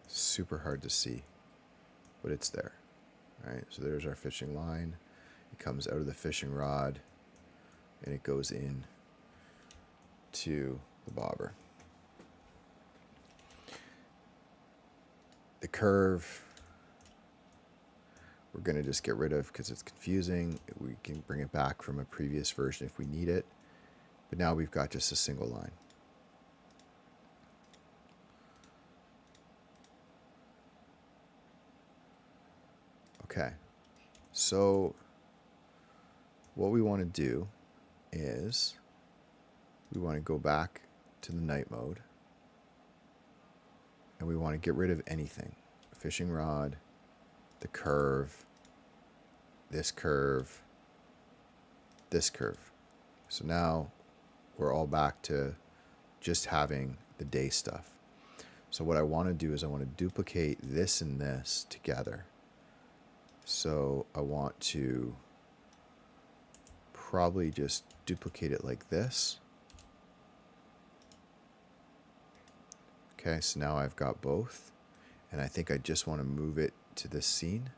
Super hard to see, but it's there. All right, so there's our fishing line. It comes out of the fishing rod, and it goes in to the bobber. The curve, we're going to just get rid of because it's confusing. We can bring it back from a previous version if we need it. But now we've got just a single line. Okay, so what we want to do is we want to go back to the night mode, and we want to get rid of anything. Fishing rod, the curve, this curve, this curve. So now we're all back to just having the day stuff. So what I want to do is I want to duplicate this and this together. So I want to probably just duplicate it like this. Okay, so now I've got both. And I think I just want to move it to this scene.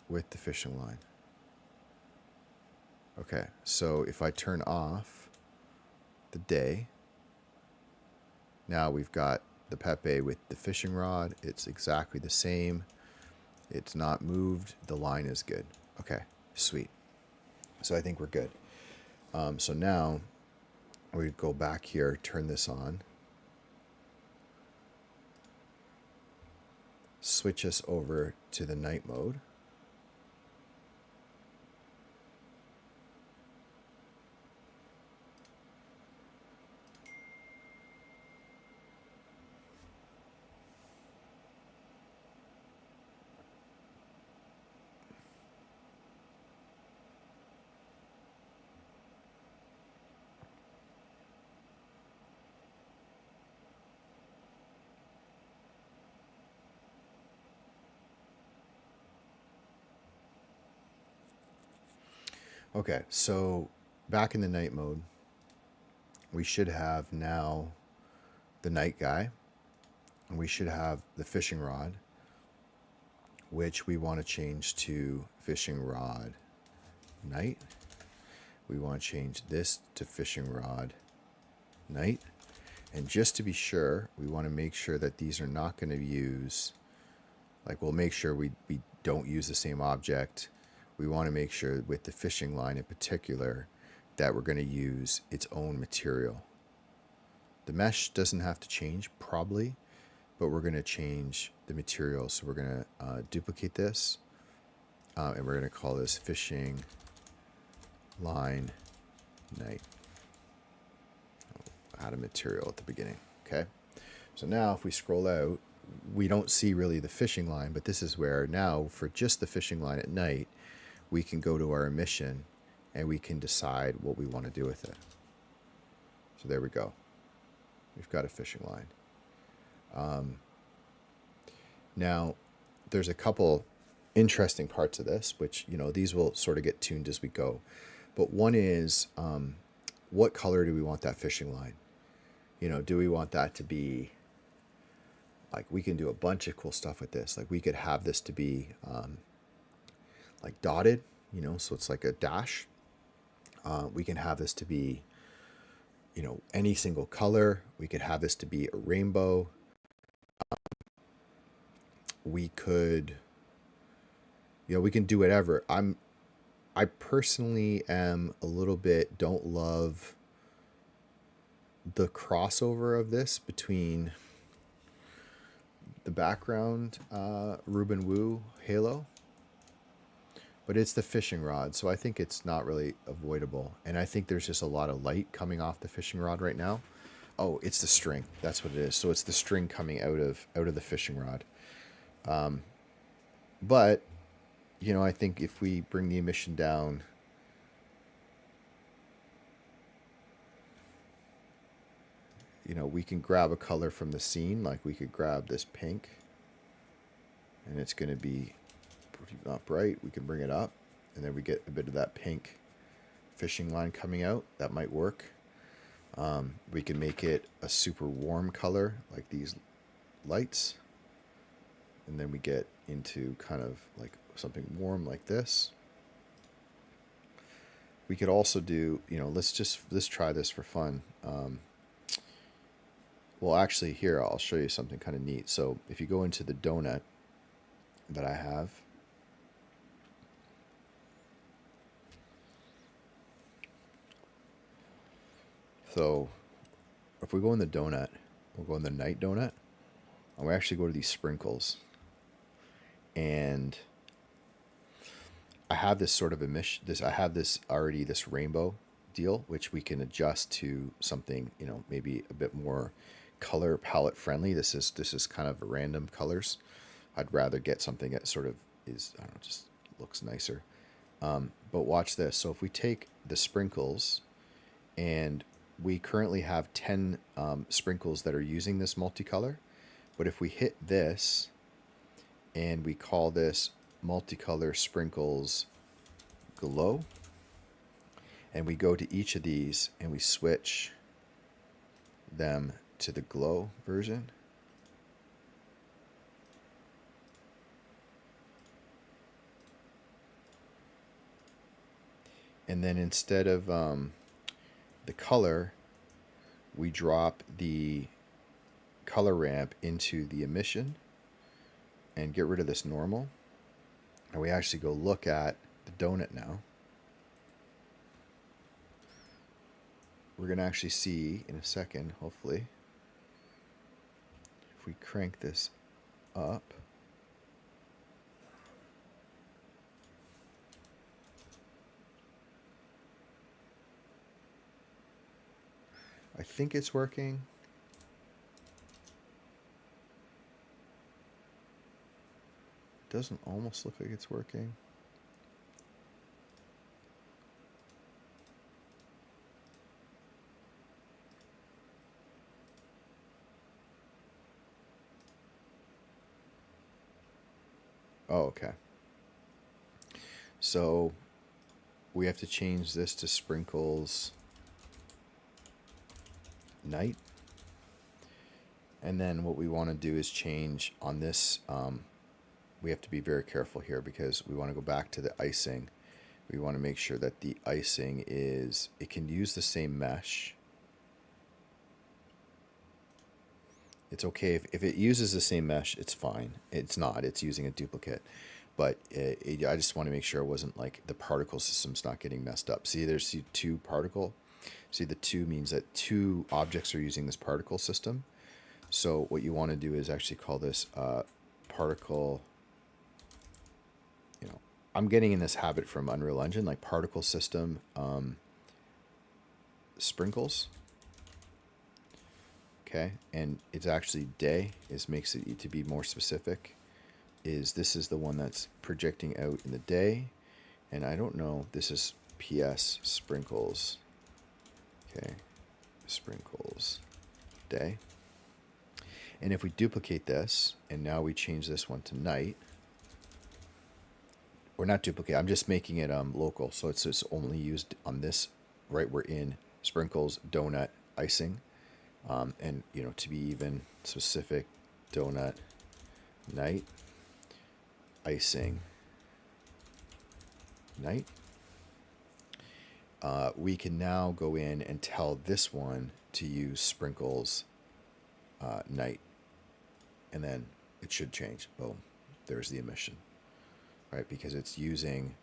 With the fishing line. Okay, so if I turn off the day, now we've got the Pepe with the fishing rod. It's exactly the same. It's not moved. The line is good. Okay, sweet. So I think we're good. So now we go back here, turn this on, switch us over to the night mode. Okay, so back in the night mode, we should have now the night guy, and we should have the fishing rod, which we want to change to fishing rod night. We want to change this to fishing rod night. And just to be sure, we want to make sure that these are not going to use, like we'll make sure we don't use the same object. We want to make sure with the fishing line in particular that we're going to use its own material. The mesh doesn't have to change probably, but we're going to change the material. So we're going to duplicate this and we're going to call this fishing line night. Add a material at the beginning. Okay. So now if we scroll out, we don't see really the fishing line, but this is where now for just the fishing line at night, we can go to our emission and we can decide what we want to do with it. So there we go. We've got a fishing line. Now there's a couple interesting parts of this, which, you know, these will sort of get tuned as we go. But one is, what color do we want that fishing line? You know, do we want that to be, like, we can do a bunch of cool stuff with this. Like we could have this to be like dotted, you know, so it's like a dash. We can have this to be, you know, any single color. We could have this to be a rainbow. We could, you know, we can do whatever. I personally am a little bit, don't love the crossover of this between the background Reuben Wu halo, but it's the fishing rod, so I think it's not really avoidable. And I think there's just a lot of light coming off the fishing rod right now. Oh, it's the string. That's what it is. So it's the string coming out of the fishing rod. But you know, I think if we bring the emission down, you know, we can grab a color from the scene. Like we could grab this pink and it's going to be not bright. We can bring it up and then we get a bit of that pink fishing line coming out. That might work. We can make it a super warm color like these lights. And then we get into kind of like something warm like this. We could also do, you know, let's try this for fun. Well, actually here, I'll show you something kind of neat. So if you go into the donut that I have, so if we go in the donut, we'll go in the night donut, and we actually go to these sprinkles. And I have this sort of emission, I have this already, this rainbow deal, which we can adjust to something, you know, maybe a bit more color palette friendly. This is kind of random colors. I'd rather get something that sort of is, I don't know, just looks nicer. But watch this. So if we take the sprinkles, and we currently have 10 sprinkles that are using this multicolor, but if we hit this and we call this multicolor sprinkles glow, and we go to each of these and we switch them to the glow version, and then instead of the color, we drop the color ramp into the emission and get rid of this normal, and we actually go look at the donut now. We're going to actually see in a second, hopefully, if we crank this up, I think it's working. It doesn't almost look like it's working. Oh, okay. So we have to change this to sprinkles night. And then what we want to do is change on this. We have to be very careful here because we want to go back to the icing. We want to make sure that the icing is, it can use the same mesh. It's okay if it uses the same mesh, it's fine. It's not, it's using a duplicate. But I just want to make sure it wasn't like the particle system's not getting messed up. See, there's two particle. See, the 2 means that 2 objects are using this particle system. So what you want to do is actually call this particle, you know, I'm getting in this habit from Unreal Engine, like particle system sprinkles. Okay, and it's actually day, makes it to be more specific. This is the one that's projecting out in the day, and I don't know, this is PS sprinkles. Okay, sprinkles day. And if we duplicate this, and now we change this one to night, or not duplicate, I'm just making it local, so it's just only used on this, right? We're in sprinkles, donut, icing, and you know, to be even specific, donut, night, icing, night. We can now go in and tell this one to use sprinkles night, and then it should change. Boom, there's the emission, right? Because it's using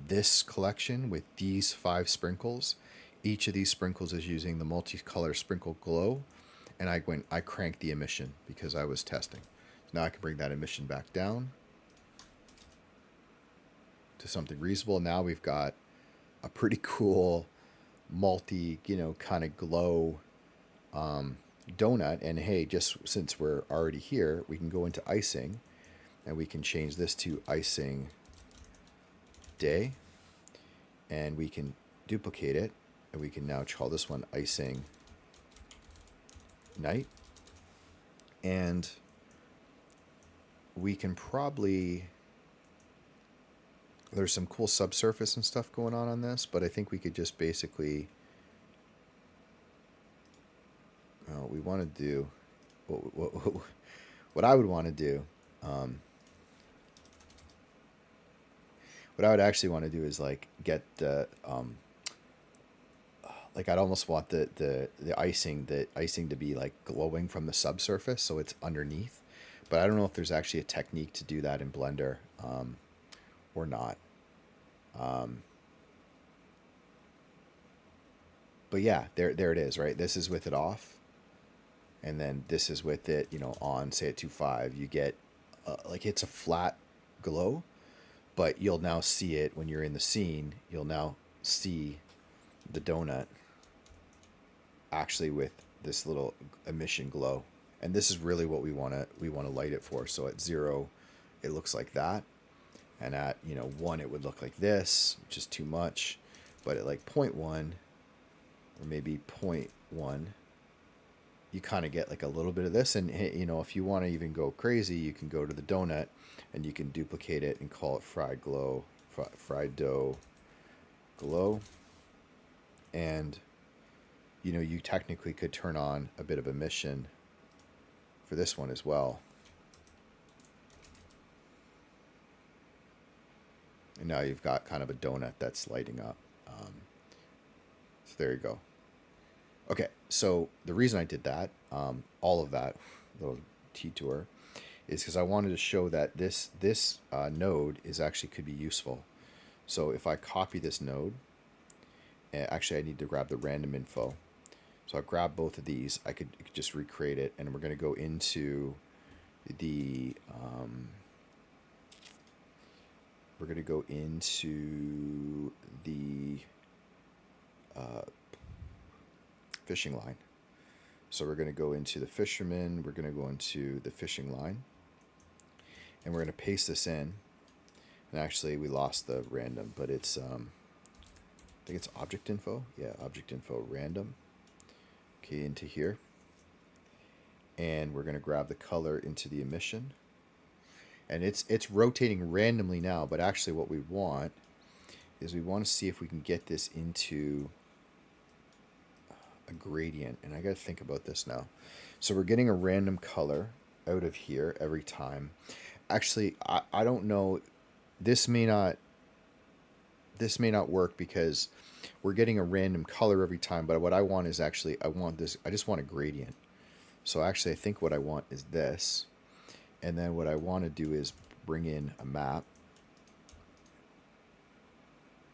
this collection with these 5 sprinkles. Each of these sprinkles is using the multicolor sprinkle glow, and I cranked the emission because I was testing. So now I can bring that emission back down to something reasonable. Now we've got a pretty cool multi, you know, kind of glow donut. And hey, just since we're already here, we can go into icing and we can change this to icing day, and we can duplicate it, and we can now call this one icing night. And we can probably, there's some cool subsurface and stuff going on this, but I think we could just basically, we want to do, what I would want to do, what I would actually want to do is like get the, like I'd almost want the icing to be like glowing from the subsurface, so it's underneath. But I don't know if there's actually a technique to do that in Blender or not. But yeah, there it is, right? This is with it off, and then this is with it, you know, on, say at 2.5. You get like it's a flat glow, but you'll now see it when you're in the scene. You'll now see the donut actually with this little emission glow. And this is really what we want to light it for. So at 0, it looks like that. And at, you know, 1, it would look like this, which is too much. But at like 0.1 or maybe 0.1, you kind of get like a little bit of this. And, you know, if you want to even go crazy, you can go to the donut and you can duplicate it and call it fried dough glow. And, you know, you technically could turn on a bit of emission for this one as well. And now you've got kind of a donut that's lighting up. So there you go. Okay, so the reason I did that, all of that little T-tour, is because I wanted to show that this node is actually could be useful. So if I copy this node, actually I need to grab the random info. So I'll grab both of these. I could just recreate it, and we're going to go into the fishing line. So we're going to go into the fisherman. We're going to go into the fishing line, and we're going to paste this in. And actually, we lost the random, but it's I think it's object info. Yeah, object info random. Okay, into here. And we're going to grab the color into the emission. And it's rotating randomly now, but actually what we want is we want to see if we can get this into a gradient. And I got to think about this now. So we're getting a random color out of here every time. Actually, I don't know. This may not work because we're getting a random color every time. But what I want is actually, I just want a gradient. So actually, I think what I want is this. And then what I want to do is bring in a map.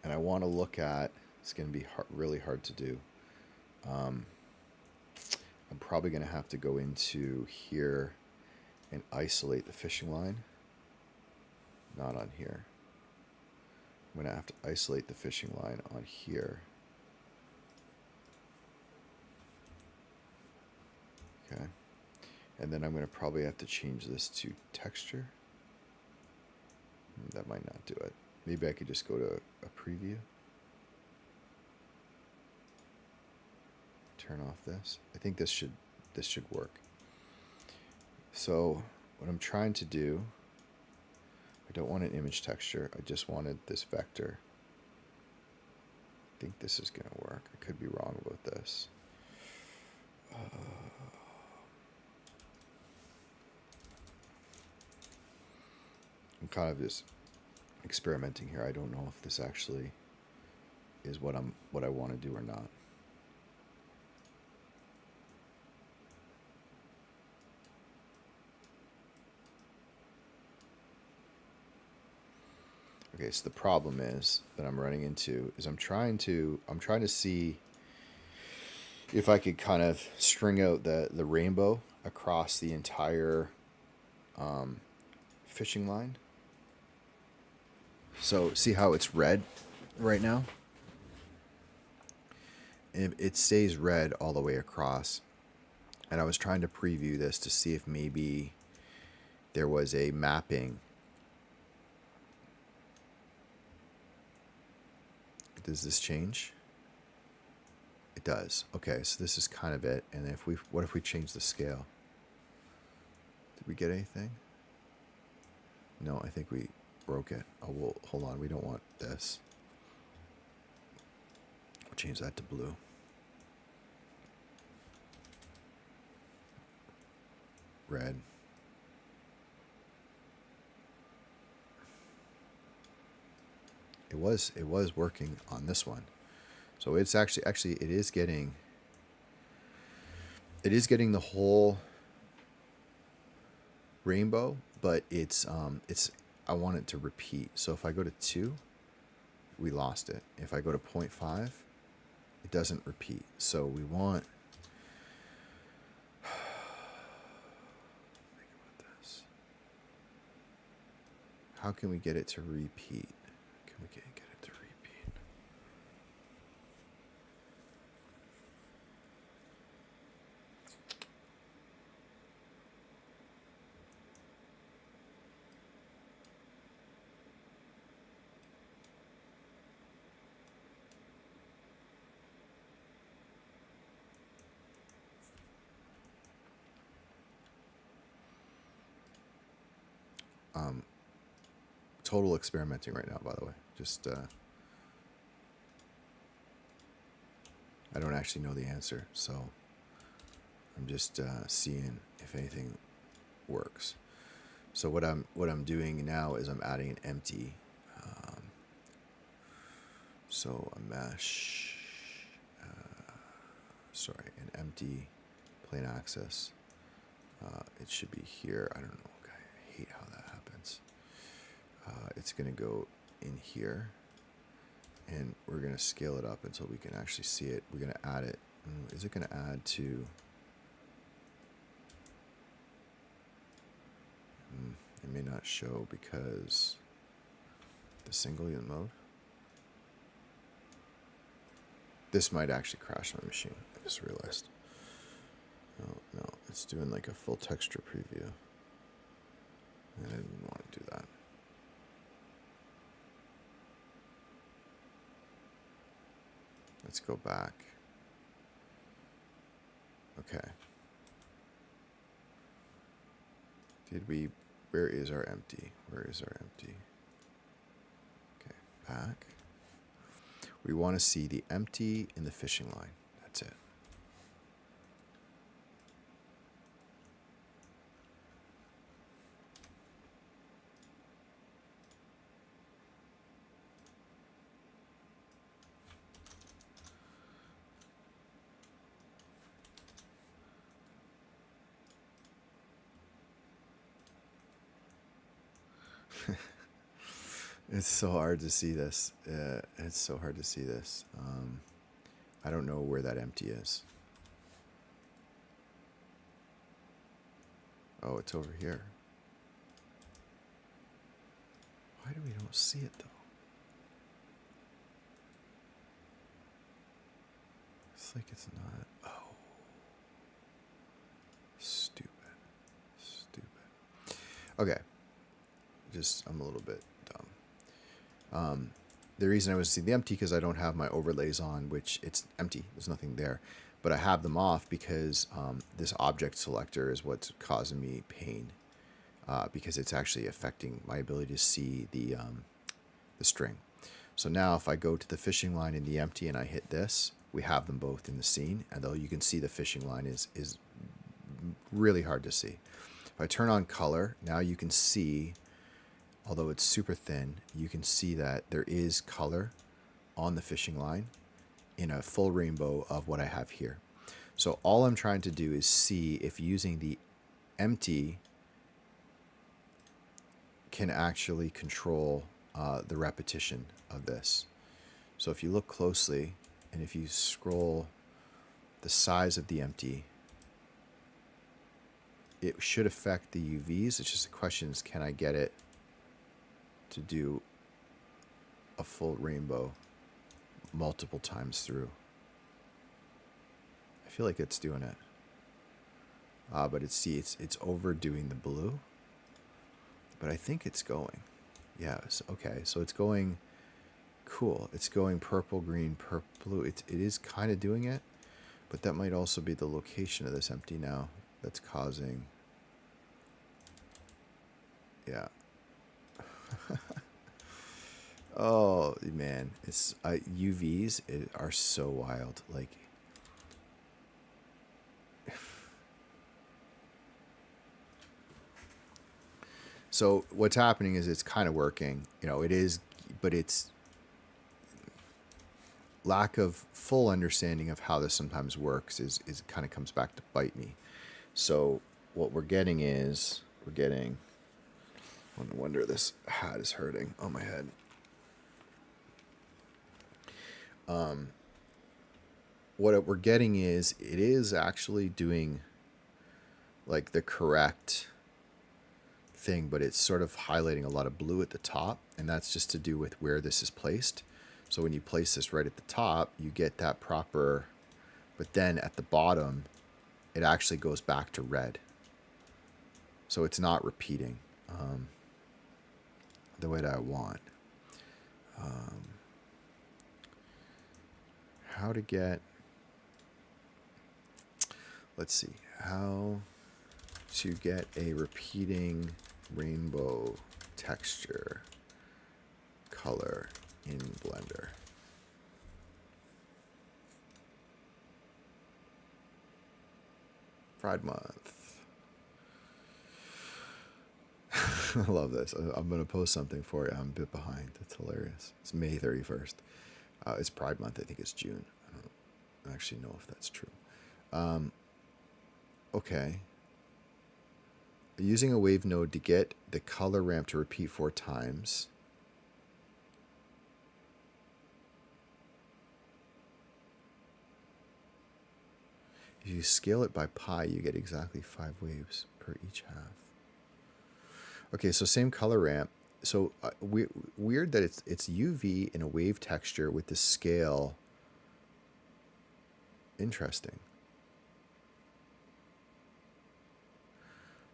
And I want to look at, it's going to be really hard to do. I'm probably going to have to go into here and isolate the fishing line. Not on here. I'm going to have to isolate the fishing line on here. Okay. And then I'm going to probably have to change this to texture. That might not do it. Maybe I could just go to a preview. Turn off this. I think this should work. So what I'm trying to do, I don't want an image texture. I just wanted this vector. I think this is going to work. I could be wrong about this. I'm kind of just experimenting here. I don't know if this actually is what I want to do or not. Okay, so the problem is that I'm running into is I'm trying to see if I could kind of string out the rainbow across the entire fishing line. So see how it's red right now? It stays red all the way across. And I was trying to preview this to see if maybe there was a mapping. Does this change? It does. Okay, so this is kind of it. And what if we change the scale? Did we get anything? No, I think we broke it. Oh, well, hold on. We don't want this. We'll change that to blue. Red. It was working on this one. So it's actually it is getting the whole rainbow, but it's I want it to repeat. So if I go to 2, we lost it. If I go to 0.5, it doesn't repeat. So we want think about this. How can we get it to repeat? Can we get it to repeat? Total experimenting right now, by the way. Just I don't actually know the answer, so I'm just seeing if anything works. So what I'm doing now is I'm adding an empty. So a mesh. An empty plane axis. It should be here. I don't know. I hate how that happens. It's going to go in here, and we're going to scale it up until we can actually see it. We're going to add it. Is it going to add to... it may not show because the single unit mode. This might actually crash my machine. I just realized. No, it's doing like a full texture preview. I didn't want to do that. Let's go back. Okay. Where is our empty? Okay, back. We want to see the empty in the fishing line. That's it. It's so hard to see this. It's so hard to see this. I don't know where that empty is. Oh, it's over here. Why do we don't see it though? It's like it's not. Oh. Stupid. Okay. I'm a little bit dumb. The reason I was seeing the empty because I don't have my overlays on, which it's empty. There's nothing there. But I have them off because this object selector is what's causing me pain because it's actually affecting my ability to see the string. So now if I go to the fishing line in the empty and I hit this, we have them both in the scene. And though you can see the fishing line is really hard to see. If I turn on color, now you can see, although it's super thin, you can see that there is color on the fishing line in a full rainbow of what I have here. So all I'm trying to do is see if using the empty can actually control the repetition of this. So if you look closely and if you scroll the size of the empty, it should affect the UVs. It's just the question is, can I get it to do a full rainbow multiple times through? I feel like it's doing it. But it's overdoing the blue. But I think it's going. Yes, okay. So it's going cool. It's going purple, green, purple, blue. It is kind of doing it. But that might also be the location of this empty now that's causing. Yeah. Oh man, it's UVs are so wild. Like, so what's happening is it's kind of working. You know, it is, but it's lack of full understanding of how this sometimes works is kind of comes back to bite me. So what we're getting is oh, no wonder this hat is hurting on my head. What we're getting is it is actually doing like the correct thing, but it's sort of highlighting a lot of blue at the top, and that's just to do with where this is placed. So when you place this right at the top, you get that proper, but then at the bottom, it actually goes back to red. So it's not repeating the way that I want. How to get, let's see, how to get a repeating rainbow texture color in Blender. Pride Month. I love this. I'm going to post something for you. I'm a bit behind. That's hilarious. It's May 31st. It's Pride Month. I think it's June. I don't actually know if that's true. Okay. Using a wave node to get the color ramp to repeat 4 times. If you scale it by pi, you get exactly 5 waves per each half. Okay, so same color ramp. So weird that it's UV in a wave texture with the scale. Interesting.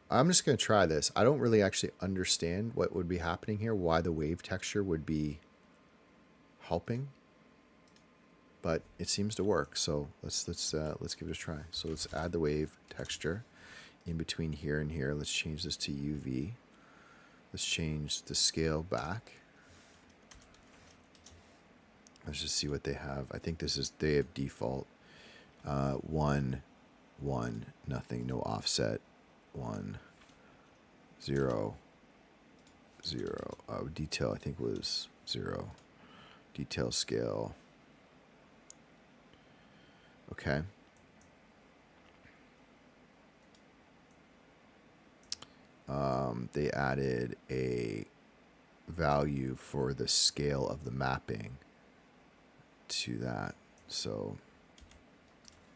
I'm just going to try this. I don't really actually understand what would be happening here, why the wave texture would be helping, but it seems to work. So let's give it a try. So let's add the wave texture in between here and here. Let's change this to UV. Let's change the scale back. Let's just see what they have. I think this is, they have default 1, 1, nothing, no offset, 1, 0, 0. Detail I think was 0. Detail scale. Okay. They added a value for the scale of the mapping to that. So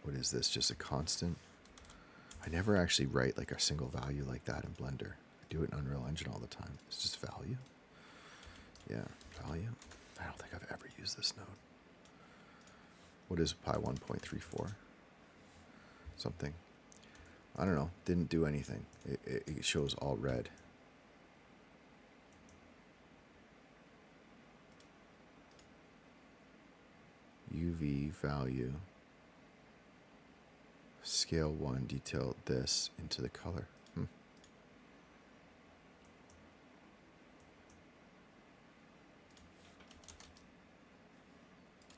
what is this? Just a constant? I never actually write like a single value like that in Blender. I do it in Unreal Engine all the time. It's just value. Yeah, value. I don't think I've ever used this node. What is pi 1.34? Something. I don't know. Didn't do anything. It shows all red. UV value. Scale 1, detail this into the color.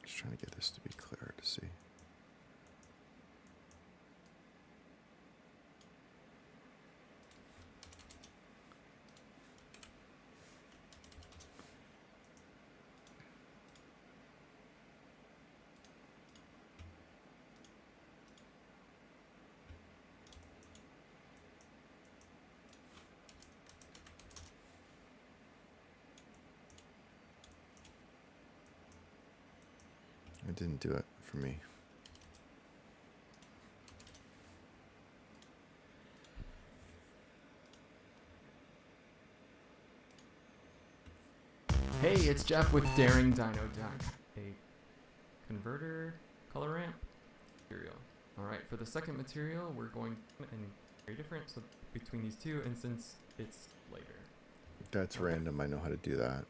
Just trying to get this to be clearer to see. It didn't do it for me. Hey, it's Jeff with Daring Dino Duck, a converter color ramp material. Alright, for the second material, we're going and very different so between these two, and since it's later. That's okay. Random, I know how to do that.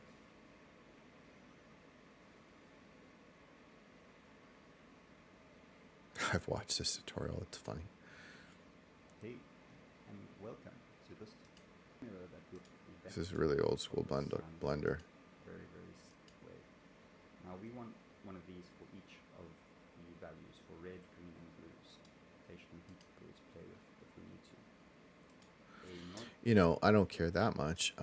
I've watched this tutorial, it's funny. Hey, and welcome to this mirror that would be this is really old school Blender. Very, very way. Now we want one of these for each of the values for red, green, and blues. Occasionally people play with if we need to. You know, I don't care that much.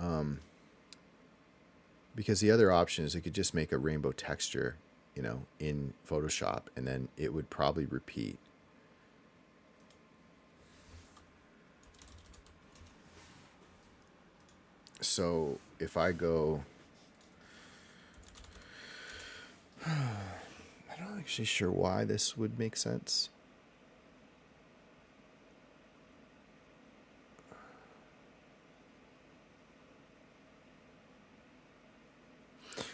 Because the other option is I could just make a rainbow texture, you know, in Photoshop, and then it would probably repeat. So if I go, I'm not actually sure why this would make sense.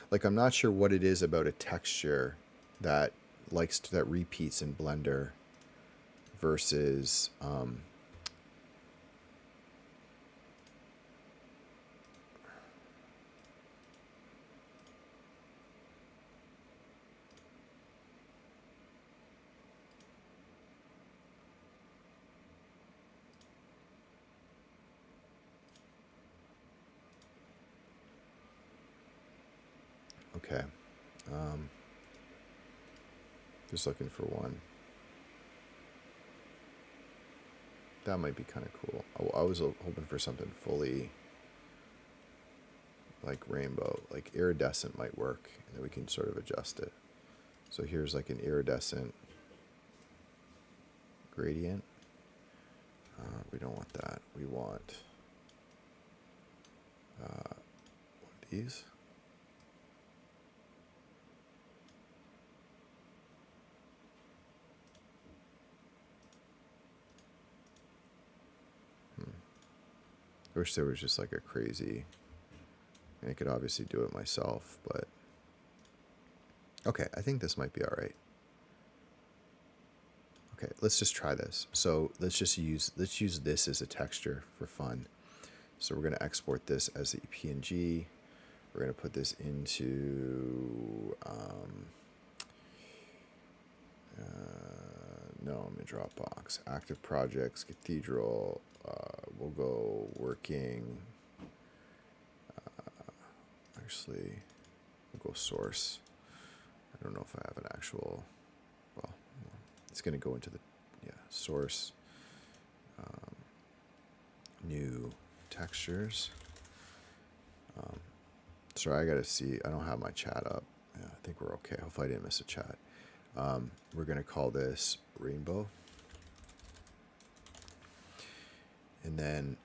Like, I'm not sure what it is about a texture that that repeats in Blender versus okay. Just looking for one. That might be kind of cool. I was hoping for something fully like rainbow, like iridescent might work, and then we can sort of adjust it. So here's like an iridescent gradient. We don't want that. We want one of these. I wish there was just like a crazy, I could obviously do it myself, but okay, I think this might be all right. Okay, let's just try this. So let's use this as a texture for fun. So we're gonna export this as the PNG. We're gonna put this into, no, I'm in Dropbox. Active projects, Cathedral. We'll go working. Actually, we'll go source. I don't know if I have an actual, well, it's going to go into the, source, new textures. Sorry, I got to see, I don't have my chat up. Yeah, I think we're okay. Hopefully I didn't miss a chat. We're going to call this rainbow. And then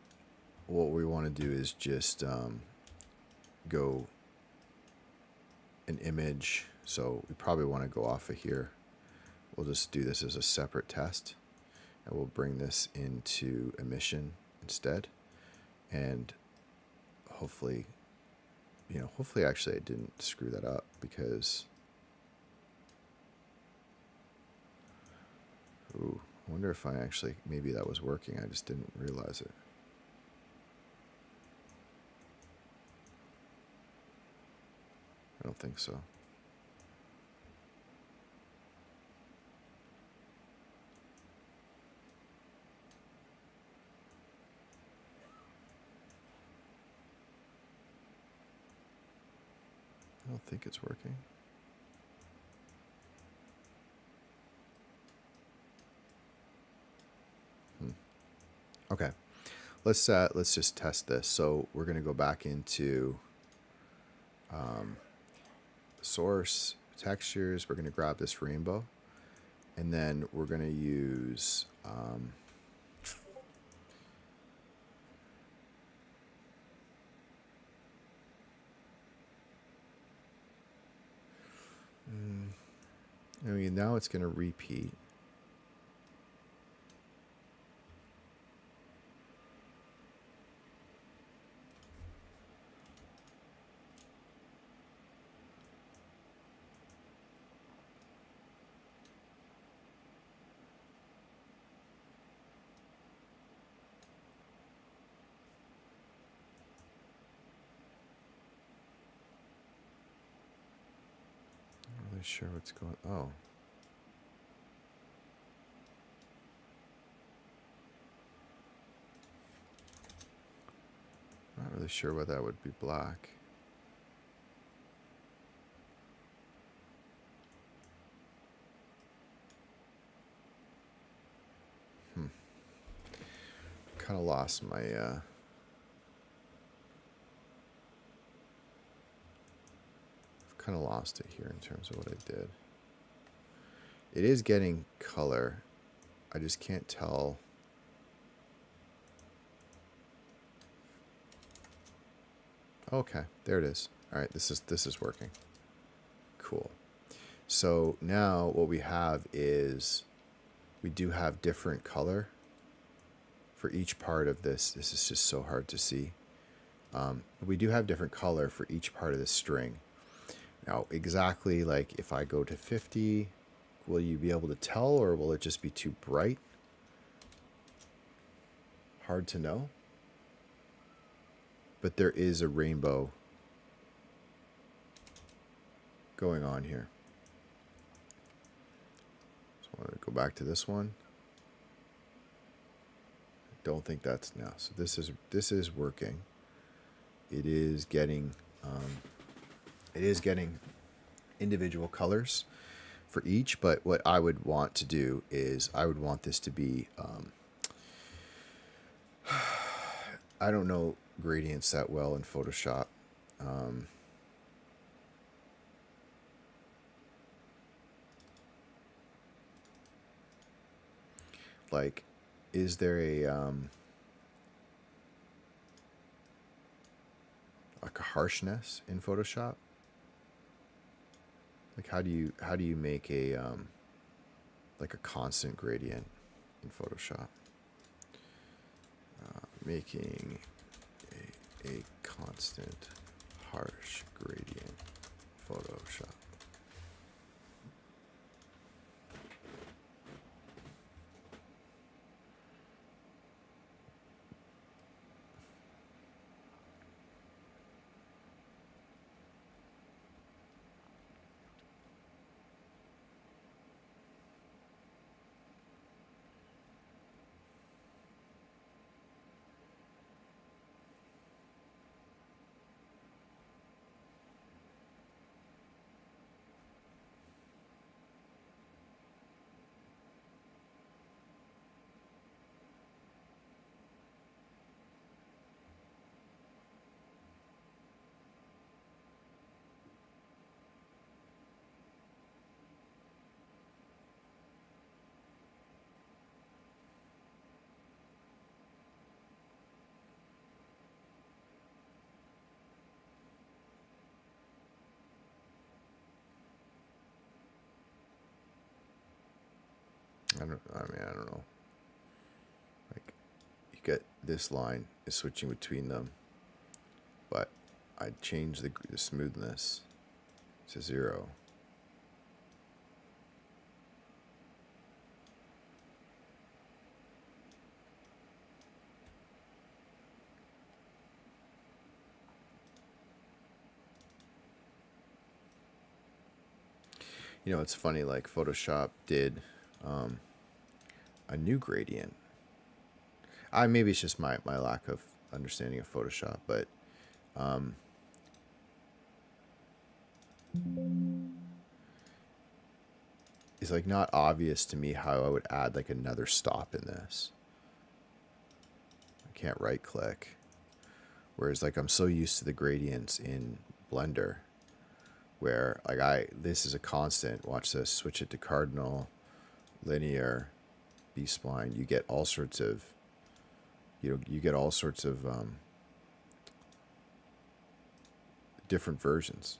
what we want to do is just go an image. So we probably want to go off of here. We'll just do this as a separate test. And we'll bring this into emission instead. And hopefully, hopefully actually I didn't screw that up, because ooh, I wonder if I actually, maybe that was working. I just didn't realize it. I don't think so. I don't think it's working. Okay, let's just test this. So we're going to go back into source textures. We're going to grab this rainbow, and then we're going to use now it's going to repeat. Not really sure what's going on. Oh. Not really sure why that would be black. Kind of lost my I've kind of lost it here in terms of what I did. It is getting color. I just can't tell. Okay, there it is. All right, this is working. Cool. So now what we have is we do have different color for each part of this. This is just so hard to see. We do have different color for each part of the string. Now, exactly like if I go to 50, will you be able to tell, or will it just be too bright? Hard to know. But there is a rainbow going on here. So I want to go back to this one. Don't think that's now. So this is working. It is getting individual colors for each. But what I would want to do is I would want this to be I don't know gradients that well in Photoshop. Like, is there a like a harshness in Photoshop? Like, how do you make a like a constant gradient in Photoshop? Making a constant harsh gradient Photoshop. I mean, I don't know. Like, you get this line is switching between them, but I'd change the smoothness to 0. You know, it's funny, like Photoshop did a new gradient. Maybe it's just my lack of understanding of Photoshop, but it's like not obvious to me how I would add like another stop in this. I can't right click. Whereas like I'm so used to the gradients in Blender where like this is a constant. Watch this, switch it to cardinal, linear, B-spline. You get all sorts of you get all sorts of different versions.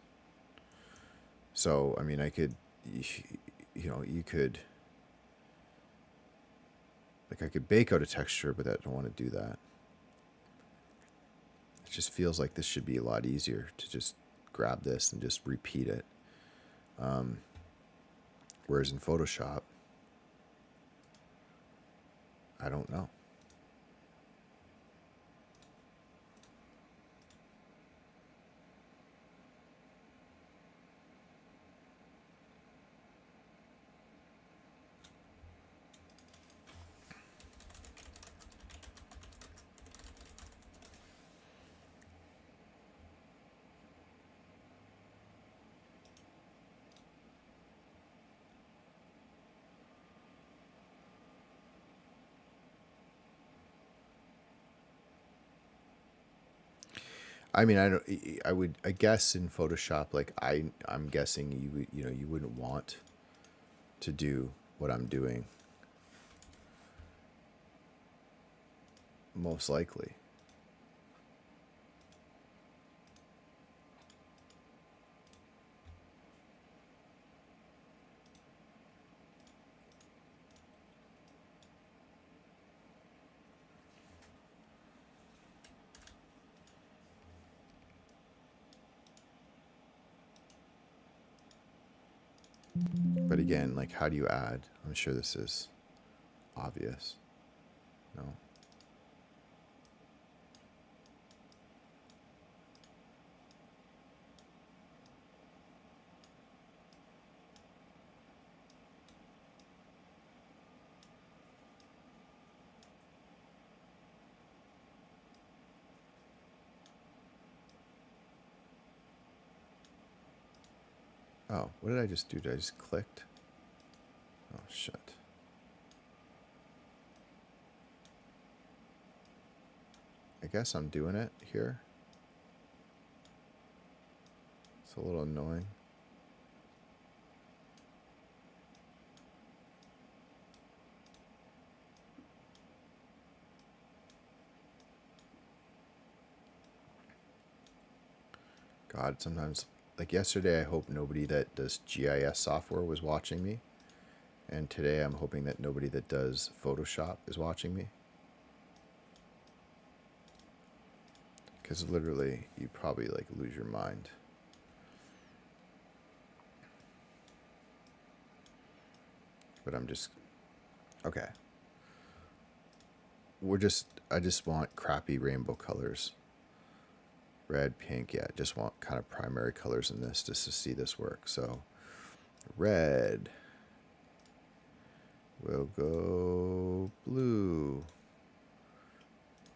So I mean, I could, you could, like I could bake out a texture, but I don't want to do that. It just feels like this should be a lot easier to just grab this and just repeat it. Whereas in Photoshop, I don't know. I mean, I guess in Photoshop, like I'm guessing you wouldn't want to do what I'm doing. Most likely. But again, like, how do you add? I'm sure this is obvious. No. Oh, what did I just do? Did I just clicked? Oh, shit. I guess I'm doing it here. It's a little annoying. God, sometimes, like yesterday, I hope nobody that does GIS software was watching me. And today I'm hoping that nobody that does Photoshop is watching me. Because literally, you probably like lose your mind. But I'm just, okay. I just want crappy rainbow colors. Red, pink, yeah, just want kind of primary colors in this just to see this work. So red will go blue.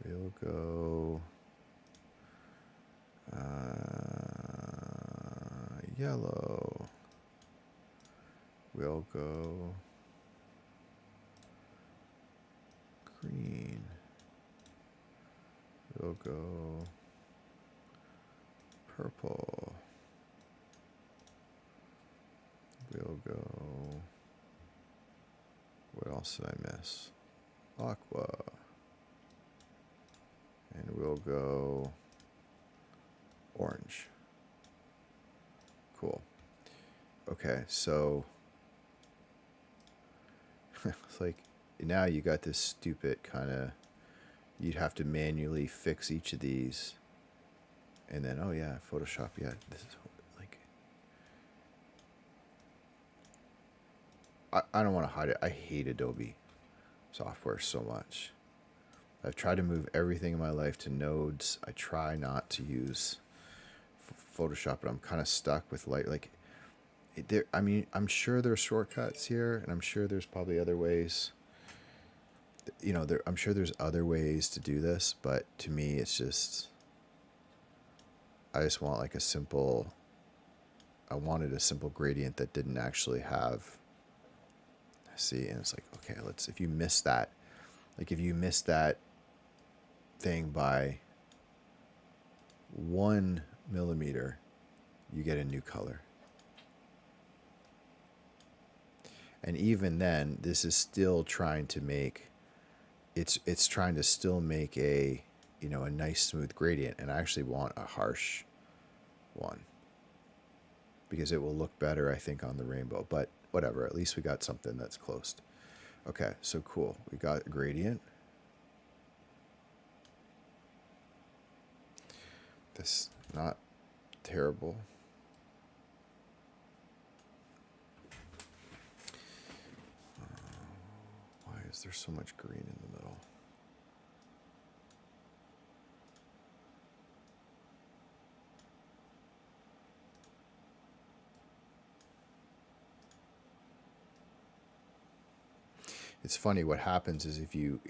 We'll go yellow. We'll go green. We'll go purple. We'll go, what else did I miss? Aqua. And we'll go orange. Cool. Okay, so It's like now you got this stupid kind of, you'd have to manually fix each of these. And then, oh yeah, Photoshop, yeah, this is like, I don't want to hide it. I hate Adobe software so much. I've tried to move everything in my life to nodes. I try not to use Photoshop, but I'm kind of stuck with I mean, I'm sure there's shortcuts here, and I'm sure there's probably other ways. You know, I'm sure there's other ways to do this, but to me, it's just, I just want like I wanted a simple gradient that didn't actually have, see, and it's like, okay, if you miss that, like if you miss that thing by 1 millimeter, you get a new color. And even then, this is still trying to make, it's trying to still make a, you know, a nice smooth gradient. And I actually want a harsh one because it will look better, I think, on the rainbow. But whatever, at least we got something that's close. Okay, so cool. We got a gradient. This not terrible. Why is there so much green in the middle? It's funny what happens is if you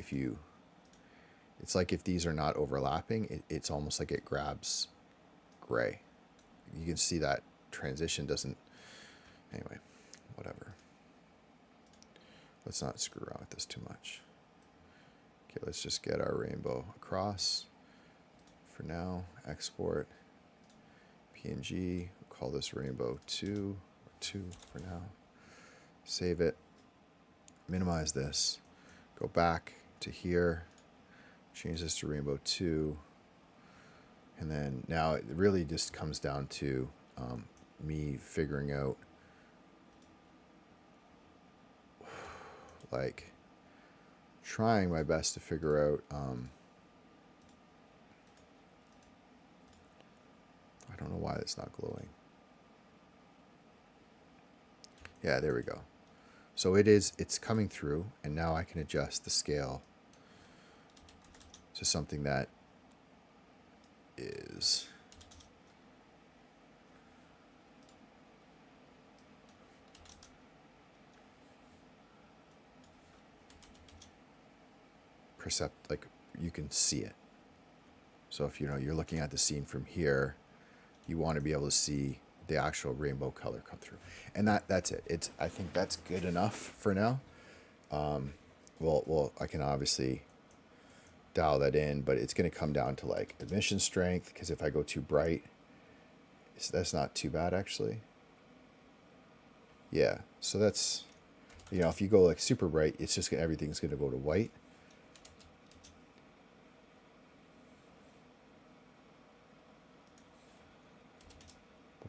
it's like if these are not overlapping, it's almost like it grabs gray. You can see that transition doesn't, anyway, whatever. Let's not screw around with this too much. Okay, let's just get our rainbow across for now. Export PNG, we'll call this rainbow 2 for now. Save it. Minimize this, go back to here, change this to rainbow 2, and then now it really just comes down to me figuring out, like, trying my best to figure out, I don't know why it's not glowing. Yeah, there we go. So it's coming through, and now I can adjust the scale to something that is like you can see it. So if you're looking at the scene from here, you want to be able to see the actual rainbow color come through, and that's it. I think that's good enough for now. Well, I can obviously dial that in, but it's going to come down to like emission strength, because if I go too bright, that's not too bad actually. Yeah, so that's, if you go like super bright, it's just everything's going to go to white.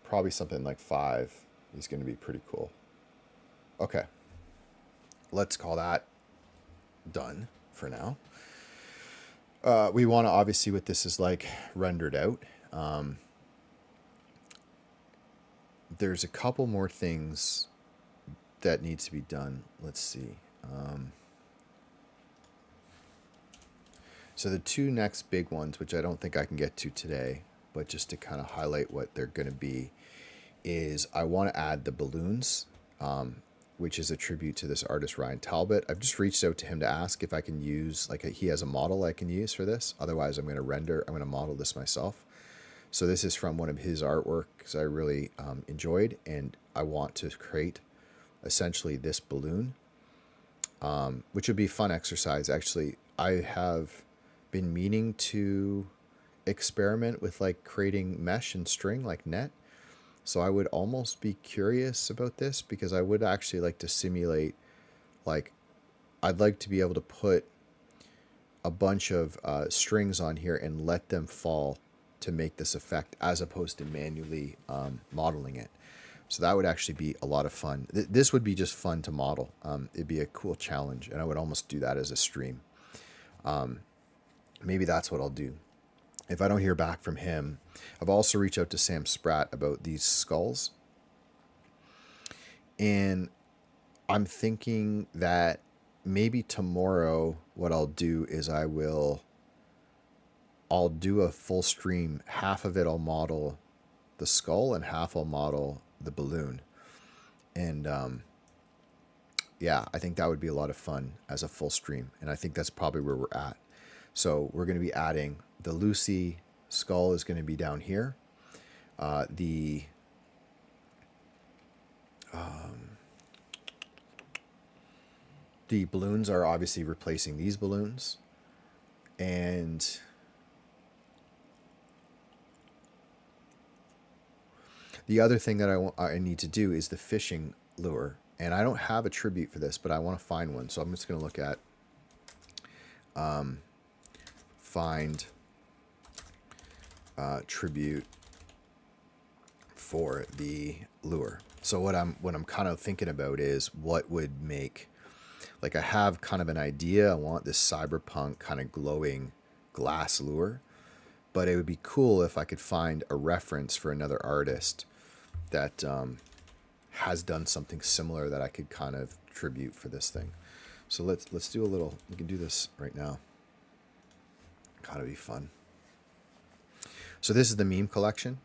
Probably something like 5 is going to be pretty cool. Okay, let's call that done for now. We want to obviously, what this is like rendered out. There's a couple more things that needs to be done. Let's see. So the two next big ones, which I don't think I can get to today, but just to kind of highlight what they're going to be, is I want to add the balloons, which is a tribute to this artist, Ryan Talbot. I've just reached out to him to ask if I can use, he has a model I can use for this. Otherwise, I'm going to model this myself. So this is from one of his artworks I really enjoyed, and I want to create essentially this balloon, which would be a fun exercise. Actually, I have been meaning to experiment with creating mesh and string like net. So I would almost be curious about this, because I would actually like to simulate, I'd like to be able to put a bunch of strings on here and let them fall to make this effect, as opposed to manually modeling it. So that would actually be a lot of fun. This would be just fun to model. It'd be a cool challenge, and I would almost do that as a stream. Maybe that's what I'll do. If I don't hear back from him, I've also reached out to Sam Spratt about these skulls. And I'm thinking that maybe tomorrow what I'll do is I'll do a full stream. Half of it I'll model the skull and half I'll model the balloon. And yeah, I think that would be a lot of fun as a full stream. And I think that's probably where we're at. So we're going to be adding the Lucy skull is going to be down here. The balloons are obviously replacing these balloons. And the other thing that I need to do is the fishing lure. And I don't have a tribute for this, but I want to find one. So I'm just going to look at find tribute for the lure. So what I'm kind of thinking about is what would make, like, I have kind of an idea. I want this cyberpunk kind of glowing glass lure, but it would be cool if I could find a reference for another artist that has done something similar that I could kind of tribute for this thing. So let's do a little. We can do this right now. Kind of be fun. So this is the meme collection.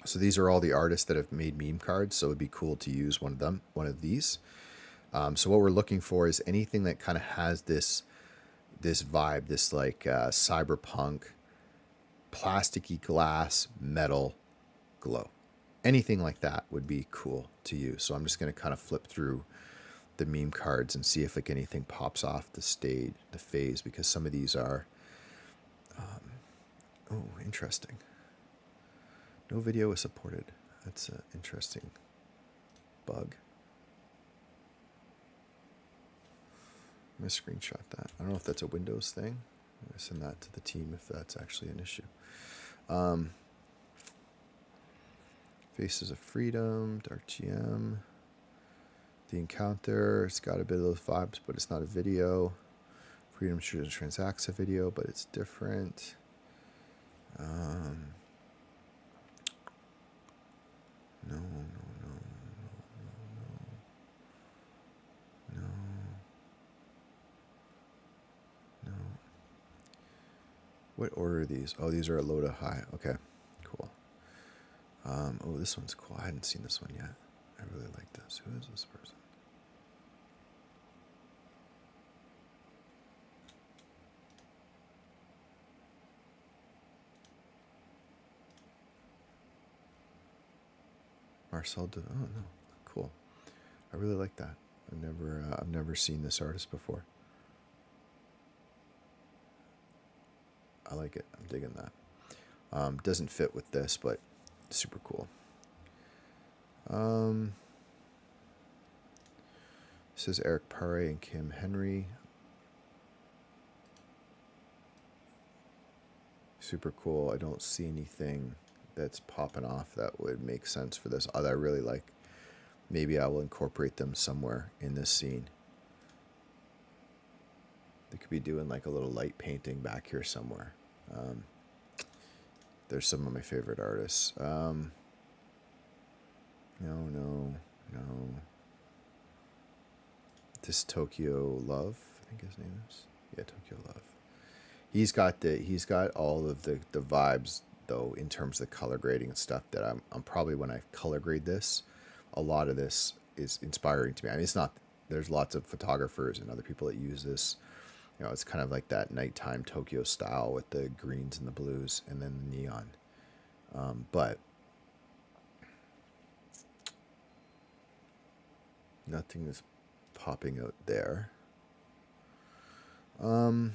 So these are all the artists that have made meme cards. So it'd be cool to use one of these. So what we're looking for is anything that kind of has this vibe, this like cyberpunk, plasticky glass, metal glow. Anything like that would be cool to use. So I'm just going to kind of flip through the meme cards and see if like anything pops off the phase, because some of these are, oh, interesting. No video is supported. That's an interesting bug. I'm going to screenshot that. I don't know if that's a Windows thing. I'm going to send that to the team if that's actually an issue. Faces of Freedom, Dark GM. The Encounter, it's got a bit of those vibes, but it's not a video. Freedom transacts a video, but it's different. No. What order are these? Oh, these are a low to high. Okay, cool. Oh, this one's cool. I hadn't seen this one yet. I really like this. Who is this person? Marcel de. Oh no, cool. I really like that. I've never seen this artist before. I like it. I'm digging that. Doesn't fit with this, but super cool. This is Eric Pare and Kim Henry. Super cool. I don't see anything that's popping off that would make sense for this. Other I really like. Maybe I will incorporate them somewhere in this scene. They could be doing like a little light painting back here somewhere. There's some of my favorite artists. No. This Tokyo Love, I think his name is. Yeah, Tokyo Love. He's got all of the vibes though in terms of the color grading and stuff that I'm probably, when I color grade this, a lot of this is inspiring to me. I mean, it's not. There's lots of photographers and other people that use this. You know, it's kind of like that nighttime Tokyo style with the greens and the blues and then the neon. But nothing is popping out there. No.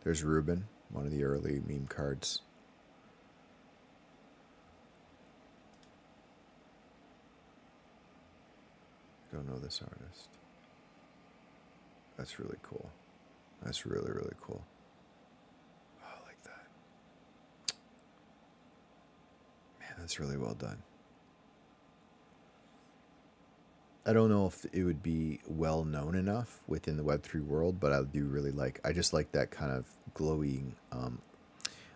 There's Reuben, one of the early meme cards. Don't know this artist. That's really cool. That's really, really cool. Oh, I like that. Man, that's really well done. I don't know if it would be well known enough within the Web3 world, but I do really like, I just like that kind of glowing.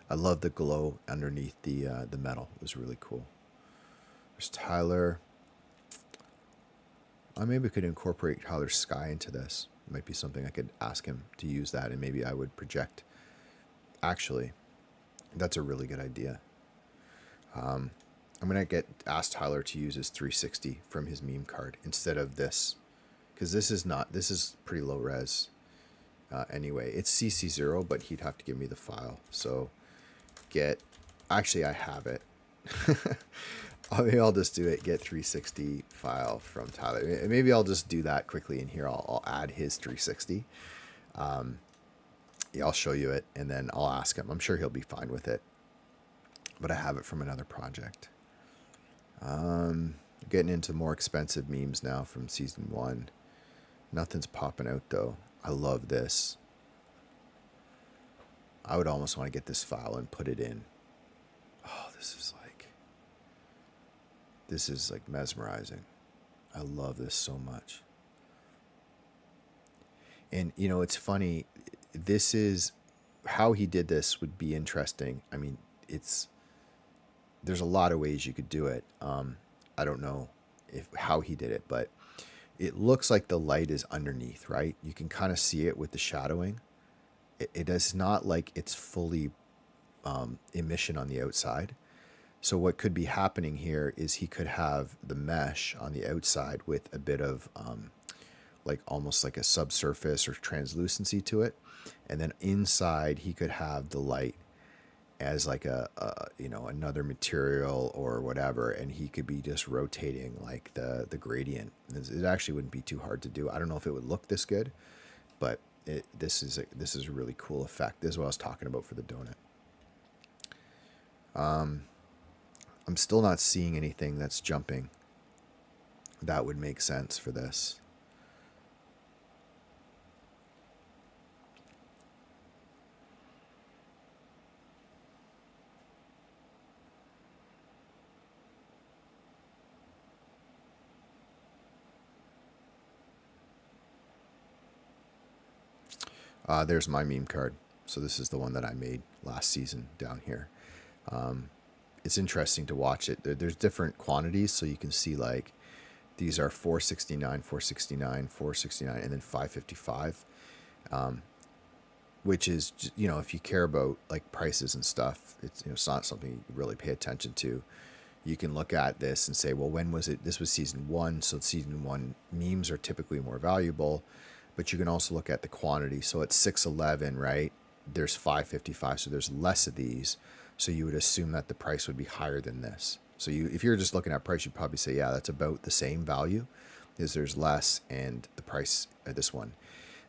I love the glow underneath the metal. It was really cool. There's Tyler. Maybe I could incorporate Tyler's sky into this. It might be something I could ask him to use that, and maybe I would project. Actually, that's a really good idea. I'm gonna ask Tyler to use his 360 from his meme card instead of this, because this is pretty low res. Anyway, it's CC0, but he'd have to give me the file. So actually I have it. Maybe I'll just do it. Get 360 file from Tyler. Maybe I'll just do that quickly in here. I'll add his 360. Yeah, I'll show you it, and then I'll ask him. I'm sure he'll be fine with it. But I have it from another project. Getting into more expensive memes now from season 1. Nothing's popping out though. I love this. I would almost want to get this file and put it in. Oh, this is like mesmerizing. I love this so much. And you know, it's funny. This is how he did this would be interesting. I mean, there's a lot of ways you could do it. I don't know how he did it, but it looks like the light is underneath, right? You can kind of see it with the shadowing. It is not like it's fully emission on the outside. So what could be happening here is he could have the mesh on the outside with a bit of like almost like a subsurface or translucency to it. And then inside he could have the light as like a another material or whatever, and he could be just rotating like the gradient. It actually wouldn't be too hard to do. I don't know if it would look this good, but this is a really cool effect. This is what I was talking about for the donut. I'm still not seeing anything that's jumping that would make sense for this. There's my meme card. So this is the one that I made last season down here. It's interesting to watch it. There's different quantities, so you can see like these are 469, 469, 469, and then 555, which is, you know, if you care about like prices and stuff, it's not something you really pay attention to. You can look at this and say, well, when was it? This was season 1, so season 1 memes are typically more valuable. But you can also look at the quantity. So at 611, right, there's 555, so there's less of these. So you would assume that the price would be higher than this. So if you're just looking at price, you'd probably say, yeah, that's about the same value, because there's less and the price of this one.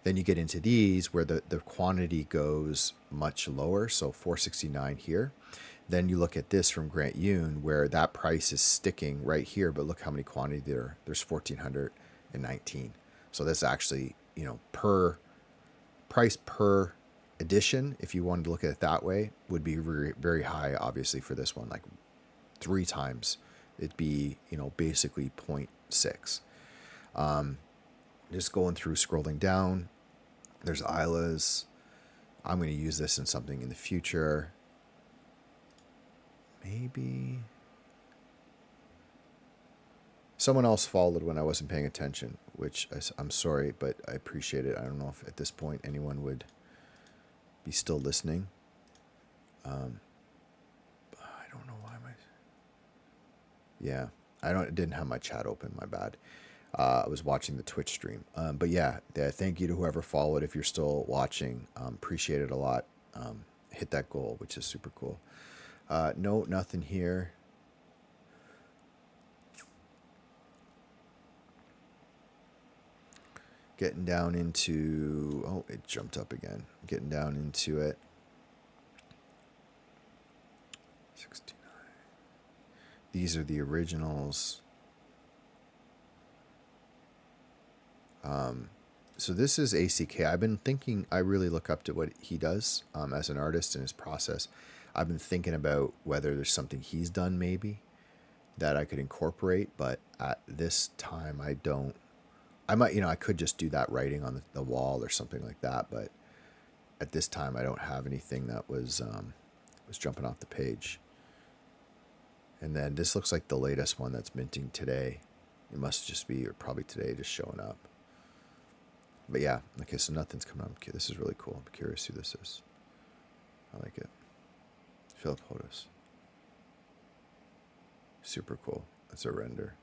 Then you get into these where the quantity goes much lower, so 469 here. Then you look at this from Grant Yoon where that price is sticking right here, but look how many quantity there. There's 1,419. So that's actually, you know, per price per edition, if you wanted to look at it that way, would be very, very high, obviously, for this one, like 3 times. It'd be, you know, basically 0.6. Just going through, scrolling down, there's Isla's. I'm going to use this in something in the future. Maybe someone else followed when I wasn't paying attention, which I'm sorry, but I appreciate it. I don't know if at this point anyone would be still listening. I don't know why yeah, didn't have my chat open, my bad. I was watching the Twitch stream. But yeah, thank you to whoever followed. If you're still watching, appreciate it a lot. Hit that goal, which is super cool. No, nothing here. Getting down into, oh, it jumped up again. Getting down into it. 69. These are the originals. So this is ACK. I've been thinking, I really look up to what he does as an artist and his process. I've been thinking about whether there's something he's done maybe that I could incorporate, but at this time I don't. I might, I could just do that writing on the wall or something like that, but at this time I don't have anything that was jumping off the page. And then this looks like the latest one that's minting today. It must just be, or probably today, just showing up. But yeah, okay, so nothing's coming up. Okay, this is really cool. I'm curious who this is. I like it. Philip Hotus. Super cool. That's a render.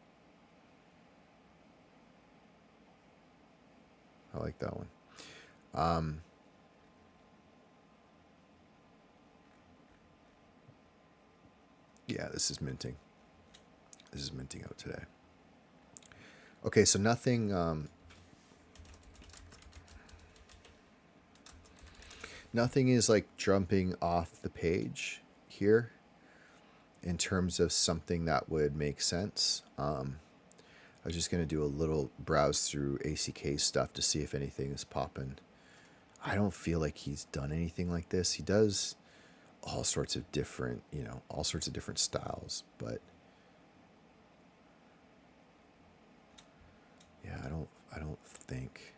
I like that one. Yeah, this is minting. This is minting out today. Okay, so nothing. Nothing is like jumping off the page here in terms of something that would make sense. I was just going to do a little browse through ACK stuff to see if anything is popping. I don't feel like he's done anything like this. He does all sorts of different, all sorts of different styles, but yeah, I don't think.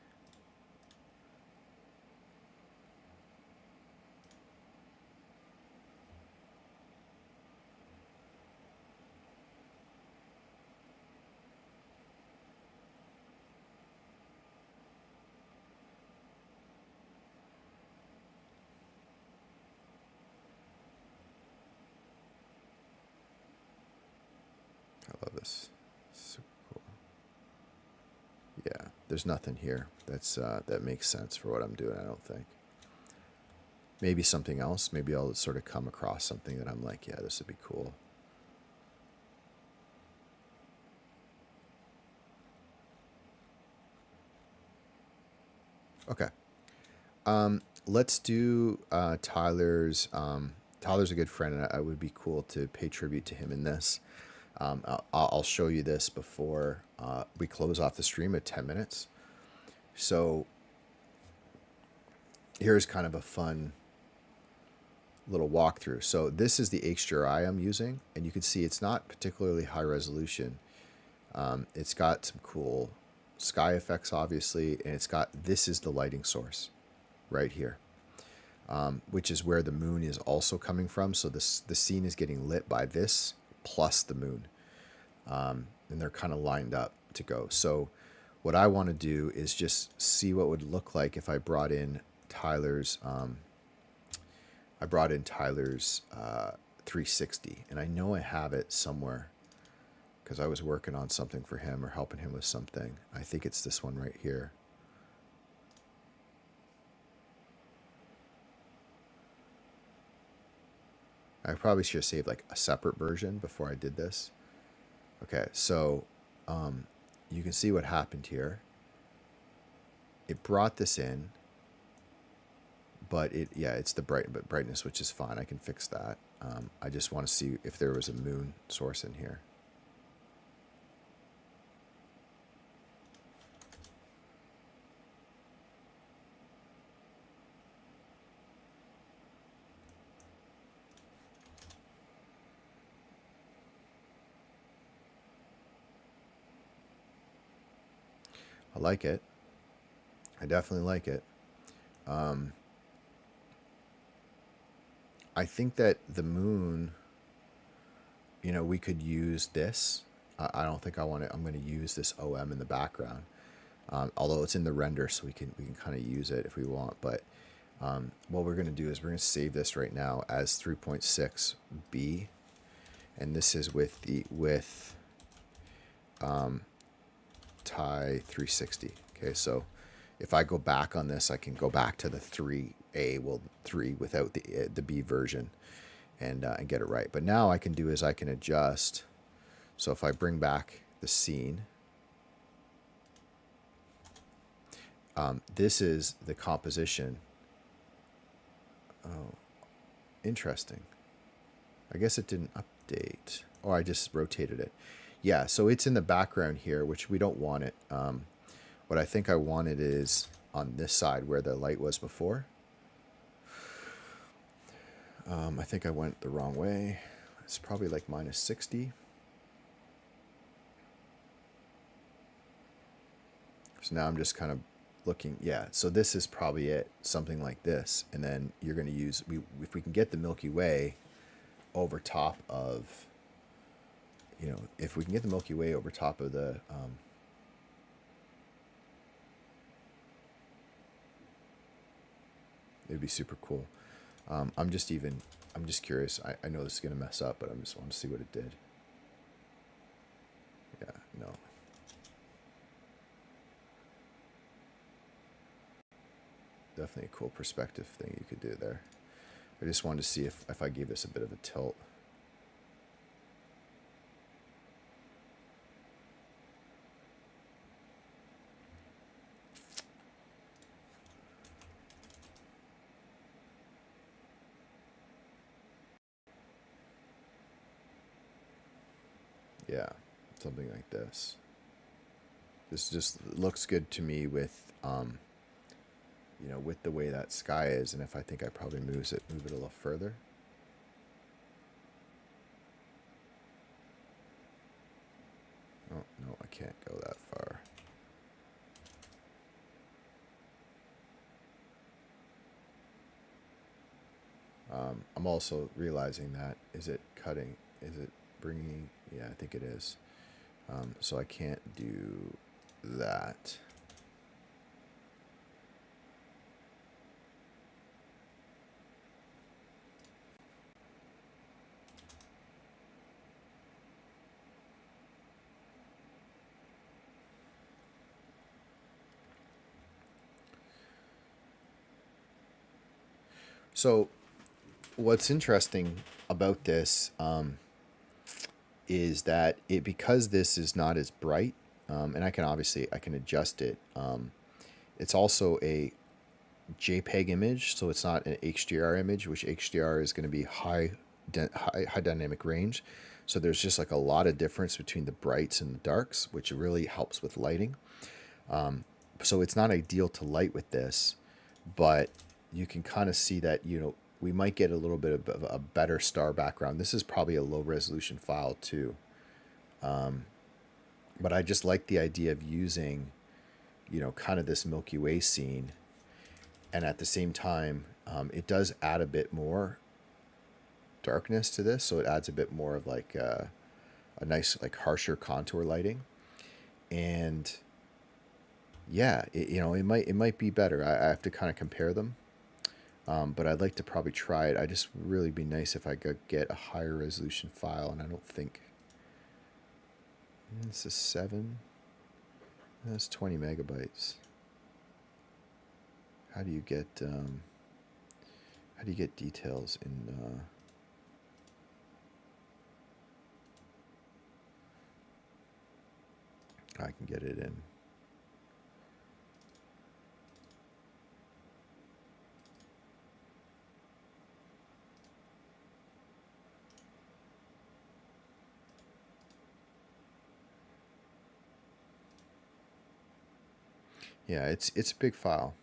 I love this. Super cool. Yeah, there's nothing here that's that makes sense for what I'm doing, I don't think. Maybe something else. Maybe I'll sort of come across something that I'm like, yeah, this would be cool. Okay. Let's do Tyler's. Tyler's a good friend, and I would be cool to pay tribute to him in this. I'll show you this before we close off the stream at 10 minutes. So here's kind of a fun little walkthrough. So this is the HDRI I'm using, and you can see it's not particularly high resolution. It's got some cool sky effects, obviously, and it's got, this is the lighting source right here, which is where the moon is also coming from. So the scene is getting lit by this plus the moon, and they're kind of lined up to go. So what I want to do is just see what would look like if I brought in Tyler's 360, and I know I have it somewhere because I was working on something for him or helping him with something. I think it's this one right here. I probably should have saved like a separate version before I did this. Okay, so you can see what happened here. It brought this in, but it's the brightness, which is fine. I can fix that. I just want to see if there was a moon source in here. I like it. I definitely like it. I think that the moon, we could use this. I don't think I want it. I'm going to use this OM in the background, although it's in the render, so we can kind of use it if we want. But what we're going to do is we're going to save this right now as 3.6B, and this is with Ty 360. Okay, so if I go back on this, I can go back to the 3A, well, 3 without the B version, and get it right. But now I can do is I can adjust. So if I bring back the scene, this is the composition. Oh, interesting. I guess it didn't update. Or I just rotated it. Yeah, so it's in the background here, which we don't want it. What I think I wanted is on this side where the light was before. I think I went the wrong way. It's probably like minus 60. So now I'm just kind of looking. Yeah, so this is probably it. Something like this. And then you're going to use, if we can get the Milky Way over top of, you know, if we can get the Milky Way over top of the, it'd be super cool. I'm just curious. I know this is going to mess up, but I just want to see what it did. Yeah, no. Definitely a cool perspective thing you could do there. I just wanted to see if I gave this a bit of a tilt. Yeah, something like this. This just looks good to me with, you know, with the way that sky is, and if I think I probably move it a little further. Oh, no, I can't go that far. I'm also realizing that, is it cutting? Is it bringing? Yeah, I think it is. So I can't do that. So what's interesting about this is that because this is not as bright, and I can adjust it. It's also a JPEG image, so it's not an HDR image, which HDR is going to be high dynamic range. So there's just like a lot of difference between the brights and the darks, which really helps with lighting. So it's not ideal to light with this, but you can kind of see that, you know, we might get a little bit of a better star background. This is probably a low resolution file too. But I just like the idea of using, you know, kind of this Milky Way scene. And at the same time, it does add a bit more darkness to this. So it adds a bit more of like a nice, like harsher contour lighting. And yeah, it might be better. I have to kind of compare them. But I'd like to probably try it. I just really be nice if I could get a higher resolution file, and I don't think this is 7. That's 20 megabytes. How do you get details in I can get it in. Yeah, it's a big file.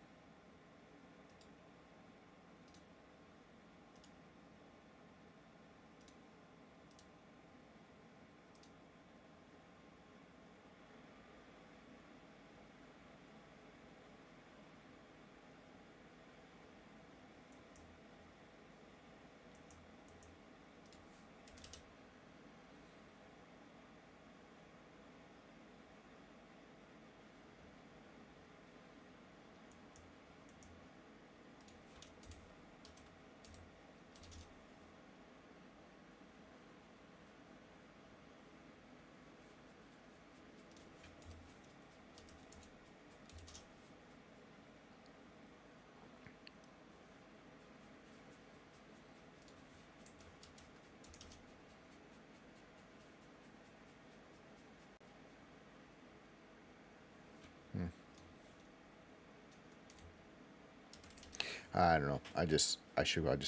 I don't know. I'll just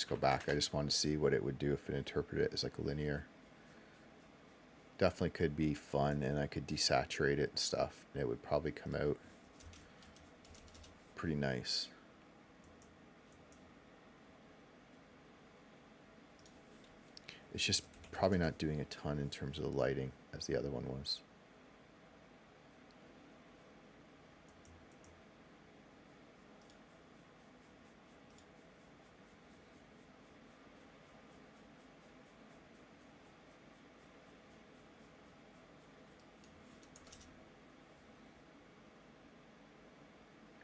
go back. I just wanted to see what it would do if it interpreted it as like a linear. Definitely could be fun, and I could desaturate it and stuff, and it would probably come out pretty nice. It's just probably not doing a ton in terms of the lighting as the other one was.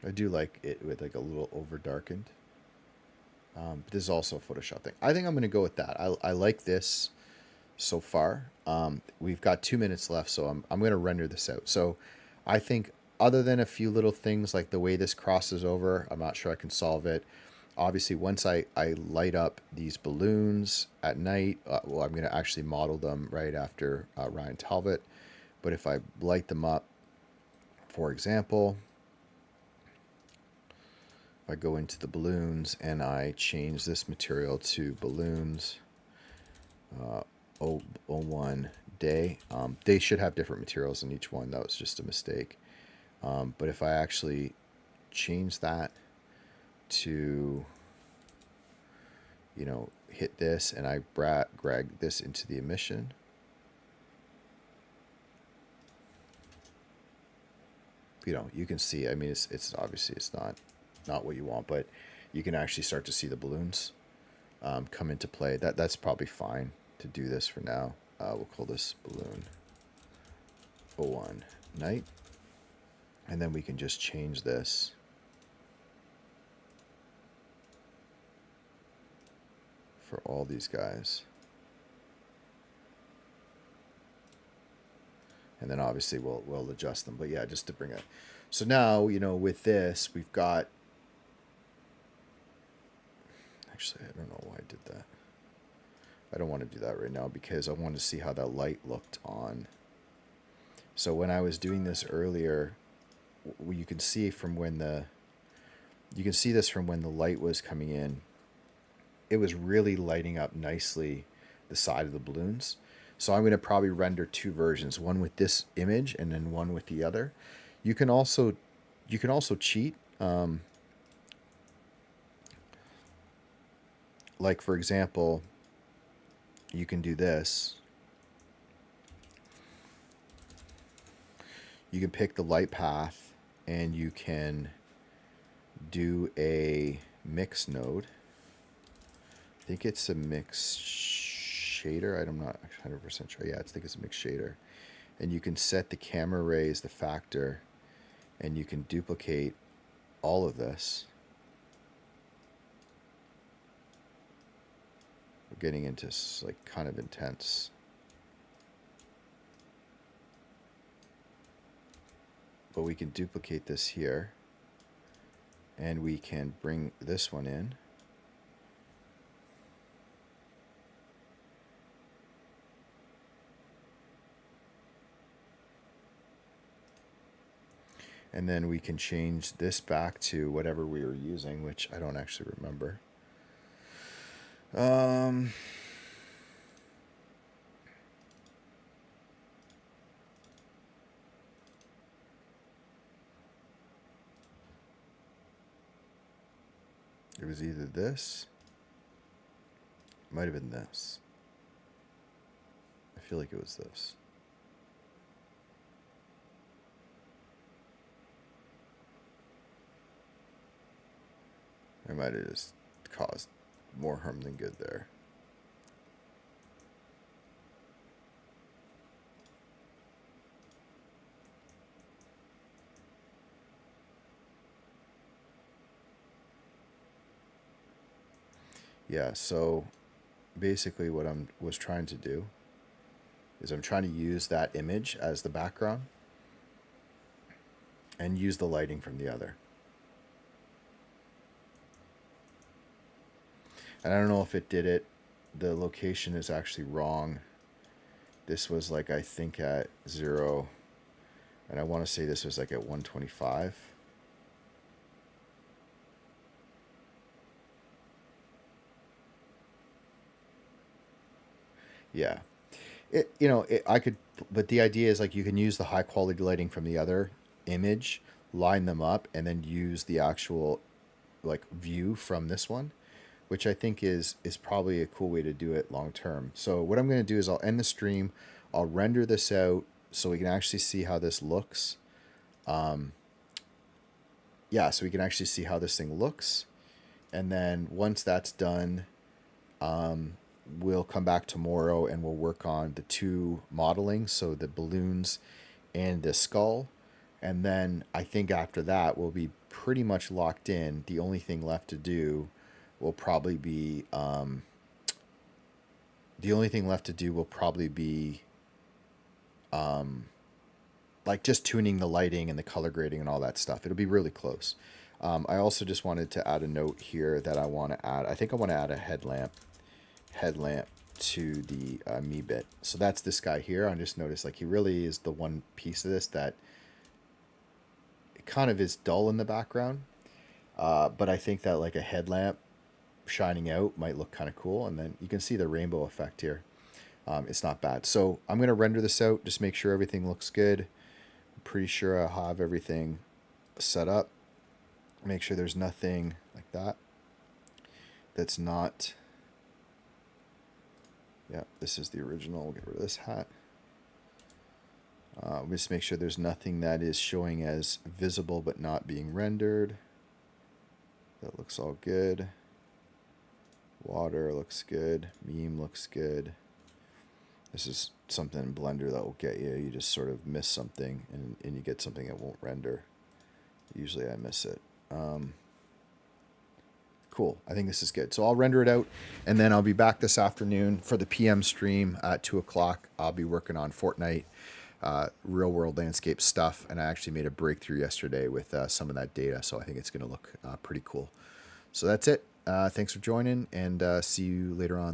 I do like it with like a little over darkened. But this is also a Photoshop thing. I think I'm going to go with that. I like this so far. We've got 2 minutes left, so I'm going to render this out. So I think other than a few little things like the way this crosses over, I'm not sure I can solve it. Obviously, once I light up these balloons at night, well, I'm going to actually model them right after Ryan Talbot. But if I light them up, for example, I go into the balloons and I change this material to balloons 01 day. They should have different materials in each one. That was just a mistake. But if I actually change that to, you know, hit this and I drag this into the emission, you know, you can see, I mean, it's obviously it's not what you want, but you can actually start to see the balloons come into play. That's probably fine to do this for now. We'll call this balloon 01 night, and then we can just change this for all these guys, and then obviously we'll adjust them. But yeah, just to bring it. So now, you know, with this we've got. Actually, I don't know why I did that. I don't want to do that right now because I want to see how that light looked on. So when I was doing this earlier, you can see from when you can see this from when the light was coming in. It was really lighting up nicely the side of the balloons. So I'm going to probably render two versions, one with this image and then one with the other. You can also cheat. Like, for example, you can do this. You can pick the light path and you can do a mix node. I think it's a mix shader. I'm not 100% sure. Yeah, I think it's a mix shader. And you can set the camera rays, the factor, and you can duplicate all of this. We're getting into like kind of intense. But we can duplicate this here. And we can bring this one in. And then we can change this back to whatever we were using, which I don't actually remember. It was either this, might have been this. I feel like it was this. I might have just caused more harm than good there. Yeah, so basically what I was trying to do is I'm trying to use that image as the background and use the lighting from the other. And I don't know if it did it. The location is actually wrong. This was like, I think at 0. And I want to say this was like at 125. Yeah. I could, but the idea is like you can use the high quality lighting from the other image line them up, and then use the actual like view from this one, which I think is probably a cool way to do it long term. So what I'm going to do is I'll end the stream, I'll render this out so we can actually see how this looks. Yeah, so we can actually see how this thing looks. And then once that's done, we'll come back tomorrow and we'll work on the 2 modeling, so the balloons and the skull. And then I think after that we'll be pretty much locked in. The only thing left to do will probably be like just tuning the lighting and the color grading and all that stuff. It'll be really close. I also just wanted to add a note here that I want to add. I think I want to add a headlamp to the me bit. So that's this guy here. I just noticed like he really is the one piece of this that it kind of is dull in the background. But I think that like a headlamp shining out might look kind of cool. And then you can see the rainbow effect here. It's not bad. So I'm going to render this out. Just make sure everything looks good. I'm pretty sure I have everything set up. Make sure there's nothing like that that's not. Yeah, this is the original. We'll get rid of this hat. Just make sure there's nothing that is showing as visible but not being rendered. That looks all good. Water looks good. Meme looks good. This is something in Blender that will get you. You just sort of miss something and you get something that won't render. Usually I miss it. Cool. I think this is good. So I'll render it out, and then I'll be back this afternoon for the PM stream at 2 o'clock. I'll be working on Fortnite, real world landscape stuff, and I actually made a breakthrough yesterday with some of that data, so I think it's going to look pretty cool. So that's it. Thanks for joining, and see you later on.